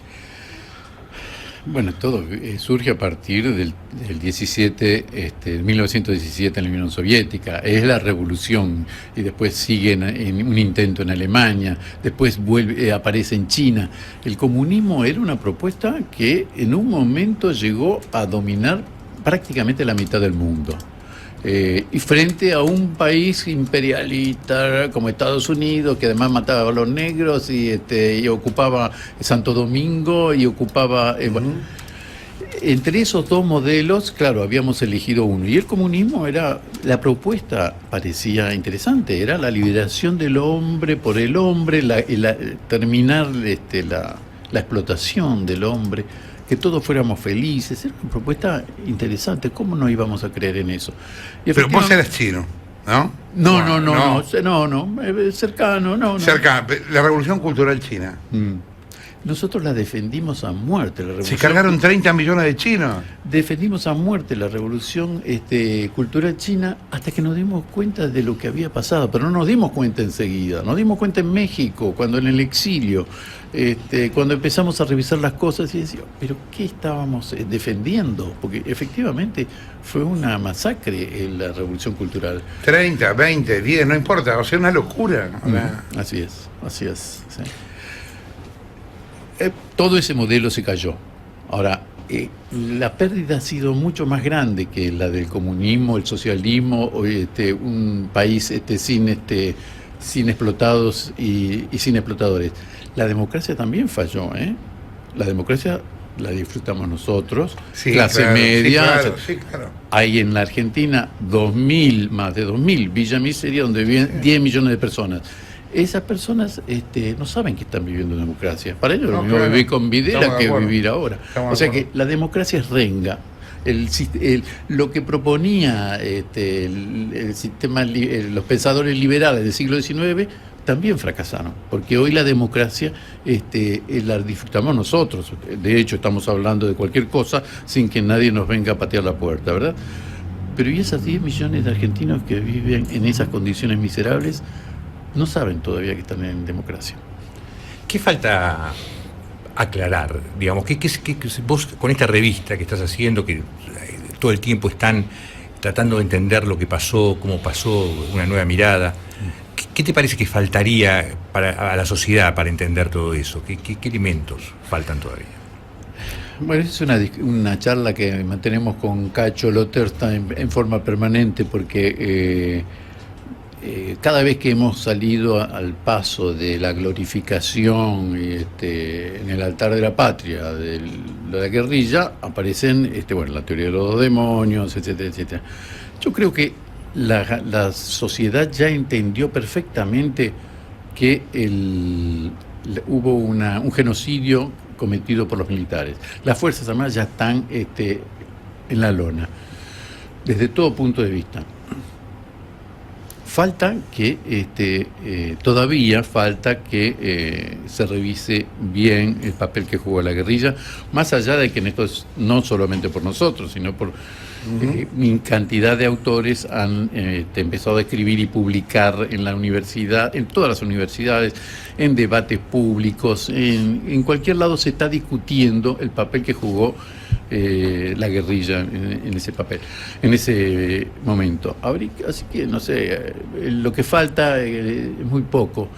Bueno, todo surge a partir del 1917 en la Unión Soviética. Es la revolución y después sigue en un intento en Alemania, después aparece en China. El comunismo era una propuesta que en un momento llegó a dominar prácticamente la mitad del mundo. Y frente a un país imperialista como Estados Unidos, que además mataba a los negros y ocupaba Santo Domingo y ocupaba... bueno, entre esos dos modelos, claro, habíamos elegido uno. Y el comunismo era... La propuesta parecía interesante, era la liberación del hombre por el hombre, terminar la explotación del hombre, que todos fuéramos felices. Era una propuesta interesante. ¿Cómo no íbamos a creer en eso? Pero vos eras chino, ¿no? No, cercano, no. Cercano, la revolución cultural china. Nosotros la defendimos a muerte. La revolución. Se cargaron 30 millones de chinos. Defendimos a muerte la revolución cultural china hasta que nos dimos cuenta de lo que había pasado, pero no nos dimos cuenta enseguida. Nos dimos cuenta en México, cuando en el exilio, cuando empezamos a revisar las cosas y decíamos, ¿pero qué estábamos defendiendo? Porque efectivamente fue una masacre la revolución cultural. 30, 20, 10, no importa, o sea, una locura. Así es, sí. Todo ese modelo se cayó. Ahora, la pérdida ha sido mucho más grande que la del comunismo, el socialismo, un país sin explotados y sin explotadores. La democracia también falló, ¿eh? La democracia la disfrutamos nosotros, clase media. Sí, claro. Hay en la Argentina más de 2.000 Villa Miseria, donde viven 10 millones de personas. Esas personas no saben que están viviendo democracia. Para ellos lo mismo vivir con Videla que vivir ahora. O sea que la democracia es renga. Lo que proponía el sistema, los pensadores liberales del siglo XIX también fracasaron, porque hoy la democracia la disfrutamos nosotros. De hecho, estamos hablando de cualquier cosa sin que nadie nos venga a patear la puerta, ¿verdad? Pero ¿y esas 10 millones de argentinos que viven en esas condiciones miserables? No saben todavía que están en democracia. ¿Qué falta aclarar? Digamos, ¿qué vos con esta revista que estás haciendo, que todo el tiempo están tratando de entender lo que pasó, cómo pasó, una nueva mirada, ¿qué te parece que faltaría a la sociedad para entender todo eso? ¿Qué elementos faltan todavía? Bueno, es una charla que mantenemos con Cacho Lotersta en forma permanente, porque cada vez que hemos salido al paso de la glorificación en el altar de la patria de la guerrilla, aparecen la teoría de los dos demonios, etcétera, etcétera. Yo creo que la sociedad ya entendió perfectamente que hubo un genocidio cometido por los militares. Las Fuerzas Armadas ya están en la lona, desde todo punto de vista. Todavía falta que se revise bien el papel que jugó la guerrilla, más allá de que en esto es no solamente por nosotros, sino por cantidad de autores han empezado a escribir y publicar en la universidad, en todas las universidades, en debates públicos, en cualquier lado se está discutiendo el papel que jugó la guerrilla en ese papel, en ese momento. Así que, no sé, lo que falta es muy poco,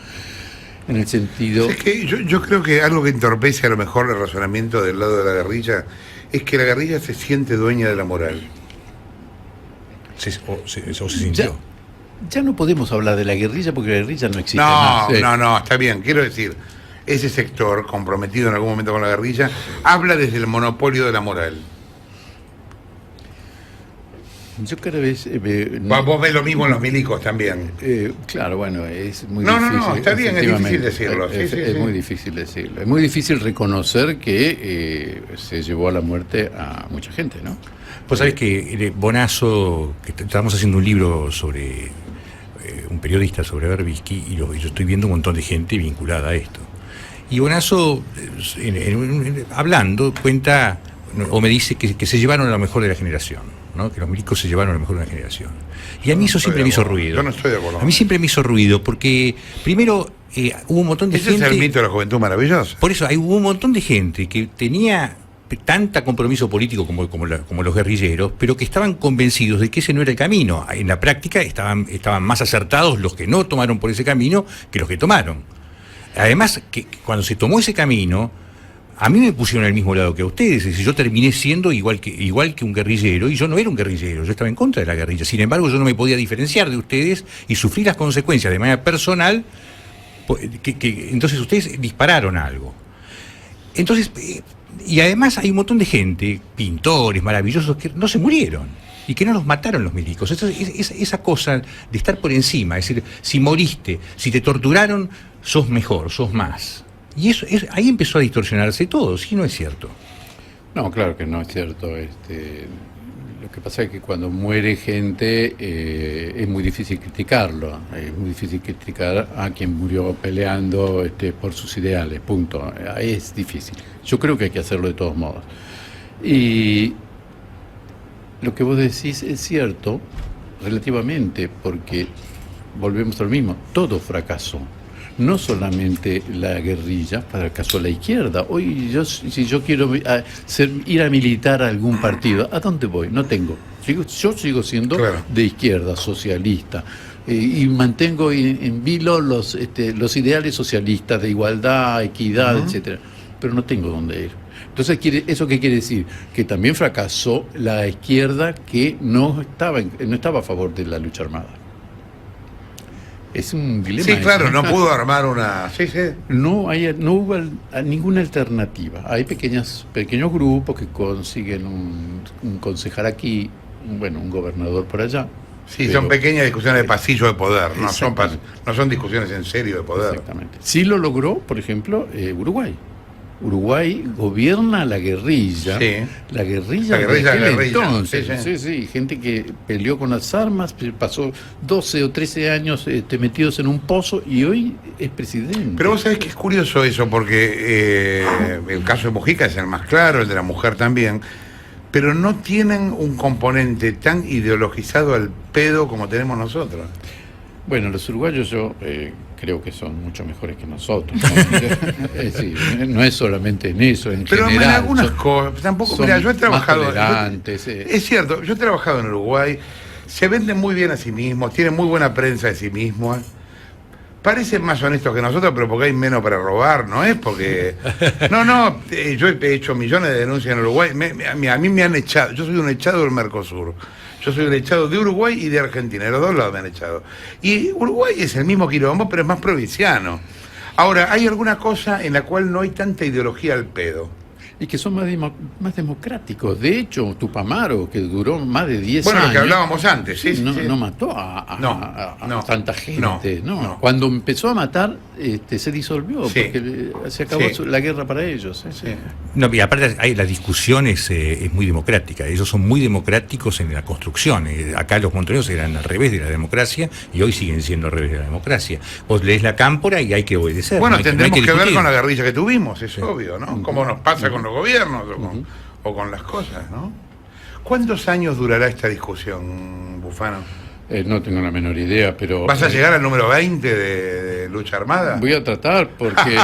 en el sentido... Es que yo creo que algo que entorpece a lo mejor el razonamiento del lado de la guerrilla es que la guerrilla se siente dueña de la moral. Se sintió. Ya no podemos hablar de la guerrilla porque la guerrilla no existe más. No, está bien. Quiero decir, ese sector comprometido en algún momento con la guerrilla habla desde el monopolio de la moral. Yo cada vez... Vos ves lo mismo en los milicos también. Claro, bueno, es muy difícil. No, está bien, es difícil decirlo. Es muy difícil decirlo. Es muy difícil reconocer que se llevó a la muerte a mucha gente, ¿no? Vos sabés que Bonazo, que estamos haciendo un libro sobre un periodista sobre Berbisky, y yo estoy viendo un montón de gente vinculada a esto. Y Bonazo, hablando, cuenta o me dice que se llevaron a lo mejor de la generación, ¿no? Que los milicos se llevaron a lo mejor de una generación. Y a mí eso siempre me hizo ruido. Yo no estoy de acuerdo. A mí siempre me hizo ruido porque, primero, hubo un montón de gente... ¿Ese es el mito de la juventud maravillosa? Por eso, hubo un montón de gente que tenía tanta compromiso político como los guerrilleros, pero que estaban convencidos de que ese no era el camino. En la práctica estaban más acertados los que no tomaron por ese camino que los que tomaron. Además, que cuando se tomó ese camino, a mí me pusieron al mismo lado que a ustedes. Es decir, yo terminé siendo igual que un guerrillero, y yo no era un guerrillero, yo estaba en contra de la guerrilla. Sin embargo, yo no me podía diferenciar de ustedes y sufrí las consecuencias de manera personal, entonces ustedes dispararon algo. Entonces, y además hay un montón de gente, pintores maravillosos, que no se murieron y que no los mataron los milicos. Esa cosa de estar por encima, es decir, si moriste, si te torturaron, sos mejor, sos más. Y ahí empezó a distorsionarse todo, ¿sí? No es cierto. No, claro que no es cierto. Lo que pasa es que cuando muere gente es muy difícil criticarlo. Es muy difícil criticar a quien murió peleando por sus ideales, punto. Ahí es difícil. Yo creo que hay que hacerlo de todos modos. Y lo que vos decís es cierto relativamente, porque volvemos al mismo, todo fracasó. No solamente la guerrilla, fracasó la izquierda. Hoy, si yo quiero ir a militar a algún partido, ¿a dónde voy? No tengo. Yo sigo siendo de izquierda, socialista, y mantengo en vilo los ideales socialistas de igualdad, equidad, etcétera. Pero no tengo dónde ir. Entonces, ¿eso qué quiere decir? Que también fracasó la izquierda, que no estaba a favor de la lucha armada. Es un dilema. Sí, claro, no pudo armar una... Sí, sí. No hubo ninguna alternativa. Hay pequeños grupos que consiguen un concejal aquí, un gobernador por allá. Sí, son pequeñas discusiones de pasillo de poder, no son discusiones en serio de poder. Exactamente. Sí lo logró, por ejemplo, Uruguay. Uruguay gobierna la guerrilla. Sí. La guerrilla. Entonces, sí, gente que peleó con las armas, pasó 12 o 13 años metidos en un pozo y hoy es presidente. Pero vos sabés que es curioso eso, porque el caso de Mujica es el más claro, el de la mujer también, pero no tienen un componente tan ideologizado al pedo como tenemos nosotros. Bueno, los uruguayos yo creo que son mucho mejores que nosotros, ¿no? No es solamente en eso, en pero general. Pero en algunas cosas, tampoco, mira, yo he trabajado... Es cierto, yo he trabajado en Uruguay, se venden muy bien a sí mismos, tienen muy buena prensa de sí mismos, parecen más honestos que nosotros, pero porque hay menos para robar, ¿no es? Porque... yo he hecho millones de denuncias en Uruguay, a mí me han echado, yo soy un echado del Mercosur. Yo soy un echado de Uruguay y de Argentina, de los dos lados me han echado. Y Uruguay es el mismo quilombo, pero es más provinciano. Ahora, hay alguna cosa en la cual no hay tanta ideología al pedo. Y que son más democráticos. De hecho, Tupamaro, que duró más de 10 años... Bueno, lo que hablábamos antes, sí. No mató a tanta gente. No. Cuando empezó a matar, se disolvió, porque se acabó la guerra para ellos. No, y aparte, la discusión es muy democrática. Ellos son muy democráticos en la construcción. Acá los montoneros eran al revés de la democracia y hoy siguen siendo al revés de la democracia. Vos lees la cámpora y hay que obedecer. Bueno, tendremos que ver con la guerrilla que tuvimos, es obvio, ¿no? Como nos pasa con los gobiernos o con las cosas, ¿no? ¿Cuántos años durará esta discusión, Bufano? No tengo la menor idea, pero... ¿Vas a llegar al número 20 de lucha armada? Voy a tratar, porque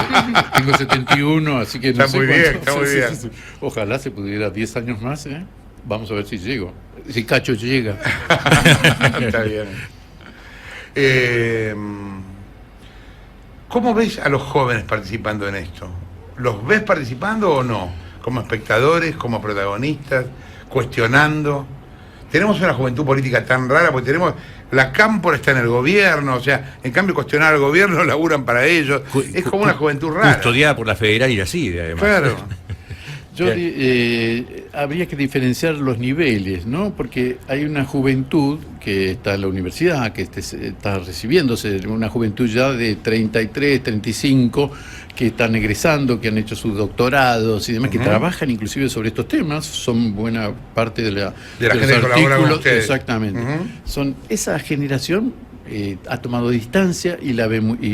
tengo 71, así que no sé cuánto. Está muy bien. Ojalá se pudiera 10 años más, ¿eh? Vamos a ver si llego. Si Cacho llega. Está bien. ¿Cómo ves a los jóvenes participando en esto? ¿Los ves participando o no? ¿Como espectadores, como protagonistas, cuestionando? Tenemos una juventud política tan rara, porque tenemos... La cámpora está en el gobierno, o sea, en cambio cuestionar al gobierno laburan para ellos. Es como una juventud rara. Custodiada por la Federal y la CIDE, además. Claro. Habría que diferenciar los niveles, ¿no? Porque hay una juventud que está en la universidad, que está recibiéndose, una juventud ya de 33, 35, que están egresando, que han hecho sus doctorados y demás, que trabajan inclusive sobre estos temas, son buena parte de los gente que colabora con ustedes. Exactamente. Son esa generación ha tomado distancia y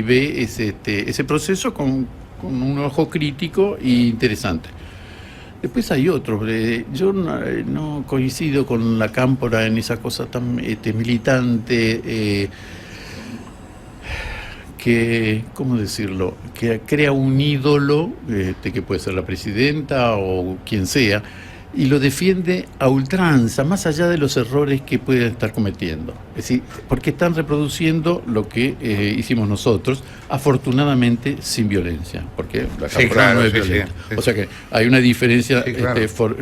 ve ese proceso con un ojo crítico e interesante. Después hay otros. Yo no coincido con la cámpora en esa cosa tan militante, que, ¿cómo decirlo?, que crea un ídolo, que puede ser la presidenta o quien sea, y lo defiende a ultranza, más allá de los errores que pueden estar cometiendo. Es decir, porque están reproduciendo lo que hicimos nosotros, afortunadamente sin violencia, porque la campaña no es violenta. O sea que hay una diferencia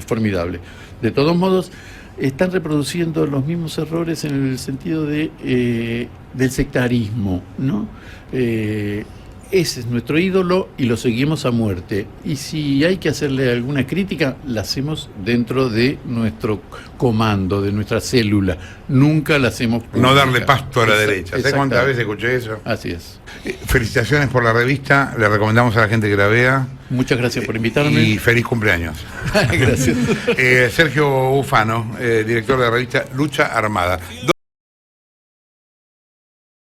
formidable. De todos modos, están reproduciendo los mismos errores en el sentido de del sectarismo, ¿no? Ese es nuestro ídolo y lo seguimos a muerte. Y si hay que hacerle alguna crítica, la hacemos dentro de nuestro comando, de nuestra célula. Nunca la hacemos pública. No darle pasto a la derecha. ¿Sabes cuántas veces escuché eso? Así es. Felicitaciones por la revista. Le recomendamos a la gente que la vea. Muchas gracias por invitarme. Y feliz cumpleaños. Gracias. Sergio Bufano, director de la revista Lucha Armada.